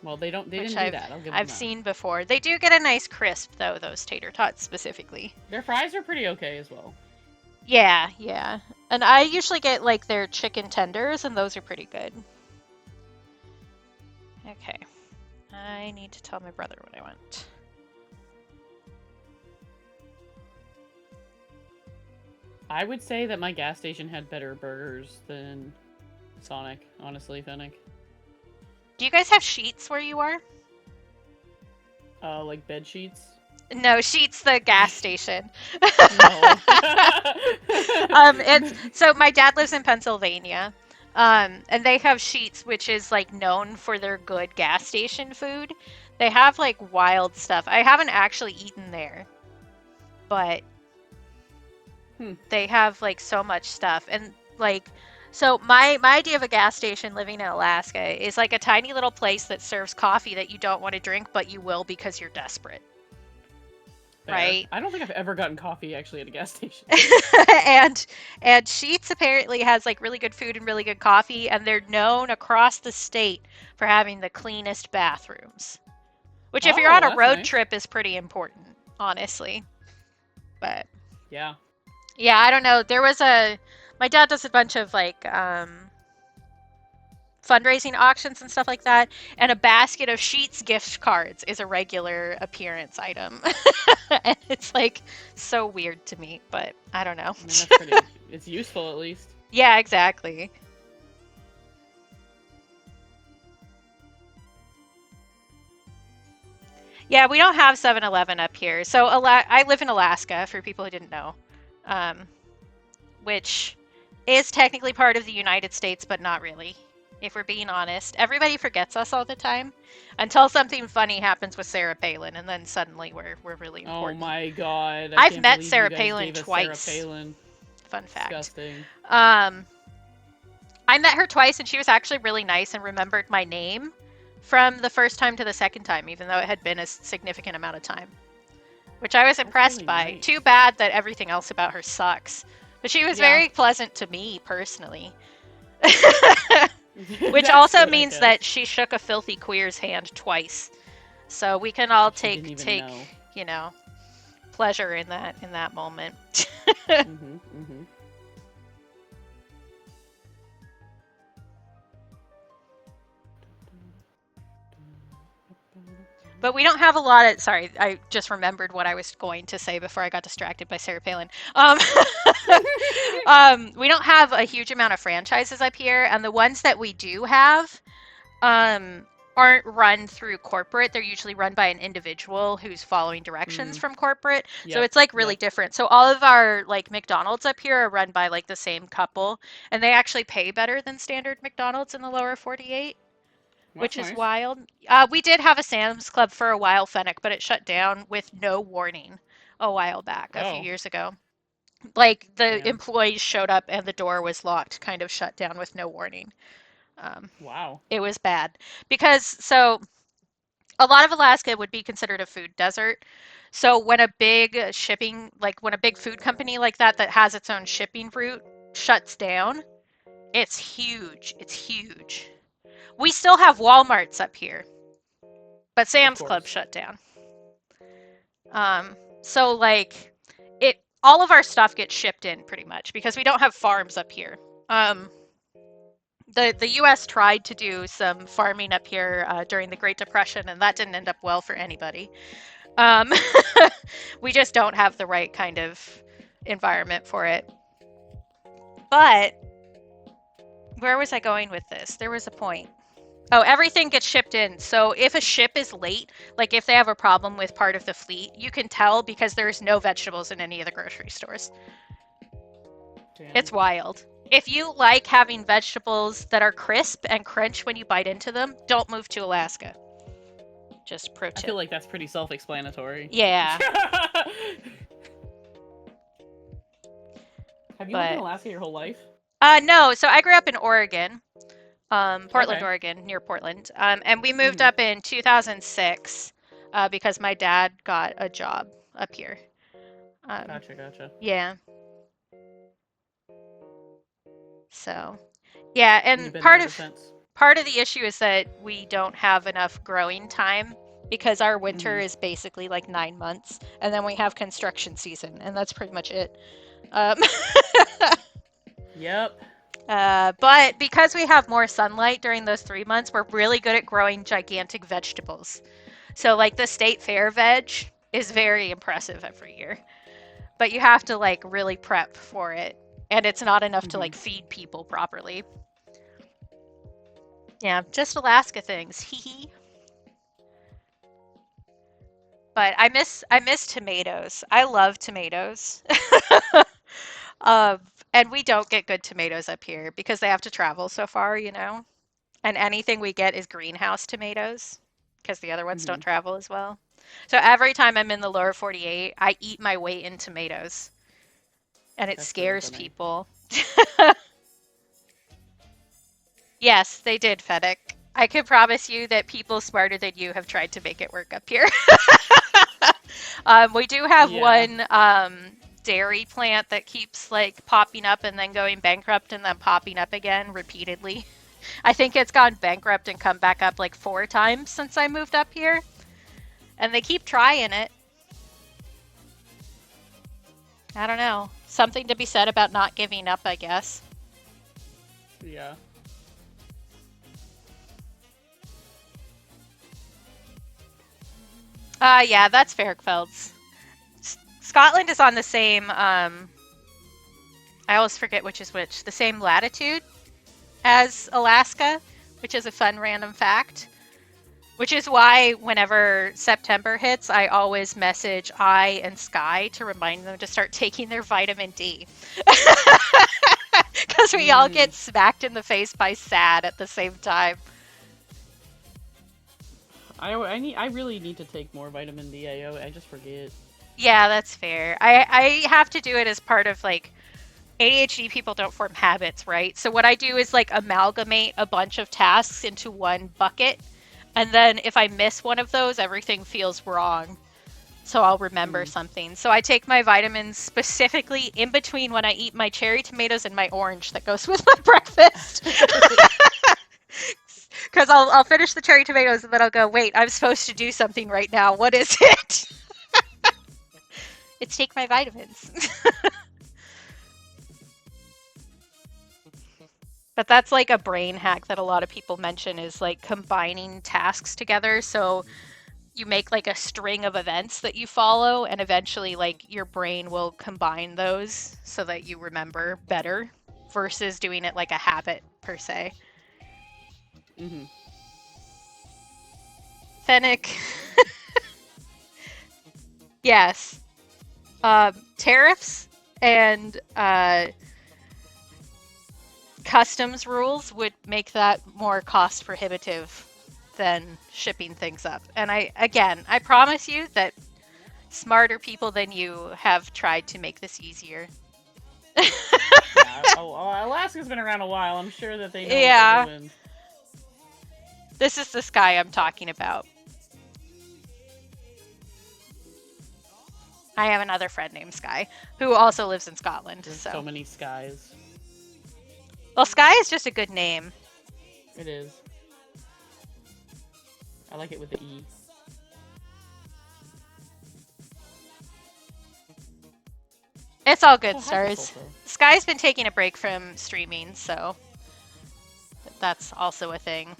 Well, they didn't do that. I'll give them I've that. seen before. They do get a nice crisp, though, those tater tots specifically. Their fries are pretty okay as well. Yeah, yeah. And I usually get, like, their chicken tenders, and those are pretty good. Okay. I need to tell my brother what I want. I would say that my gas station had better burgers than Sonic, honestly, Fennec. Do you guys have Sheets where you are? Like bed sheets? No, Sheets the gas station. No. So my dad lives in Pennsylvania. And they have Sheets, which is like known for their good gas station food. They have like wild stuff. I haven't actually eaten there, but they have like so much stuff. And like, so my idea of a gas station living in Alaska is like a tiny little place that serves coffee that you don't want to drink, but you will because you're desperate. Fair. Right? I don't think I've ever gotten coffee actually at a gas station. and Sheets apparently has like really good food and really good coffee, and they're known across the state for having the cleanest bathrooms. Which if you're on a road trip is pretty important, honestly. But yeah, I don't know. My dad does a bunch of like fundraising auctions and stuff like that, and a basket of Sheets gift cards is a regular appearance item. And it's like so weird to me, but I don't know. I mean, that's pretty, it's useful at least. Yeah, exactly. Yeah, we don't have 7-Eleven up here. So I live in Alaska, for people who didn't know, which is technically part of the United States, but not really. If we're being honest, everybody forgets us all the time until something funny happens with Sarah Palin, and then suddenly we're really important. Oh my god! I've met Sarah Palin twice. Sarah Palin. Fun fact. Disgusting. I met her twice, and she was actually really nice and remembered my name from the first time to the second time, even though it had been a significant amount of time, which I was impressed by. Nice. Too bad that everything else about her sucks. But she was Yeah. very pleasant to me personally. Which That's also good, I means guess. that she shook a filthy queer's hand twice. So we can all She take didn't even know. you know, pleasure in that moment. But we don't have a lot of. Sorry, I just remembered what I was going to say before I got distracted by Sarah Palin. We don't have a huge amount of franchises up here, and the ones that we do have aren't run through corporate. They're usually run by an individual who's following directions from corporate. So it's like really different. So all of our like McDonald's up here are run by like the same couple, and they actually pay better than standard McDonald's in the lower 48. Which is wild. We did have a Sam's Club for a while, Fennec, but it shut down with no warning a while back, a few years ago. Like, the employees showed up and the door was locked, kind of shut down with no warning. Wow. It was bad. Because, so, a lot of Alaska would be considered a food desert. So when a big when a big food company like that has its own shipping route shuts down, it's huge. It's huge. We still have Walmarts up here, but Sam's Club shut down. So like, all of our stuff gets shipped in pretty much because we don't have farms up here. The U.S. tried to do some farming up here during the Great Depression, and that didn't end up well for anybody. We just don't have the right kind of environment for it. But where was I going with this? There was a point. Oh, everything gets shipped in. So if a ship is late, like if they have a problem with part of the fleet, you can tell because there's no vegetables in any of the grocery stores. Damn. It's wild. If you like having vegetables that are crisp and crunch when you bite into them, don't move to Alaska. Just pro tip. I feel like that's pretty self-explanatory. Yeah. Have you lived in Alaska your whole life? No. So I grew up in Oregon. Portland, Oregon, near Portland. And we moved up in 2006 because my dad got a job up here. Gotcha. Yeah. So, yeah, and part of the issue is that we don't have enough growing time because our winter is basically like 9 months, and then we have construction season, and that's pretty much it. Yep. But because we have more sunlight during those 3 months, we're really good at growing gigantic vegetables. So like the state fair veg is very impressive every year. But you have to like really prep for it. And it's not enough to like feed people properly. Yeah, just Alaska things. Hee hee. But I miss tomatoes. I love tomatoes. And we don't get good tomatoes up here because they have to travel so far, you know? And anything we get is greenhouse tomatoes because the other ones don't travel as well. So every time I'm in the lower 48, I eat my weight in tomatoes. And it scares people. Yes, they did, Fennec. I could promise you that people smarter than you have tried to make it work up here. We do have one dairy plant that keeps like popping up and then going bankrupt and then popping up again repeatedly. I think it's gone bankrupt and come back up like 4 times since I moved up here. And they keep trying it. I don't know. Something to be said about not giving up, I guess. Yeah. Yeah, that's Ferrickfelds. Scotland is on the same, I always forget which is which, the same latitude as Alaska, which is a fun random fact. Which is why whenever September hits, I always message I and Sky to remind them to start taking their vitamin D. Because we all get smacked in the face by SAD at the same time. I really need to take more vitamin D. I just forget. Yeah, that's fair. I have to do it as part of like ADHD people don't form habits, right? So what I do is like amalgamate a bunch of tasks into one bucket. And then if I miss one of those, everything feels wrong. So I'll remember something. So I take my vitamins specifically in between when I eat my cherry tomatoes and my orange that goes with my breakfast. Because I'll finish the cherry tomatoes and then I'll go, wait, I'm supposed to do something right now. What is it? It's take my vitamins. But that's like a brain hack that a lot of people mention is like combining tasks together. So you make like a string of events that you follow, and eventually like your brain will combine those so that you remember better versus doing it like a habit per se. Mm-hmm. Fennec. Yes. Tariffs and customs rules would make that more cost prohibitive than shipping things up. And I promise you that smarter people than you have tried to make this easier. Alaska's been around a while. I'm sure that they know what they're doing. This is the Sky I'm talking about. I have another friend named Sky who also lives in Scotland. There's so many Skies. Well, Sky is just a good name. It is. I like it with the E. It's all good, stars. Sky's been taking a break from streaming, so that's also a thing.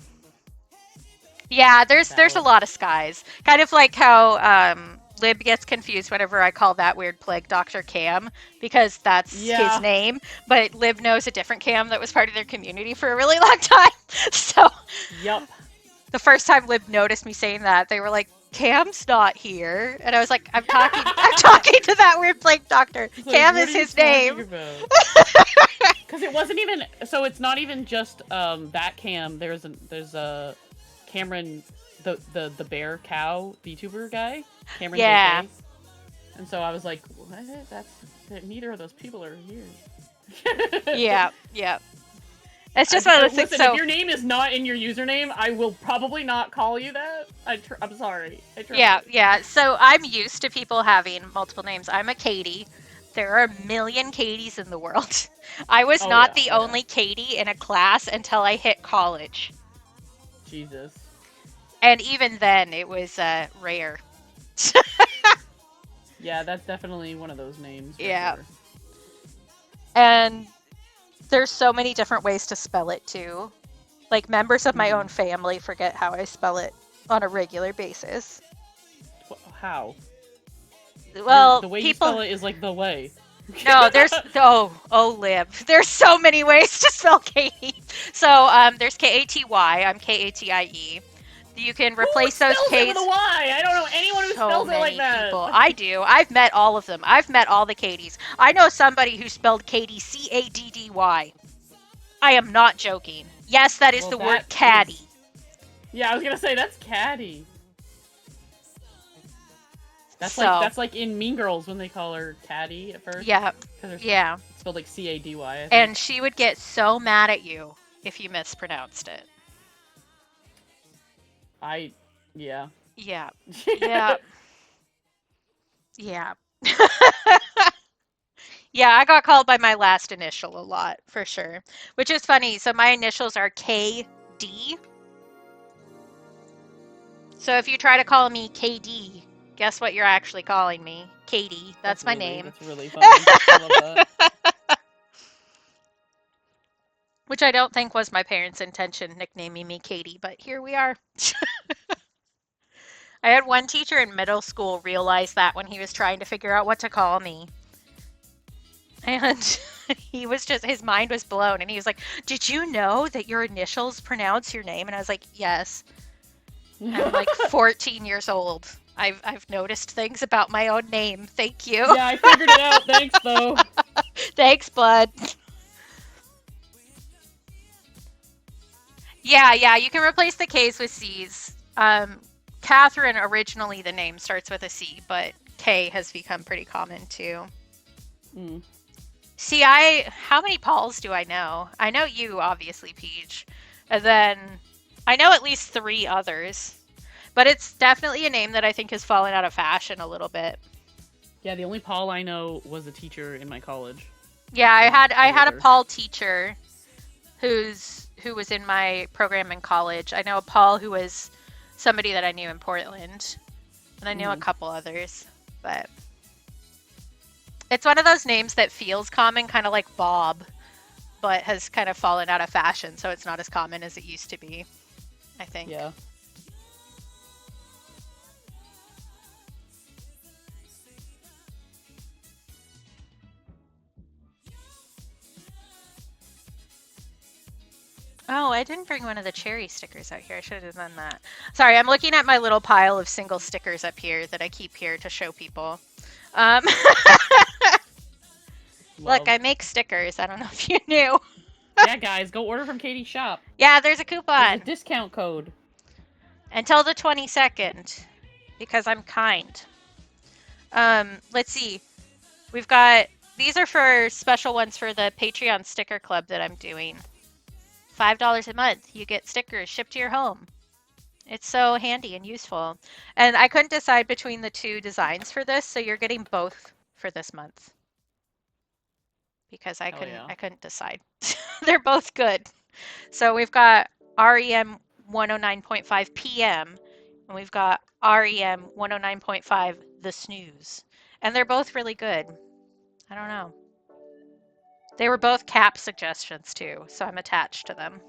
Yeah, there's a lot of Skies. Kind of like how Lib gets confused whenever I call that weird plague Dr. Cam, because that's his name, but Lib knows a different Cam that was part of their community for a really long time. So, yep. The first time Lib noticed me saying that, they were like, "Cam's not here," and I was like, "I'm talking to that weird plague doctor. Like, Cam is his name." Because it wasn't even. So it's not even just that Cam. There's a Cameron, the bear cow VTuber guy. Cameron. Yeah. JK. And so I was like, what? Neither of those people are here. Yeah. It's just one of those things. Listen, if your name is not in your username, I will probably not call you that. I'm sorry. Yeah. So I'm used to people having multiple names. I'm a Katie. There are a million Katies in the world. I was not the only Katie in a class until I hit college. Jesus. And even then, it was rare. Yeah, that's definitely one of those names. Yeah. Sure. And there's so many different ways to spell it, too. Like, members of my own family forget how I spell it on a regular basis. How? Well, the way you spell it is like the way. No, there's... Lib. There's so many ways to spell Katie. So, there's Katy. I'm Katie. You can replace those K's with a Y. I don't know anyone who spells it like that. People. I do. I've met all of them. I've met all the Katies. I know somebody who spelled Katie Caddy. I am not joking. Yes, that is the word caddy. Yeah, I was gonna say that's caddy. That's like in Mean Girls when they call her Caddy at first. Yeah. Yeah. It's spelled like Cady. And she would get so mad at you if you mispronounced it. Yeah. Yeah. Yeah, I got called by my last initial a lot, for sure. Which is funny. So my initials are KD. So if you try to call me KD, guess what you're actually calling me? Katie. That's my name. That's really funny. I love that. Which I don't think was my parents' intention, nicknaming me Katie, but here we are. I had one teacher in middle school realize that when he was trying to figure out what to call me. And he was his mind was blown. And he was like, "Did you know that your initials pronounce your name?" And I was like, "Yes." I'm like 14 years old. I've noticed things about my own name. Thank you. Yeah, I figured it out. Thanks, though. Thanks, bud. Yeah, you can replace the K's with C's. Catherine, originally the name starts with a C, but K has become pretty common too. Mm. See, how many Pauls do I know? I know you, obviously, Peach. And then I know at least 3 others. But it's definitely a name that I think has fallen out of fashion a little bit. Yeah, the only Paul I know was a teacher in my college. Yeah, I had a Paul teacher who was in my program in college. I know a Paul who was somebody that I knew in Portland, and I knew a couple others, but it's one of those names that feels common, kind of like Bob, but has kind of fallen out of fashion, so it's not as common as it used to be, I think. Yeah. Oh, I didn't bring one of the cherry stickers out here. I should have done that. Sorry, I'm looking at my little pile of single stickers up here that I keep here to show people. Look, I make stickers. I don't know if you knew. Yeah, guys, go order from Katie's shop. Yeah, there's a coupon. There's a discount code. Until the 22nd, because I'm kind. Let's see. We've got, these are for special ones for the Patreon sticker club that I'm doing. $5 a month. You get stickers shipped to your home. It's so handy and useful. And I couldn't decide between the two designs for this, so you're getting both for this month. Because I couldn't decide. They're both good. So we've got REM 109.5 PM and we've got REM 109.5 The Snooze. And they're both really good. I don't know. They were both Cap suggestions too, so I'm attached to them.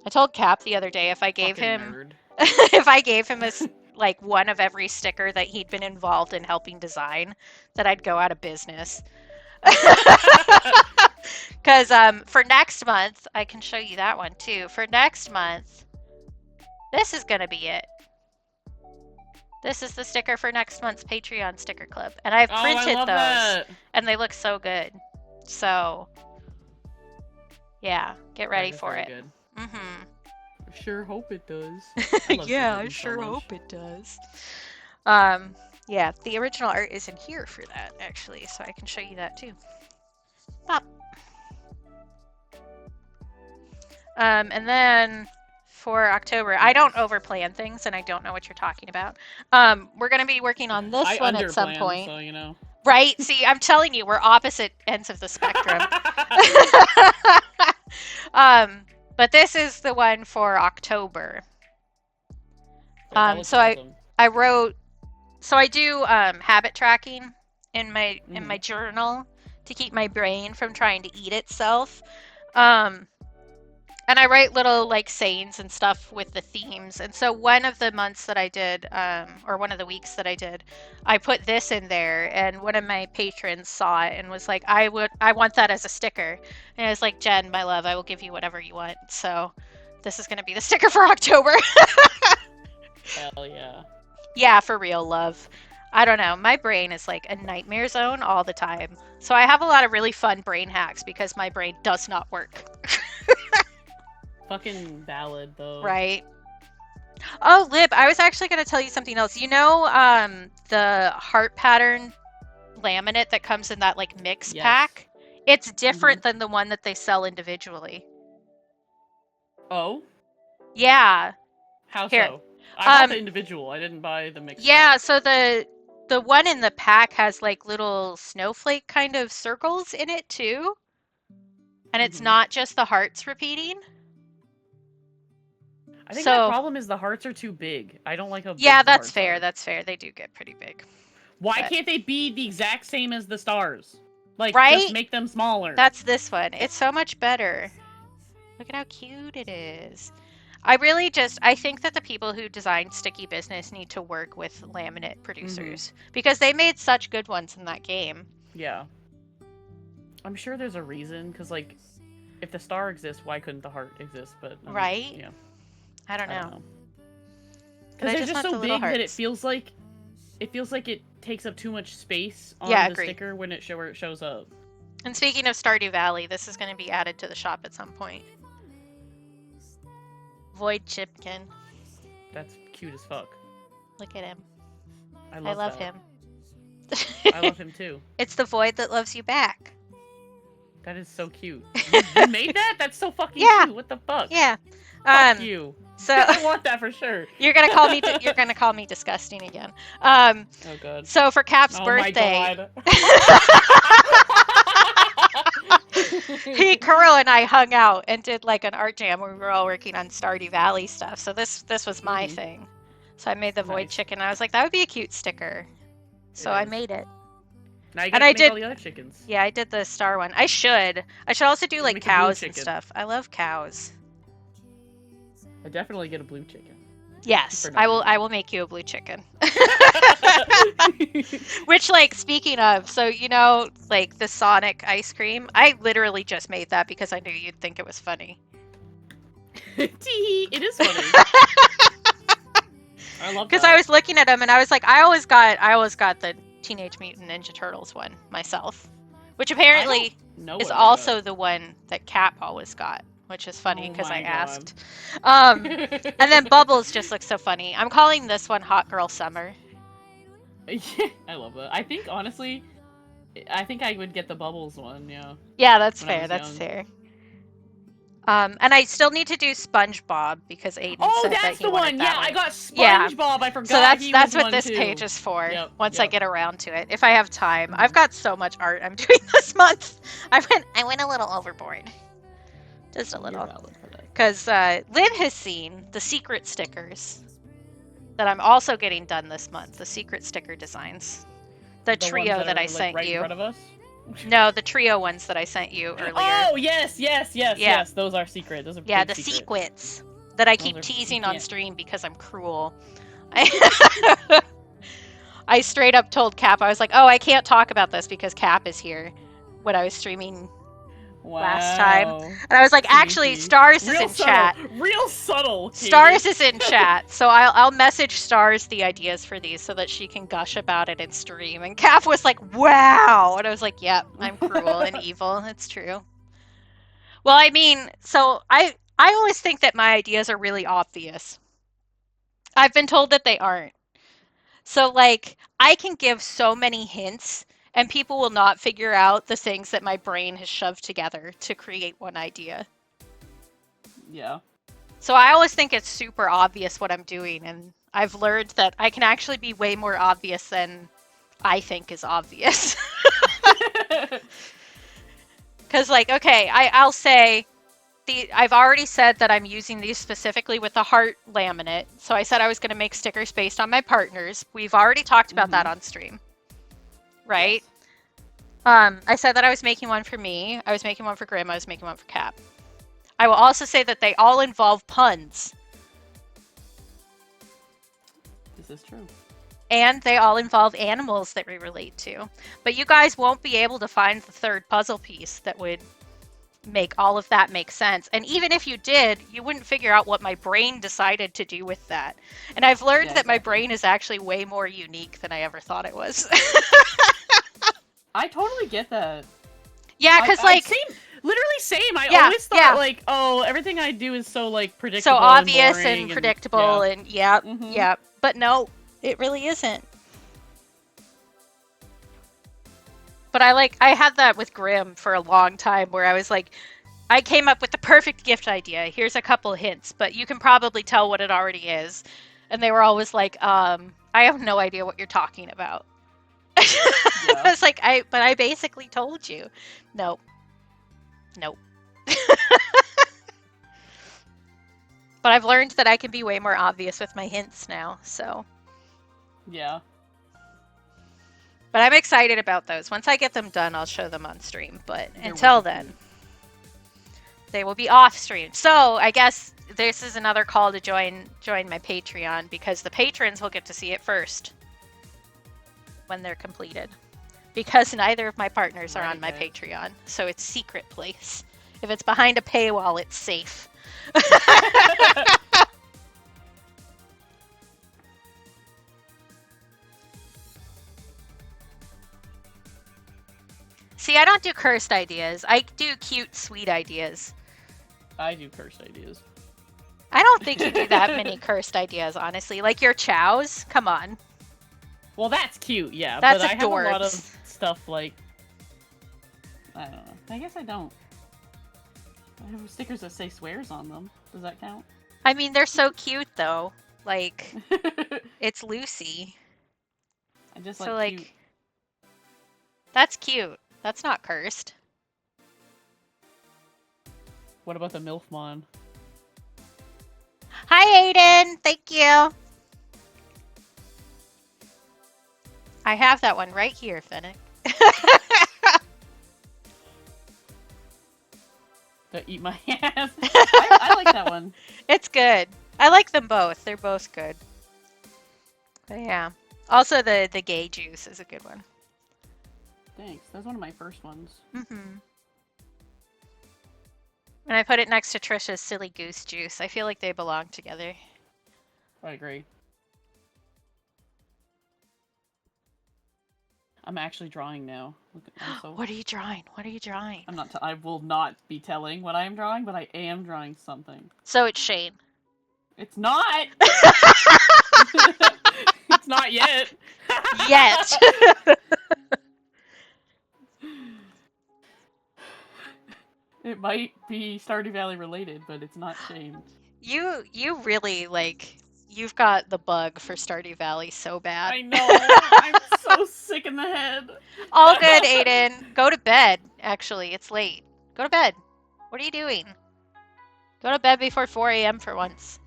I told Cap the other day if I gave him if I gave him like one of every sticker that he'd been involved in helping design, that I'd go out of business. Because for next month, I can show you that one too. For next month, this is going to be it. This is the sticker for next month's Patreon sticker club. And I've printed those. And they look so good. So, yeah, get ready for it. Good. Mm-hmm. I sure hope it does. Yeah, I sure hope it does. Yeah, the original art is in here for that, actually, so I can show you that too. Pop. And then for October, I don't overplan things, and I don't know what you're talking about. We're going to be working on this one at some point. So, you know. Right? See, I'm telling you, we're opposite ends of the spectrum. But this is the one for October. So awesome. I wrote. So I do habit tracking in my journal to keep my brain from trying to eat itself. And I write little like sayings and stuff with the themes. And so one of the months that I did, or one of the weeks that I did, I put this in there, and one of my patrons saw it and was like, I want that as a sticker. And I was like, Jen, my love, I will give you whatever you want. So this is going to be the sticker for October. Hell yeah. Yeah, for real, love. I don't know. My brain is like a nightmare zone all the time. So I have a lot of really fun brain hacks because my brain does not work. Fucking valid, though. Right. Oh, Lib, I was actually going to tell you something else. You know the heart pattern laminate that comes in that like mix pack? It's different than the one that they sell individually. Oh? Yeah. How so? I bought the individual. I didn't buy the mix. Yeah, pack. so the one in the pack has like little snowflake kind of circles in it too. And it's not just the hearts repeating. I think the problem is the hearts are too big. I don't like how big Yeah, the that's hearts fair. are. That's fair. They do get pretty big. Why can't they be the exact same as the stars? Like, right? just make them smaller. That's this one. It's so much better. Look at how cute it is. I think that the people who designed Sticky Business need to work with laminate producers because they made such good ones in that game. Yeah. I'm sure there's a reason, because, like, if the star exists, why couldn't the heart exist? But right? Yeah. I don't know. Because they're just so big that it feels like it takes up too much space on the sticker when it shows up. And speaking of Stardew Valley, this is going to be added to the shop at some point. Void Chipkin. That's cute as fuck. Look at him. I love him. I love him too. It's the void that loves you back. That is so cute. You made that? That's so fucking cute. What the fuck? Yeah. Fuck you. So I want that for sure. You're gonna call me disgusting again. Oh god. So for Cap's Oh birthday, my Kuro and I hung out and did like an art jam where we were all working on Stardew Valley stuff. So this was my thing. So I made the void chicken. I was like, that would be a cute sticker. So I made it. Now you gotta make all the other chickens. Yeah, I did the star one. I should also do like cows and stuff. I love cows. I definitely get a blue chicken. Yes, I will make you a blue chicken. Which, like, speaking of, so you know, like the Sonic ice cream, I literally just made that because I knew you'd think it was funny. It is funny. I love that. Because I was looking at them and I was like, I always got the Teenage Mutant Ninja Turtles one myself, which apparently is also the one that Cap always got. Which is funny because I asked. And then Bubbles just looks so funny. I'm calling this one Hot Girl Summer. I love that. I think, honestly, I would get the Bubbles one, yeah. Yeah, that's fair. That's fair. And I still need to do SpongeBob because Aiden said that he wanted that one. I got SpongeBob. I forgot. So that's what this page is for. Once I get around to it, if I have time. I've got so much art I'm doing this month. I went a little overboard. Just a little. Because Liv has seen the secret stickers that I'm also getting done this month. The secret sticker designs. The trio that I sent right you. In front of us? No, the trio ones that I sent you earlier. Oh, yes. Those are secret. Those are the secrets that I keep teasing on stream because I'm cruel. I straight up told Cap, I was like, oh, I can't talk about this because Cap is here when I was streaming last time. And I was like, actually, Stars is in chat. Real subtle. Stars is in chat. So I'll message Stars the ideas for these so that she can gush about it in stream. And Cap was like, wow. And I was like, yep, I'm cruel and evil. It's true. Well, I mean, so I always think that my ideas are really obvious. I've been told that they aren't. So, like, I can give so many hints and people will not figure out the things that my brain has shoved together to create one idea. Yeah. So I always think it's super obvious what I'm doing, and I've learned that I can actually be way more obvious than I think is obvious. Because, like, okay, I'll say, I've already said that I'm using these specifically with the heart laminate. So I said I was going to make stickers based on my partners. We've already talked about that on stream. Right? Yes. I said that I was making one for me. I was making one for Grim. I was making one for Cap. I will also say that they all involve puns. This is true. And they all involve animals that we relate to. But you guys won't be able to find the third puzzle piece that would make all of that make sense. And even if you did, you wouldn't figure out what my brain decided to do with that. And I've learned that my brain is actually way more unique than I ever thought it was. I totally get that. Yeah, because like... Literally same. I always thought like, oh, everything I do is so like predictable, so obvious and predictable, and yep. But no, it really isn't. But I had that with Grim for a long time, where I was like, I came up with the perfect gift idea. Here's a couple hints, but you can probably tell what it already is. And they were always like, I have no idea what you're talking about. I was like, but I basically told you. Nope. But I've learned that I can be way more obvious with my hints now, so. Yeah. But I'm excited about those. Once I get them done, I'll show them on stream. But until then, they will be off stream. So I guess this is another call to join my Patreon, because the patrons will get to see it first when they're completed. Because neither of my partners are on my Patreon, so it's secret place. If it's behind a paywall, it's safe. See, I don't do cursed ideas. I do cute, sweet ideas. I do cursed ideas. I don't think you do that many cursed ideas, honestly. Like your chows? Come on. Well, that's cute, yeah. That's but adorbs. I have a lot of stuff like... I don't know. I guess I don't. I have stickers that say swears on them. Does that count? I mean, they're so cute though. Like, it's Lucy. I just So like cute. like, that's cute. That's not cursed. What about the MILFmon? Hi, Aiden. Thank you. I have that one right here, Fennec. To eat my ass. I like that one. It's good. I like them both. They're both good. But yeah. Also, the gay juice is a good one. Thanks. That's one of my first ones. Mm-hmm. And I put it next to Trisha's silly goose juice. I feel like they belong together. I agree. I'm actually drawing now. What are you drawing? What are you drawing? I'm not. I will not be telling what I am drawing, but I am drawing something. So it's Shane. It's not. It's not yet. Yet. It might be Stardew Valley related, but it's not Shane. You really like. You've got the bug for Stardew Valley so bad. I know. I'm so sick in the head. All good, Aiden. Go to bed. Actually, it's late. Go to bed. What are you doing? Go to bed before 4 a.m. for once.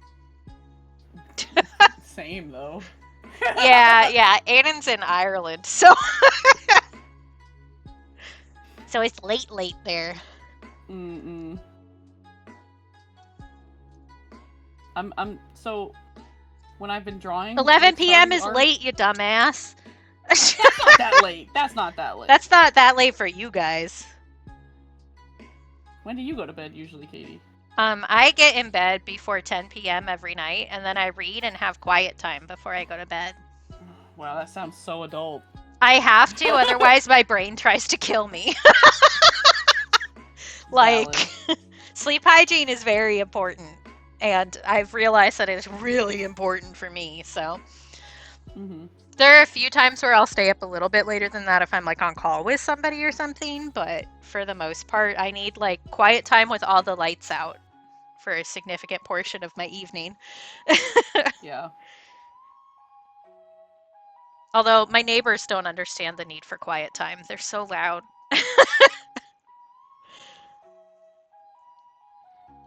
Same though. Yeah. Aiden's in Ireland, so so it's late there. So when I've been drawing 11 p.m. is art, late, you dumbass. That's not that late. That's not that late. That's not that late for you guys. When do you go to bed usually, Katie? I get in bed before 10 p.m. every night, and then I read and have quiet time before I go to bed. Wow, that sounds so adult. I have to, otherwise my brain tries to kill me. Like, sleep hygiene is very important, and I've realized that it's really important for me, so. There are a few times where I'll stay up a little bit later than that if I'm like on call with somebody or something, but for the most part, I need like quiet time with all the lights out for a significant portion of my evening. Yeah. Although my neighbors don't understand the need for quiet time. They're so loud.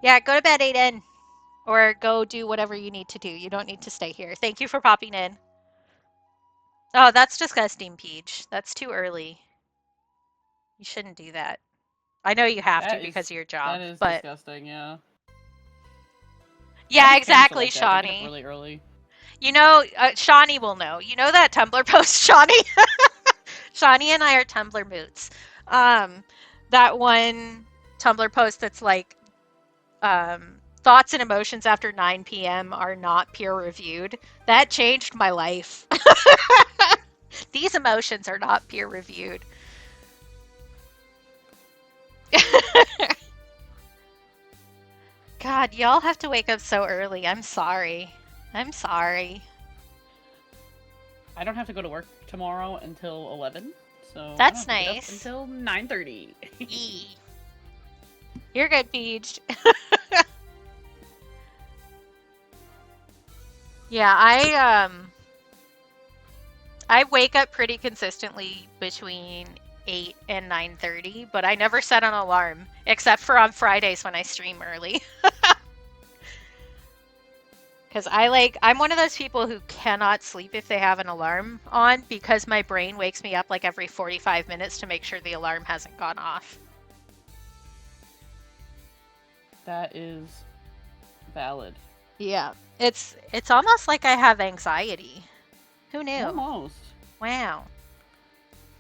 Yeah, go to bed, Aiden. Or go do whatever you need to do. You don't need to stay here. Thank you for popping in. Oh, that's disgusting, Peach. That's too early. You shouldn't do that. I know you have to because of your job, that is but disgusting, yeah. yeah, exactly, like Shawnee. Really early. You know, Shawnee will know. You know that Tumblr post, Shawnee? Shawnee and I are Tumblr moots. That one Tumblr post that's like, thoughts and emotions after 9 p.m. are not peer-reviewed. That changed my life. These emotions are not peer-reviewed. God, y'all have to wake up so early. I'm sorry. I'm sorry. I don't have to go to work tomorrow until 11, so that's I don't have nice. To get up until 9:30. You're good, Peach. Yeah, I wake up pretty consistently between 8 and 9:30, but I never set an alarm, except for on Fridays when I stream early. Because I'm one of those people who cannot sleep if they have an alarm on, because my brain wakes me up like every 45 minutes to make sure the alarm hasn't gone off. That is valid. Yeah. It's almost like I have anxiety. Who knew? Almost. Wow.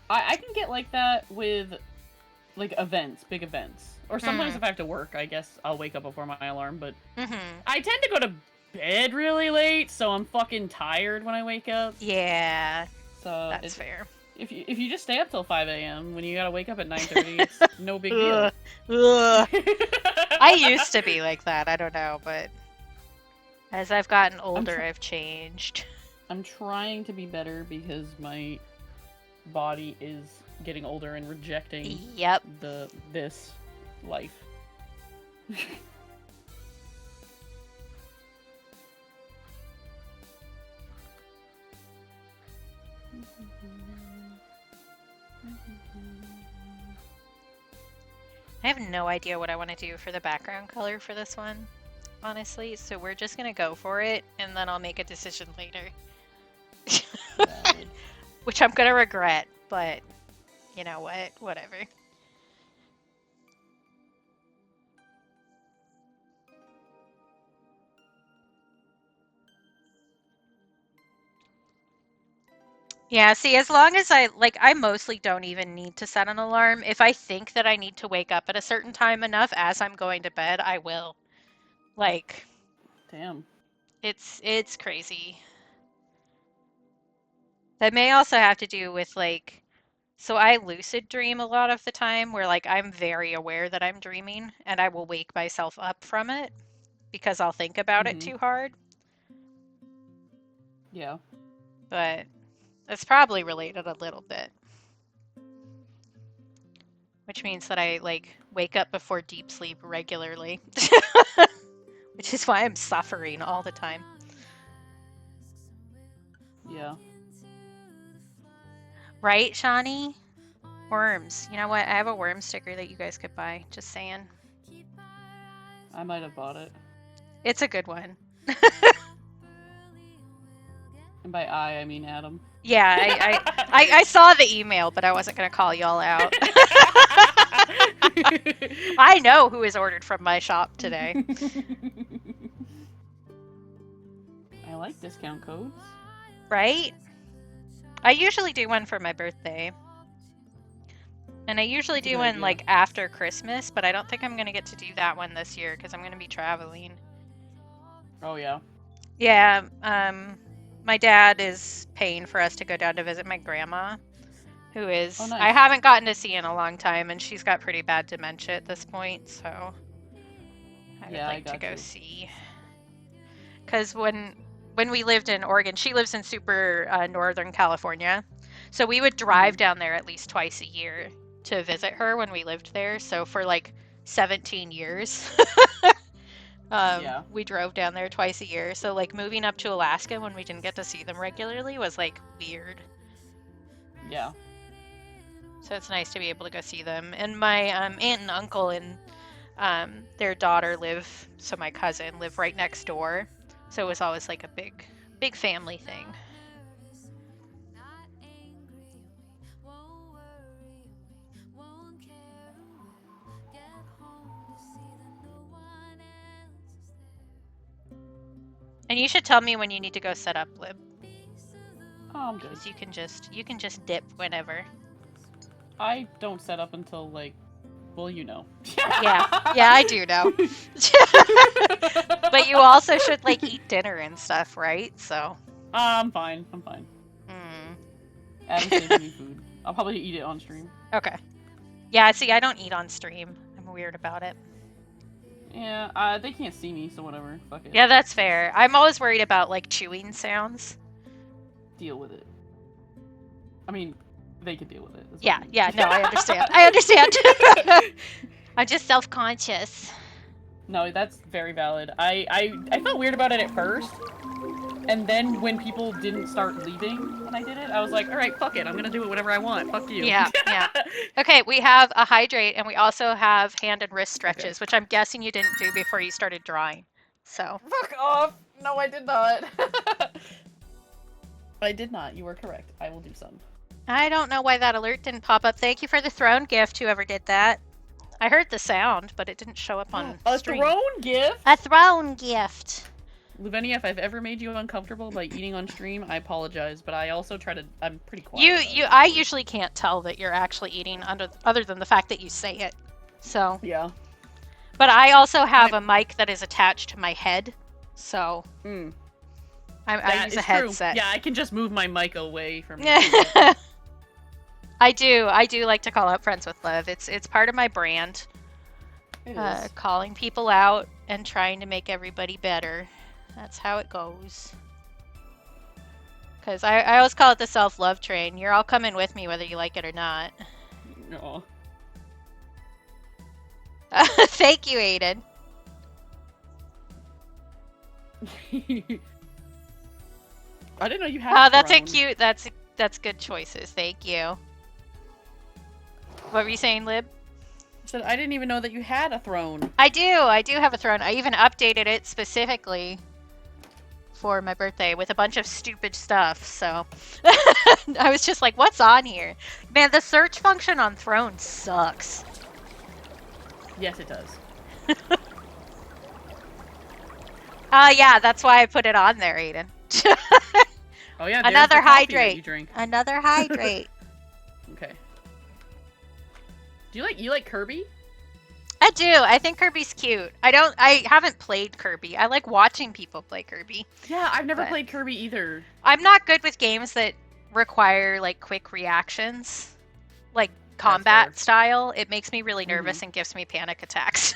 I can get like that with like events, big events. Or sometimes if I have to work, I guess I'll wake up before my alarm, but I tend to go to bed really late, so I'm fucking tired when I wake up. Yeah. So that's fair. If you just stay up till 5 a.m. when you gotta wake up at 9:30, it's no big deal. I used to be like that. I don't know, but as I've gotten older, I've changed. I'm trying to be better because my body is getting older and rejecting this life. I have no idea what I want to do for the background color for this one, honestly, so we're just gonna go for it, and then I'll make a decision later. Which I'm gonna regret, but you know what? Whatever. Yeah, see, as long as I mostly don't even need to set an alarm. If I think that I need to wake up at a certain time enough as I'm going to bed, I will. Like, damn. It's crazy. That may also have to do with like, so I lucid dream a lot of the time where like I'm very aware that I'm dreaming and I will wake myself up from it because I'll think about it too hard. Yeah. But it's probably related a little bit. Which means that I like wake up before deep sleep regularly. Which is why I'm suffering all the time. Yeah. Right, Shawnee? Worms. You know what? I have a worm sticker that you guys could buy. Just saying. I might have bought it. It's a good one. And by I mean Adam. Yeah, I saw the email, but I wasn't going to call y'all out. I know who is ordered from my shop today. I like discount codes. Right? I usually do one for my birthday. And I usually do one like after Christmas, but I don't think I'm going to get to do that one this year because I'm going to be traveling. Oh, yeah. Yeah, my dad is paying for us to go down to visit my grandma, who is, oh, nice. I haven't gotten to see in a long time, and she's got pretty bad dementia at this point, so I would like to go see. Because when we lived in Oregon, she lives in super northern California, so we would drive down there at least twice a year to visit her when we lived there, so for like 17 years. We drove down there twice a year, so like moving up to Alaska when we didn't get to see them regularly was like weird. Yeah. So it's nice to be able to go see them. And my aunt and uncle and their daughter so my cousin live right next door. So it was always like a big family thing. And you should tell me when you need to go set up, Lib. Oh, I'm good. Because you can just dip whenever. I don't set up until like, well, you know. Yeah, I do know. But you also should like eat dinner and stuff, right? So. I'm fine. Adam's saving me food. I'll probably eat it on stream. Okay. Yeah, see, I don't eat on stream. I'm weird about it. Yeah, they can't see me, so whatever. Fuck it. Yeah, that's fair. I'm always worried about like chewing sounds. Deal with it. I mean, they can deal with it. Yeah, no, I understand. I understand. I'm just self-conscious. No, that's very valid. I felt weird about it at first, and then when people didn't start leaving when I did it, I was like, all right, fuck it. I'm gonna do it whatever I want. Fuck you. Yeah. Okay, we have a hydrate, and we also have hand and wrist stretches, which I'm guessing you didn't do before you started drawing. So. Fuck off. No, I did not. I did not. You were correct. I will do some. I don't know why that alert didn't pop up. Thank you for the throne gift, whoever did that. I heard the sound, but it didn't show up on stream. A throne gift? A throne gift. Luvenia, if I've ever made you uncomfortable by eating on stream, I apologize, but I also try to... I'm pretty quiet. I usually can't tell that you're actually eating other than the fact that you say it. So. Yeah. But I also have a mic that is attached to my head, so. I use a headset. True. Yeah, I can just move my mic away from you. I do like to call out Friends with Love. It's part of my brand. It is. Calling people out and trying to make everybody better. That's how it goes. Because I always call it the self-love train. You're all coming with me whether you like it or not. No. Thank you, Aiden. I didn't know you had. Oh, that's a cute. That's good choices. Thank you. What were you saying, Lib? I said I didn't even know that you had a throne. I do have a throne. I even updated it specifically for my birthday with a bunch of stupid stuff, so I was just like, what's on here? Man, the search function on Throne sucks. Yes, it does. Yeah, that's why I put it on there, Aiden. Oh yeah, another the hydrate. You drink. Another hydrate. Okay. Do you like Kirby? I do. I think Kirby's cute. I haven't played Kirby. I like watching people play Kirby. Yeah, I've never played Kirby either. I'm not good with games that require like quick reactions, like combat style. It makes me really nervous and gives me panic attacks.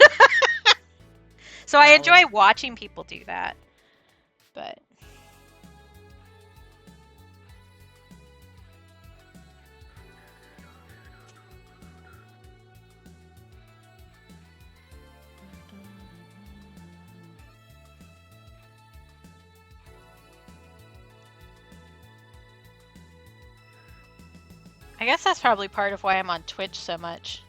So I enjoy watching people do that. But I guess that's probably part of why I'm on Twitch so much.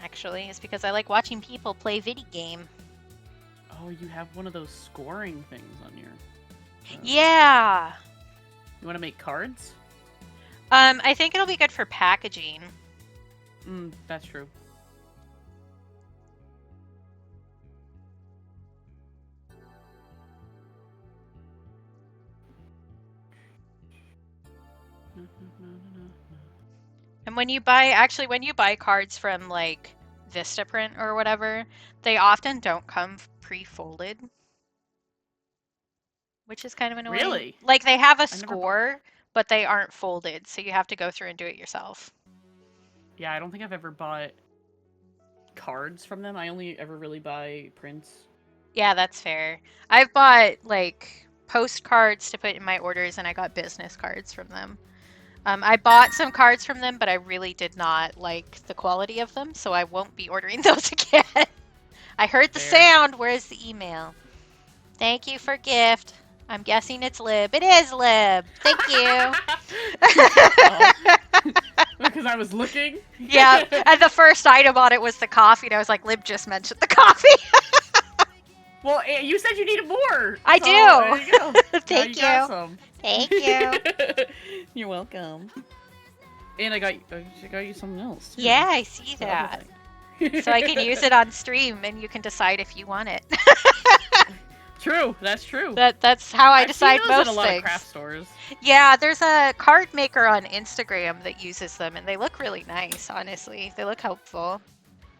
Actually, it's because I like watching people play video game. Oh, you have one of those scoring things on your... Yeah! You want to make cards? I think it'll be good for packaging. That's true. And when you buy cards from like Vistaprint or whatever, they often don't come pre-folded, which is kind of annoying. Really? Like they have a score, but they aren't folded, so you have to go through and do it yourself. Yeah, I don't think I've ever bought cards from them. I only ever really buy prints. Yeah, that's fair. I've bought like postcards to put in my orders, and I got business cards from them. I bought some cards from them, but I really did not like the quality of them, so I won't be ordering those again. I heard the sound. Where's the email? Thank you for gift. I'm guessing it's Lib. It is Lib. Thank you. Because I was looking. Yeah, and the first item on it was the coffee, and I was like, Lib just mentioned the coffee. Well, you said you needed more. I so, do. There you go. Thank you. Got some. Thank you. You're welcome. And I got you something else, too. Yeah, I see that. So I can use it on stream, and you can decide if you want it. True, that's true. That's how I I've decide seen those most in a lot things. Of craft stores. Yeah, there's a card maker on Instagram that uses them, and they look really nice. Honestly, they look helpful.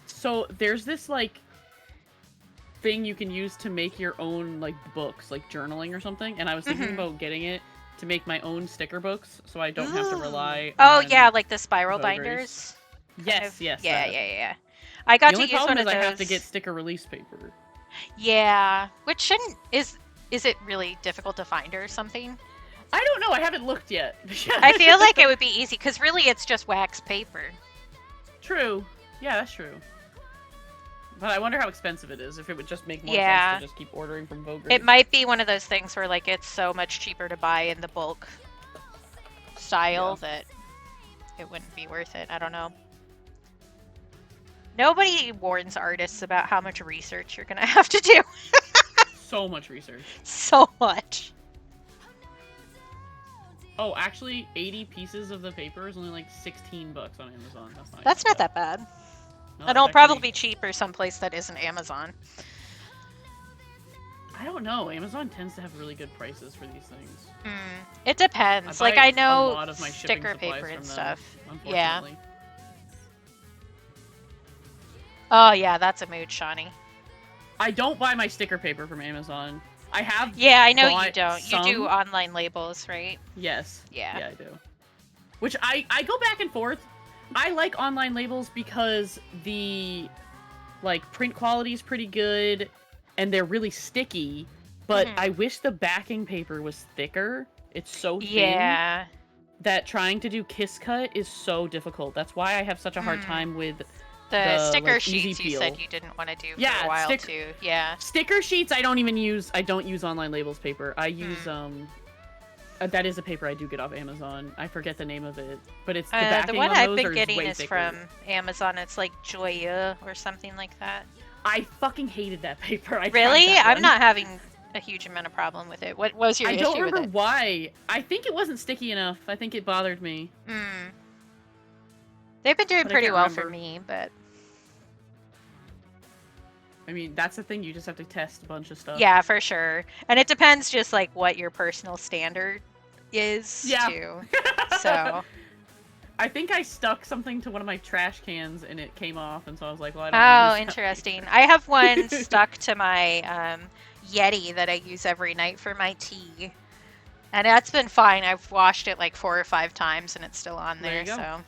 So there's this like thing you can use to make your own like books, like journaling or something. And I was thinking about getting it to make my own sticker books, so I don't have to rely. Oh on yeah, like the spiral voters. Binders. Yes, yes. Yeah. I got to use one of those. The only problem is I have to get sticker release paper. Yeah, which shouldn't is it really difficult to find or something? I don't know. I haven't looked yet. I feel like it would be easy because really it's just wax paper. True. Yeah, that's true. But I wonder how expensive it is. If it would just make more sense to just keep ordering from Vogue. It might be one of those things where like it's so much cheaper to buy in the bulk style that it wouldn't be worth it. I don't know. Nobody warns artists about how much research you're gonna have to do. So much research. So much. Oh, actually, 80 pieces of the paper is only like $16 on Amazon. That's not that bad. No, and it'll probably be cheaper someplace that isn't Amazon. I don't know. Amazon tends to have really good prices for these things. It depends. Like I know a lot of my sticker paper and stuff. Yeah. Oh yeah, that's a mood, Shawnee. I don't buy my sticker paper from Amazon. I have. Yeah, I know you don't. Some. You do online labels, right? Yes. Yeah. Yeah, I do. Which I go back and forth. I like online labels because the like print quality is pretty good and they're really sticky, but I wish the backing paper was thicker. It's so thin that trying to do kiss cut is so difficult. That's why I have such a hard time with the sticker like, sheets you said you didn't want to do for a while too. Yeah. Sticker sheets I don't even use. I don't use online labels paper. I use That is a paper I do get off Amazon. I forget the name of it, but it's the backing the one on I've those been are getting way is thicker. from Amazon. It's like Joya or something like that. I fucking hated that paper. Really? I'm not having a huge amount of problem with it. What was your issue with it? I don't remember why. I think it wasn't sticky enough. I think it bothered me. They've been doing pretty well for me, but... I mean, that's the thing. You just have to test a bunch of stuff. Yeah, for sure. And it depends just, like, what your personal standard is, too. So... I think I stuck something to one of my trash cans and it came off, and so I was like, well, I don't use interesting. I have one stuck to my Yeti that I use every night for my tea. And that's been fine. I've washed it like 4 or 5 times and it's still on there, so...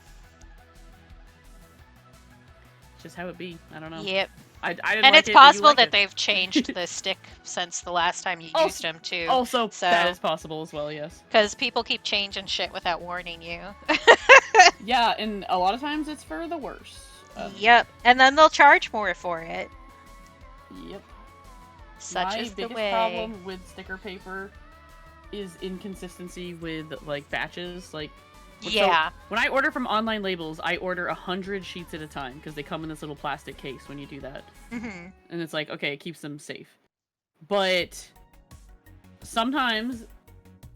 Just how it be. I don't know. Yep. I didn't and like it's it, possible that they've changed the stick since the last time you used them, too. Also, so, that is possible as well, yes. Because people keep changing shit without warning you. Yeah, and a lot of times it's for the worse. Yep, and then they'll charge more for it. Yep. Such is the way. My biggest problem with sticker paper is inconsistency with, like, batches. Like, yeah. So, when I order from online labels, I order 100 sheets at a time because they come in this little plastic case when you do that. Mm-hmm. And it's like, okay, it keeps them safe. But sometimes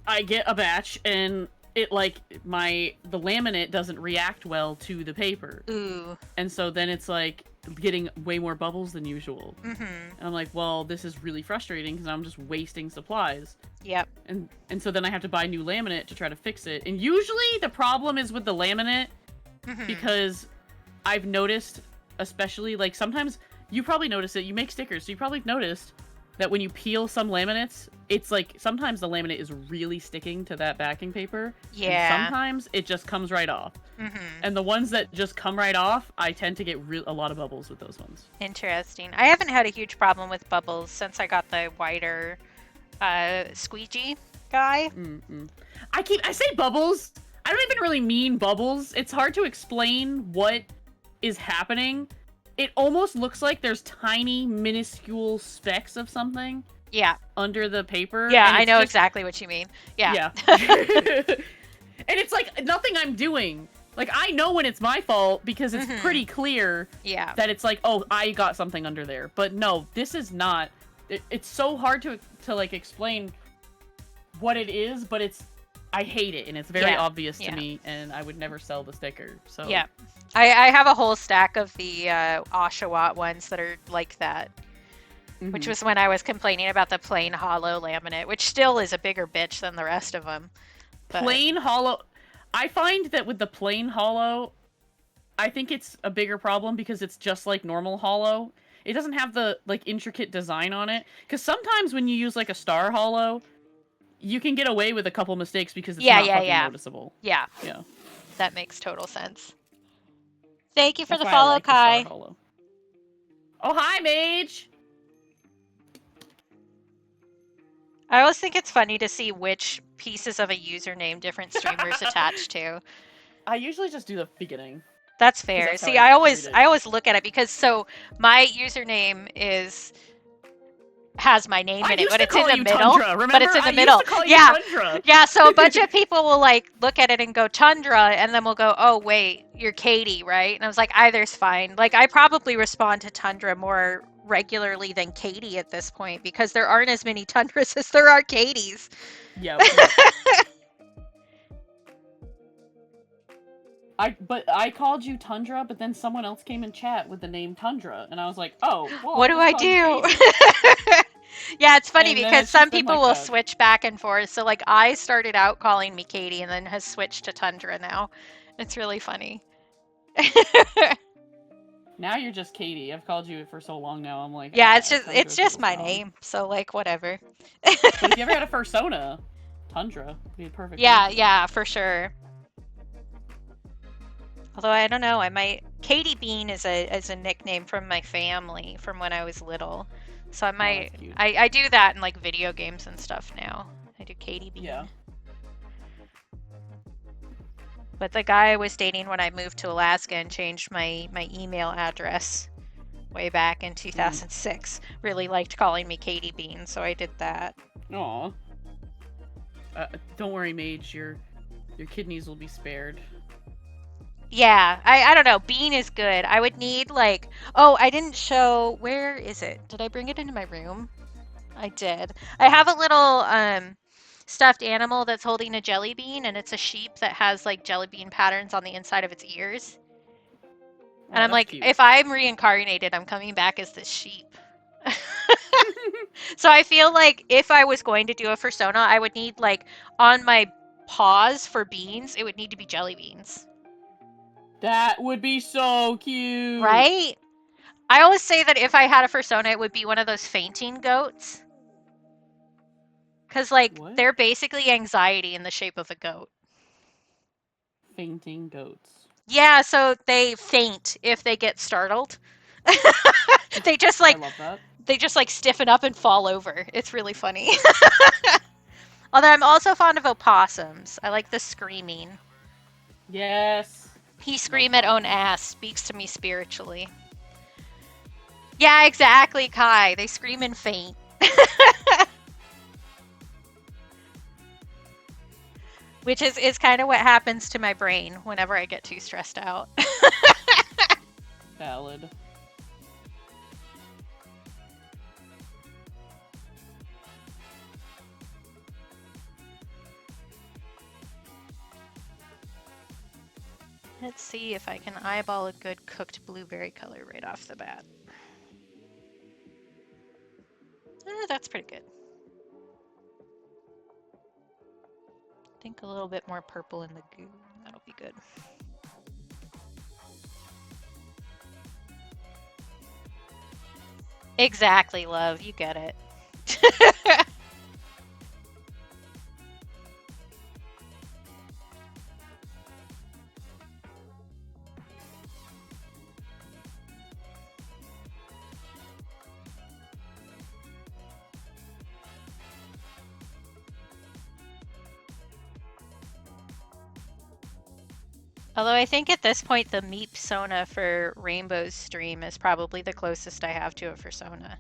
I get a batch and it, like, the laminate doesn't react well to the paper. Ooh. And so then it's, like, getting way more bubbles than usual. Mm-hmm. And I'm like, well, this is really frustrating because I'm just wasting supplies. Yep. And so then I have to buy new laminate to try to fix it. And usually the problem is with the laminate because I've noticed, especially, like, sometimes you probably notice it. You make stickers, so you probably noticed that when you peel some laminates, it's like sometimes the laminate is really sticking to that backing paper. Yeah. And sometimes it just comes right off. And the ones that just come right off, I tend to get a lot of bubbles with those ones. Interesting. I haven't had a huge problem with bubbles since I got the wider squeegee guy. I say bubbles. I don't even really mean bubbles. It's hard to explain what is happening. It almost looks like there's tiny, minuscule specks of something. Yeah. Under the paper. Yeah, I know exactly what you mean. Yeah. Yeah. And it's like nothing I'm doing. Like, I know when it's my fault because it's pretty clear that it's like, oh, I got something under there. But no, this is not. It's so hard to like explain what it is, but I hate it, and it's very obvious to me, and I would never sell the sticker. So yeah, I have a whole stack of the Oshawott ones that are like that, which was when I was complaining about the plain hollow laminate, which still is a bigger bitch than the rest of them. But... Plain hollow. I find that with the plain hollow, I think it's a bigger problem because it's just like normal hollow. It doesn't have the, like, intricate design on it. Because sometimes when you use, like, a star hollow, you can get away with a couple mistakes because it's not fucking noticeable. Yeah. Yeah. That makes total sense. Thank you for That's the why follow, I like Kai. The star hollow. Oh, hi, Mage! I always think it's funny to see which pieces of a username different streamers attach to. I usually just do the beginning. That's fair. See, I always look at it because my username has my name in it, but it's in the middle. Tundra, but it's in the middle. Yeah. So a bunch of people will like look at it and go Tundra, and then we'll go, oh wait, you're Katie, right? And I was like, either's fine. Like I probably respond to Tundra more regularly than Katie at this point because there aren't as many Tundras as there are Katies. Yeah. I called you Tundra, but then someone else came in chat with the name Tundra, and I was like, oh, well, what do I do? Yeah, it's funny because some people will switch back and forth. So like I started out calling me Katie and then has switched to Tundra now. It's really funny. Now you're just Katie. I've called you for so long now. I'm like, yeah, it's just my name. So like whatever. But if you ever had a fursona, Tundra would be a perfect. Yeah, for sure. Although I don't know, Katie Bean is a nickname from my family from when I was little. So I do that in like video games and stuff now. I do Katie Bean. Yeah. But the guy I was dating when I moved to Alaska and changed my email address way back in 2006 really liked calling me Katie Bean, so I did that. Aw. Don't worry, Mage. Your kidneys will be spared. Yeah, I don't know. Bean is good. I would need like, oh, I didn't show, where is it? Did I bring it into my room? I did. I have a little stuffed animal that's holding a jelly bean, and it's a sheep that has like jelly bean patterns on the inside of its ears. And I'm like, cute. if I'm reincarnated, I'm coming back as this sheep. So I feel like if I was going to do a fursona, I would need like on my paws for beans, it would need to be jelly beans. That would be so cute. Right? I always say that if I had a fursona, it would be one of those fainting goats. Because, like, they're basically anxiety in the shape of a goat. Fainting goats. Yeah, so they faint if they get startled. They just, like, I love that. They just, like, stiffen up and fall over. It's really funny. Although I'm also fond of opossums. I like the screaming. Yes. He scream at own ass speaks to me spiritually. Yeah, exactly, Kai. They scream and faint. Which is kind of what happens to my brain whenever I get too stressed out. Valid. Let's see if I can eyeball a good cooked blueberry color right off the bat. That's pretty good. I think a little bit more purple in the goo. That'll be good. Exactly, love. You get it. Although I think at this point the Meep Sona for Rainbow's stream is probably the closest I have to it for Sona.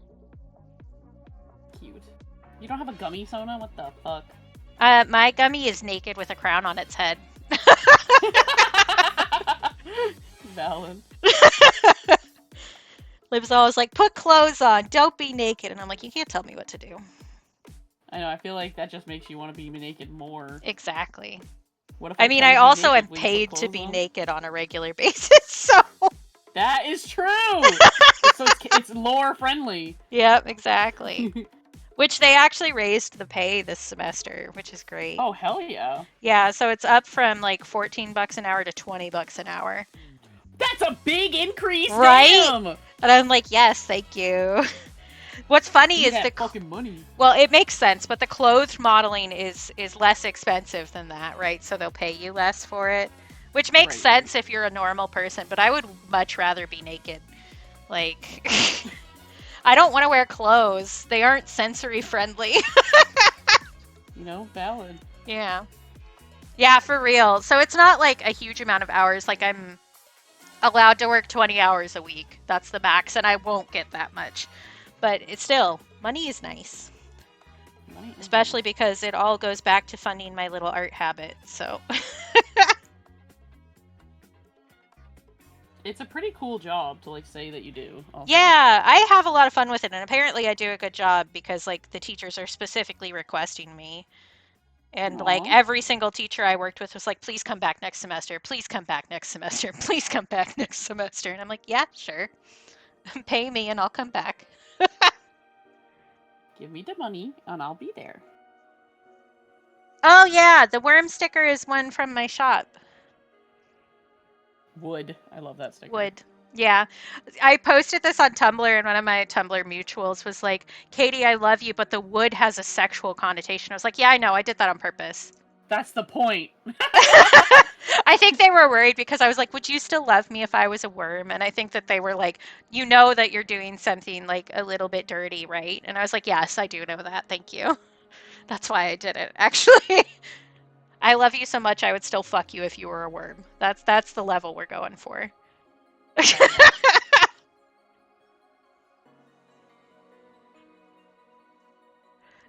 Cute. You don't have a gummy Sona? What the fuck? My gummy is naked with a crown on its head. Valid. Liv's always like, put clothes on, don't be naked. And I'm like, you can't tell me what to do. I know, I feel like that just makes you want to be naked more. Exactly. What if I mean, I also am paid to be naked on a regular basis, so... That is true! It's lore friendly. Yep, exactly. Which they actually raised the pay this semester, which is great. Oh, hell yeah. Yeah, so it's up from like $14 an hour to $20 an hour. That's a big increase, right? Damn! And I'm like, yes, thank you. What's funny is the fucking money. Well, it makes sense, but the clothed modeling is less expensive than that, right? So they'll pay you less for it, which makes sense if you're a normal person. But I would much rather be naked. Like, I don't want to wear clothes. They aren't sensory friendly. You know, valid. Yeah. Yeah, for real. So it's not like a huge amount of hours. Like I'm allowed to work 20 hours a week. That's the max, and I won't get that much. But it's still, money is nice. Especially because it all goes back to funding my little art habit, so. It's a pretty cool job to, like, say that you do. Also. Yeah, I have a lot of fun with it, and apparently I do a good job because, like, the teachers are specifically requesting me. And, like, every single teacher I worked with was like, please come back next semester, please come back next semester, please come back next semester. And I'm like, yeah, sure. Pay me and I'll come back. Give me the money and I'll be there. Oh yeah, the worm sticker is one from my shop. Wood. I love that sticker. Wood. Yeah. I posted this on Tumblr, and one of my Tumblr mutuals was like, Katie, I love you, but the wood has a sexual connotation. I was like, yeah, I know. I did that on purpose. That's the point. I think they were worried because I was like, would you still love me if I was a worm? And I think that they were like, you know that you're doing something like a little bit dirty, right? And I was like, yes, I do know that. Thank you. That's why I did it, actually. I love you so much I would still fuck you if you were a worm. That's the level we're going for.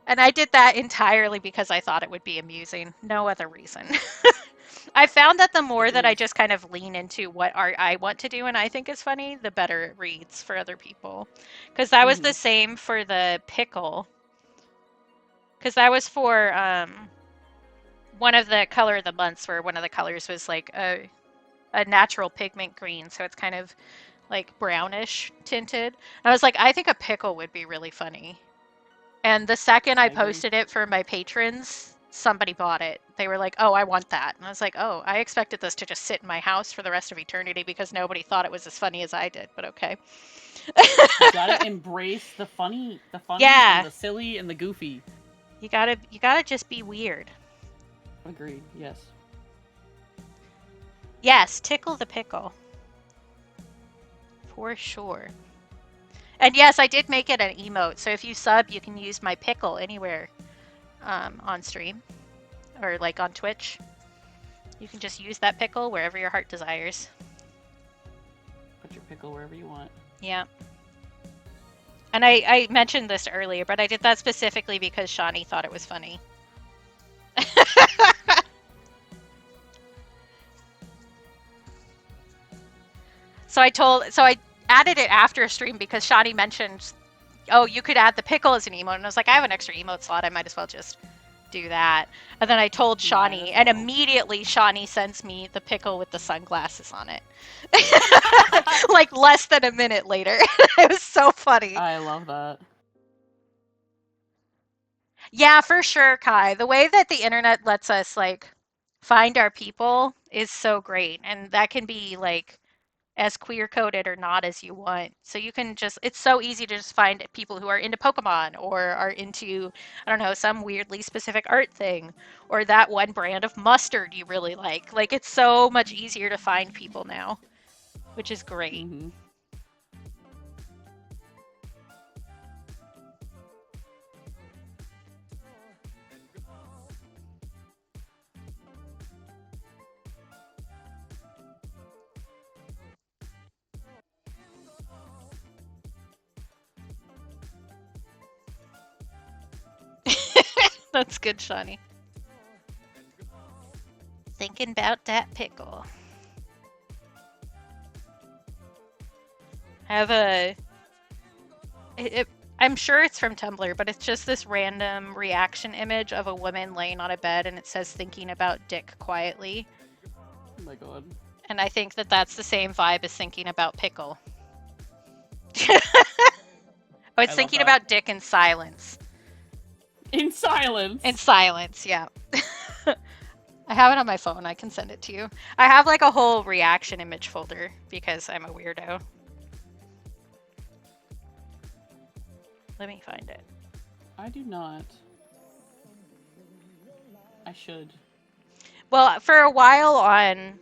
And I did that entirely because I thought it would be amusing. No other reason. I found that the more that I just kind of lean into what art I want to do and I think is funny, the better it reads for other people. Because that was the same for the pickle. Because that was for one of the color of the months where one of the colors was like a natural pigment green. So it's kind of like brownish tinted. And I was like, I think a pickle would be really funny. And the second I posted it for my patrons, somebody bought it. They were like, oh, I want that. And I was like, oh, I expected this to just sit in my house for the rest of eternity because nobody thought it was as funny as I did, but okay. You gotta embrace the funny Yeah. and the silly and the goofy. You gotta just be weird. Agreed, yes. Yes, tickle the pickle. For sure. And yes, I did make it an emote, so if you sub, you can use my pickle anywhere on stream or like on Twitch. You can just use that pickle wherever your heart desires. Put your pickle wherever you want. Yeah. And I mentioned this earlier, but I did that specifically because Shawnee thought it was funny. So I added it after a stream because Shawnee mentioned, oh, you could add the pickle as an emote. And I was like, I have an extra emote slot. I might as well just do that. And then I told Shawnee, and immediately Shawnee sends me the pickle with the sunglasses on it. Like less than a minute later. It was so funny. I love that. Yeah, for sure, Kai. The way that the internet lets us like find our people is so great. And that can be like as queer coded or not as you want. So you can just, it's so easy to just find people who are into Pokemon or are into, I don't know, some weirdly specific art thing or that one brand of mustard you really like. Like it's so much easier to find people now, which is great. Mm-hmm. That's good, Shawnee. Thinking about that pickle. I have I'm sure it's from Tumblr, but it's just this random reaction image of a woman laying on a bed and it says thinking about dick quietly. Oh my god. And I think that that's the same vibe as thinking about pickle. Oh, it's thinking about dick in silence. In silence? In silence, yeah. I have it on my phone. I can send it to you. I have like a whole reaction image folder because I'm a weirdo. Let me find it. I do not. I should. Well, for a while on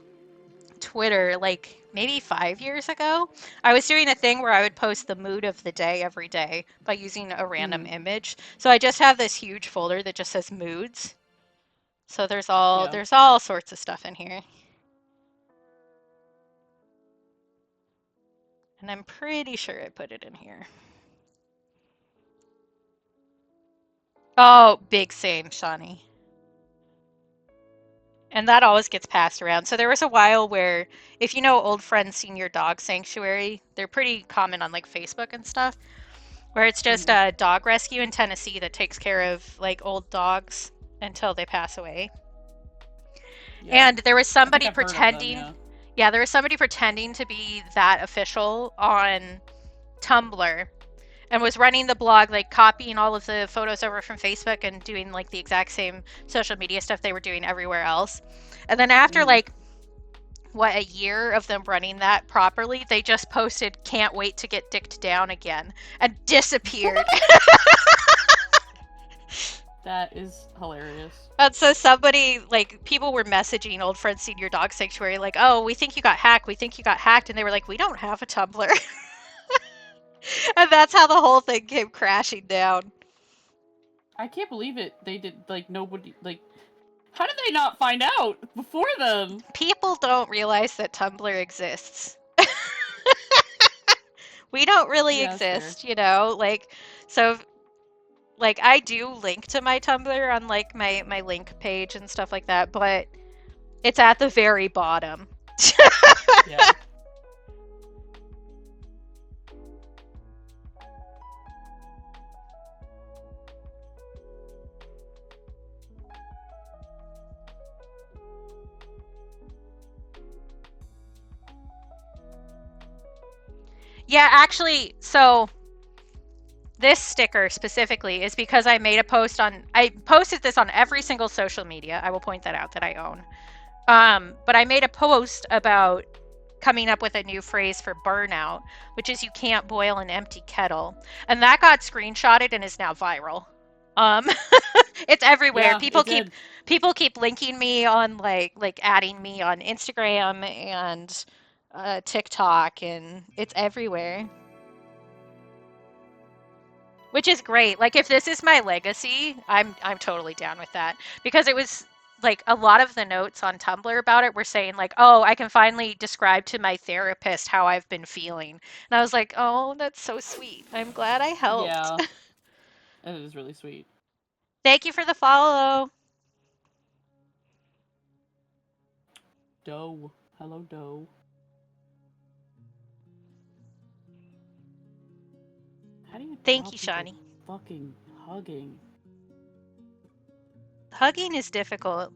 Twitter, like maybe 5 years ago, I was doing a thing where I would post the mood of the day every day by using a random image. So I just have this huge folder that just says moods. So there's all sorts of stuff in here. And I'm pretty sure I put it in here. Oh, big same, Shawnee. And that always gets passed around. So there was a while where, if you know Old Friend Senior Dog Sanctuary, they're pretty common on like Facebook and stuff, where it's just a dog rescue in Tennessee that takes care of like old dogs until they pass away. Yeah. And there was somebody pretending, there was somebody pretending to be that official on Tumblr and was running the blog, like copying all of the photos over from Facebook and doing like the exact same social media stuff they were doing everywhere else. And then after like, a year of them running that properly, they just posted, "Can't wait to get dicked down again," and disappeared. That is hilarious. And so somebody, like, people were messaging Old Friend Senior Dog Sanctuary, like, "Oh, we think you got hacked. We think you got hacked." And they were like, "We don't have a Tumblr." And that's how the whole thing came crashing down. I can't believe it. They did, like, nobody, like, how did they not find out before them? People don't realize that Tumblr exists. We don't really exist, you know? Like, so Like, I do link to my Tumblr on, like, my link page and stuff like that, but it's at the very bottom. Yeah. Yeah, actually, so this sticker specifically is because I made a post on, I posted this on every single social media. I will point that out that I own. But I made a post about coming up with a new phrase for burnout, which is you can't boil an empty kettle. And that got screenshotted and is now viral. It's everywhere. Yeah, People keep linking me on like adding me on Instagram and TikTok, and it's everywhere. Which is great. Like, if this is my legacy, I'm totally down with that, because it was like a lot of the notes on Tumblr about it were saying like, "Oh, I can finally describe to my therapist how I've been feeling." And I was like, "Oh, that's so sweet. I'm glad I helped." Yeah. It is really sweet. Thank you for the follow. Doe. Hello, Doe. How do you Thank tell you, people Shawnee. fucking hugging? Hugging is difficult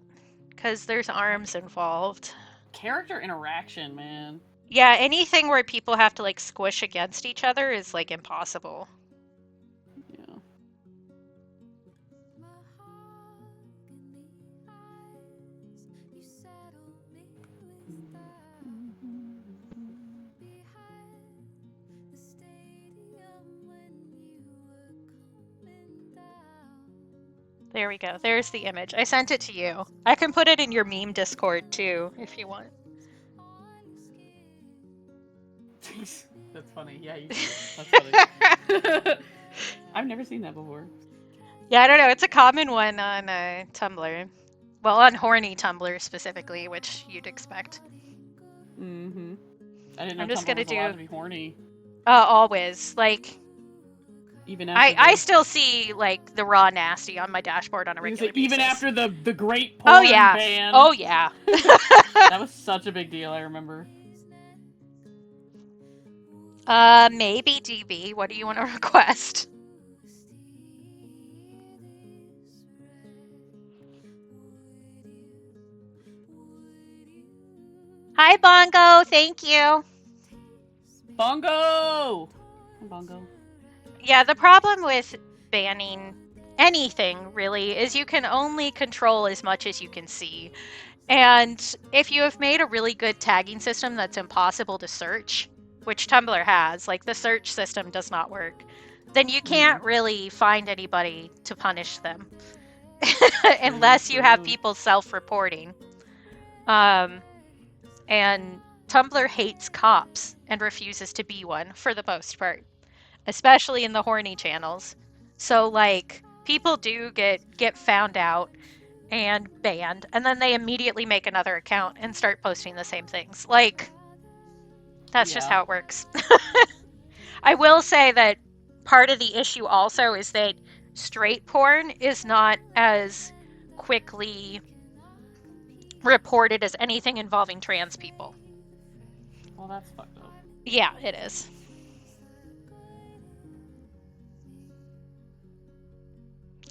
because there's arms involved. Character interaction, man. Yeah, anything where people have to like squish against each other is like impossible. Yeah. There we go. There's the image. I sent it to you. I can put it in your meme Discord too, if you want. That's funny. Yeah, you That's funny. I've never seen that before. Yeah, I don't know. It's a common one on Tumblr. Well, on horny Tumblr specifically, which you'd expect. Mm-hmm. I didn't know I'm just Tumblr gonna was allowed to be horny. Always. Like, Even after I still see like the raw nasty on my dashboard on a regular basis. even after the great porn ban. Oh yeah. That was such a big deal, I remember. Maybe DB. What do you want to request? Hi, Bongo. Thank you. Bongo! Bongo. Yeah, the problem with banning anything, really, is you can only control as much as you can see. And if you have made a really good tagging system that's impossible to search, which Tumblr has, like the search system does not work, then you can't really find anybody to punish them. Unless you have people self-reporting. And Tumblr hates cops and refuses to be one for the most part, especially in the horny channels. So like people do get found out and banned, and then they immediately make another account and start posting the same things. Like, that's just how it works. I will say that part of the issue also is that straight porn is not as quickly reported as anything involving trans people. Well, that's fucked up. Yeah, it is.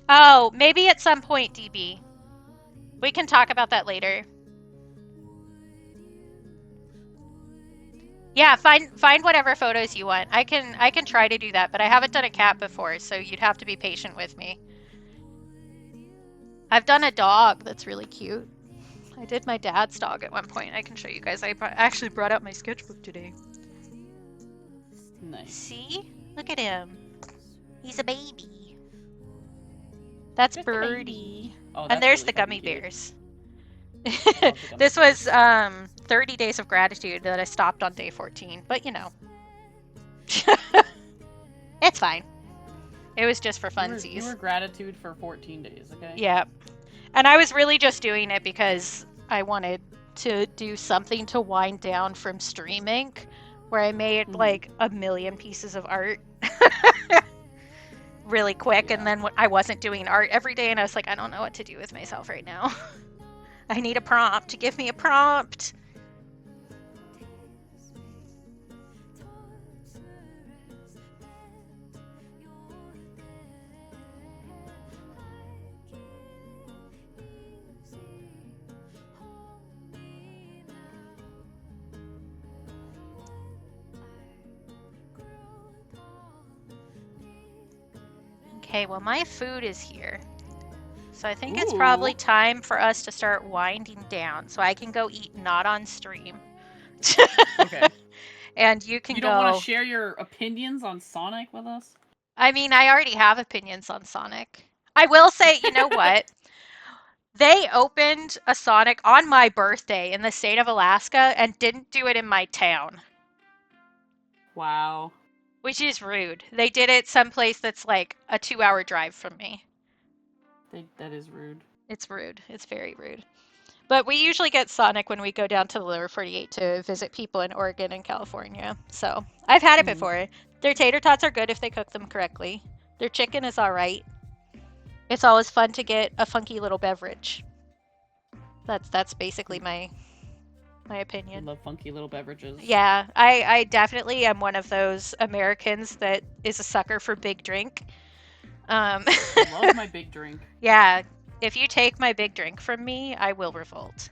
Oh, maybe at some point, DB. We can talk about that later. Yeah, find whatever photos you want. I can try to do that, but I haven't done a cat before, so you'd have to be patient with me. I've done a dog that's really cute. I did my dad's dog at one point. I can show you guys. I actually brought out my sketchbook today. Nice. See? Look at him. He's a baby. That's Birdie. Oh, and there's really the gummy cute. bears. This was 30 days of gratitude that I stopped on day 14, but you know. It's fine. It was just for funsies. You were gratitude for 14 days, okay? Yeah. And I was really just doing it because I wanted to do something to wind down from streaming, where I made like a million pieces of art. really quick, Yeah. and then I wasn't doing art every day, and I was like, I don't know what to do with myself right now. I need a prompt. Give me a prompt. Okay, well, my food is here. So I think it's probably time for us to start winding down so I can go eat not on stream. Okay. And you can go... You don't want to share your opinions on Sonic with us? I mean, I already have opinions on Sonic. I will say, you know what? They opened a Sonic on my birthday in the state of Alaska and didn't do it in my town. Wow. Which is rude. They did it someplace that's like a 2-hour drive from me. That is rude. It's rude. It's very rude. But we usually get Sonic when we go down to the Lower 48 to visit people in Oregon and California. So I've had it before. Their tater tots are good if they cook them correctly. Their chicken is all right. It's always fun to get a funky little beverage. That's basically my opinion. I love funky little beverages. Yeah, I definitely am one of those Americans that is a sucker for big drink. I love my big drink. Yeah, if you take my big drink from me, I will revolt.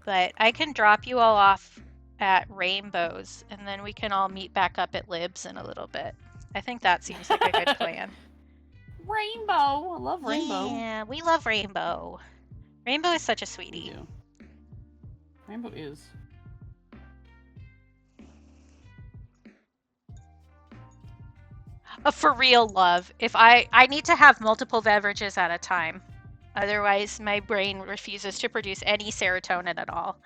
But I can drop you all off at Rainbows, and then we can all meet back up at Libs in a little bit. I think that seems like a good plan. Rainbow! I love Rainbow. Yeah, we love Rainbow. Rainbow is such a sweetie. Rainbow is. For real love. If I need to have multiple beverages at a time. Otherwise, my brain refuses to produce any serotonin at all.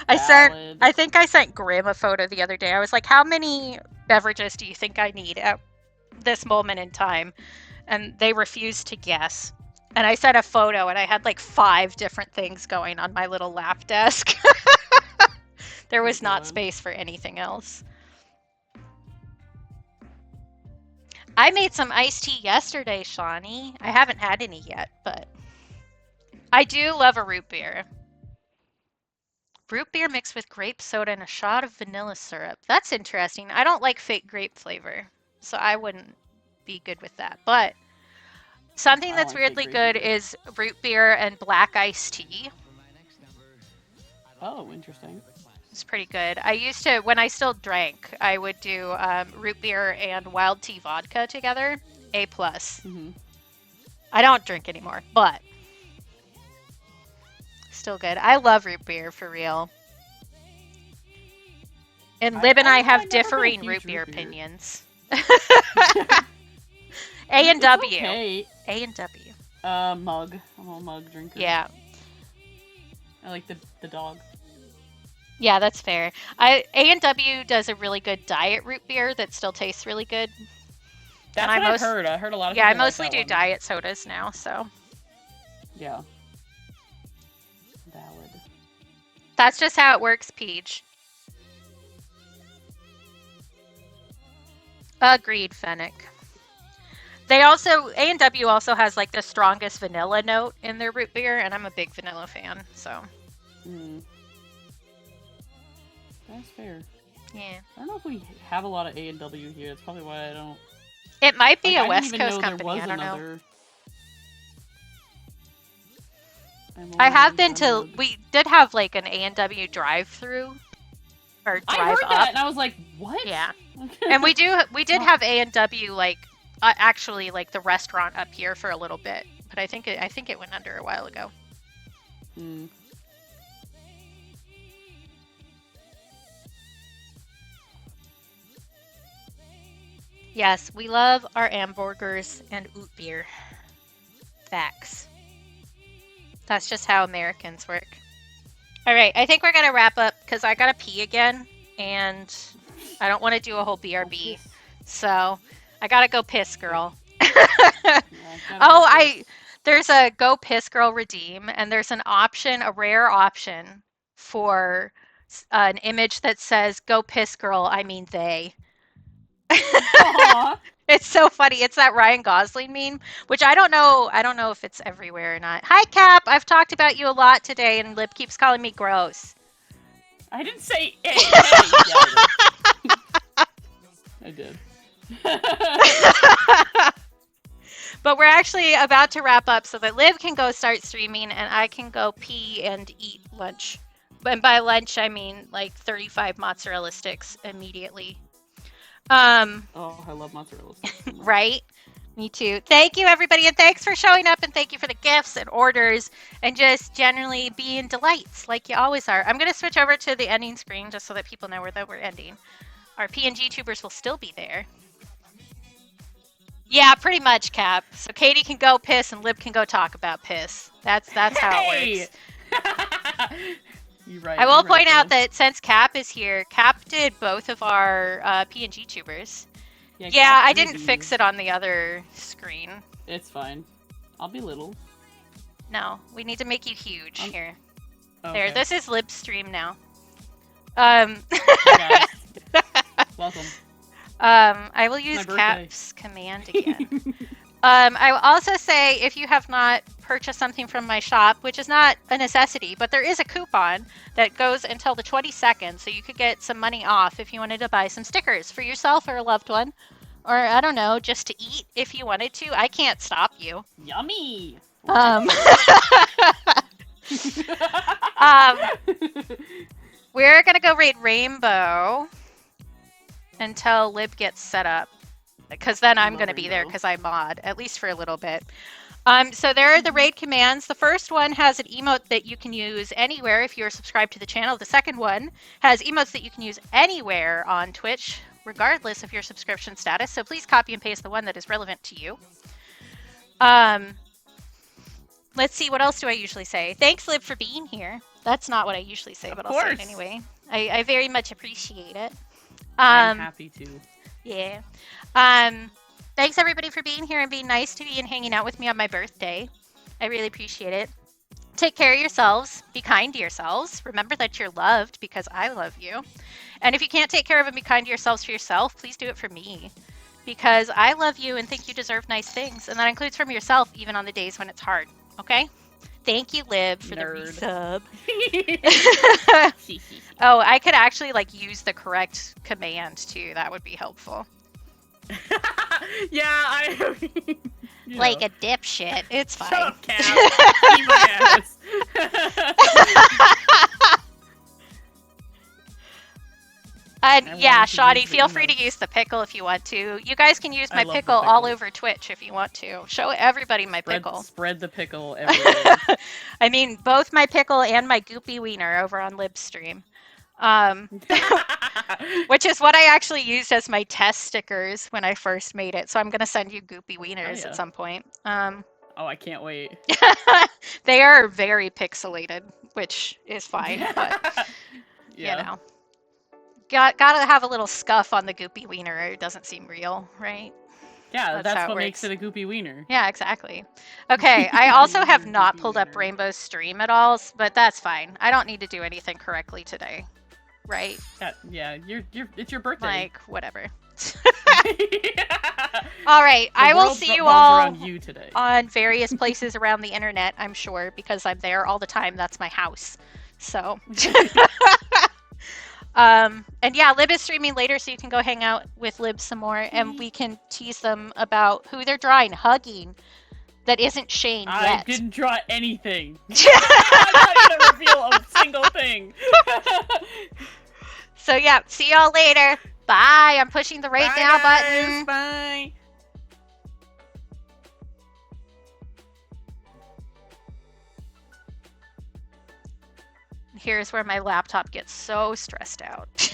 I think I sent Grim a photo the other day. I was like, how many beverages do you think I need at this moment in time? And they refused to guess. And I sent a photo, and I had like 5 different things going on my little lap desk. There was not space for anything else. I made some iced tea yesterday, Shawnee. I haven't had any yet, but I do love a root beer. Root beer mixed with grape soda and a shot of vanilla syrup. That's interesting. I don't like fake grape flavor, so I wouldn't be good with that. But something that's weirdly good is root beer and black iced tea. Oh, interesting. It's pretty good. I used to, when I still drank, I would do root beer and wild tea vodka together. A+. I don't drink anymore, but still good. I love root beer, for real. And Lib and I have differing root beer opinions. A&W. Okay. A&W. Mug. I'm a mug drinker. Yeah. I like the dog. Yeah, that's fair. A&W does a really good diet root beer that still tastes really good. That's what I've heard. I heard a lot of people I like mostly that do one. diet sodas now, so. Yeah. Valid. That's just how it works, Peach. Agreed, Fennec. They also, A&W also has like the strongest vanilla note in their root beer, and I'm a big vanilla fan, so. That's fair. Yeah. I don't know if we have a lot of A&W here. That's probably why I don't. It might be like, a West Coast company. I don't know. I have been to. We did have like an A&W drive-through or drive I heard up. that, and I was like, "What?" Yeah, and we did have A&W like actually like the restaurant up here for a little bit, but I think it went under a while ago. Yes, we love our hamburgers and oot beer. Facts. That's just how Americans work. All right, I think we're gonna wrap up because I gotta pee again, and I don't want to do a whole BRB. So I gotta go piss, girl. There's a Go Piss Girl redeem, and there's an option, a rare option for an image that says "Go Piss Girl." I mean they. It's so funny. It's that Ryan Gosling meme, which I don't know. I don't know if it's everywhere or not. Hi, Cap. I've talked about you a lot today, and Lib keeps calling me gross. I didn't say hey. I did. But we're actually about to wrap up so that Liv can go start streaming and I can go pee and eat lunch. And by lunch, I mean like 35 mozzarella sticks immediately. Oh, I love mozzarella sticks. Right? Me too. Thank you, everybody, and thanks for showing up, and thank you for the gifts and orders, and just generally being delights like you always are. I'm going to switch over to the ending screen just so that people know that we're ending. Our PNG tubers will still be there. Yeah, pretty much, Cap. So Katie can go piss and Lib can go talk about piss. That's how it works. You're right. I will point out that since Cap is here, Cap did both of our PNG tubers. Yeah, I didn't fix it on the other screen. It's fine. I'll be little. No, we need to make you huge here. Okay. There, this is Lib's stream now. Welcome. I will use Cap's command again. I will also say, if you have not purchased something from my shop, which is not a necessity, but there is a coupon that goes until the 22nd, so you could get some money off if you wanted to buy some stickers for yourself or a loved one. Or, I don't know, just to eat if you wanted to. I can't stop you. Yummy! We're gonna go raid Rainbow until Lib gets set up. Because then I'm going to be there because I mod, at least for a little bit. So there are the raid commands. The first one has an emote that you can use anywhere if you're subscribed to the channel. The second one has emotes that you can use anywhere on Twitch, regardless of your subscription status. So please copy and paste the one that is relevant to you. Let's see, what else do I usually say? Thanks, Lib, for being here. That's not what I usually say, but I'll say it anyway. I very much appreciate it. I'm happy to. Yeah. Thanks everybody for being here and being nice to me and hanging out with me on my birthday. I really appreciate it. Take care of yourselves. Be kind to yourselves. Remember that you're loved because I love you. And if you can't take care of and be kind to yourselves for yourself, please do it for me. Because I love you and think you deserve nice things. And that includes from yourself even on the days when it's hard. Okay? Thank you, Lib, for the resub. Oh, I could actually use the correct command too. That would be helpful. Yeah, like a dipshit. It's fine. Shut up, Cap. Eat my ass. Yeah, Shoddy, feel free to use the pickle if you want to. You guys can use my pickle all over Twitch if you want to. Show everybody my pickle. Spread the pickle everywhere. I mean, both my pickle and my goopy wiener over on Lib's stream. Which is what I actually used as my test stickers when I first made it. So I'm going to send you goopy wieners at some point. Oh, I can't wait. They are very pixelated, which is fine, but you know. Gotta have a little scuff on the goopy wiener. It doesn't seem real, right? Yeah, that's what makes it a goopy wiener. Yeah, exactly. Okay, I also have not pulled up Rainbow's stream at all, but that's fine. I don't need to do anything correctly today, right? Yeah, it's your birthday. Like, whatever. All right, I will see you all on various places around the internet, I'm sure, because I'm there all the time. That's my house. So... and yeah, Lib is streaming later, so you can go hang out with Lib some more, and we can tease them about who they're drawing. Hugging. That isn't Shane yet. I didn't draw anything. I'm not gonna reveal a single thing. So yeah, see y'all later. Bye. I'm pushing the right now button. Bye. Here's where my laptop gets so stressed out.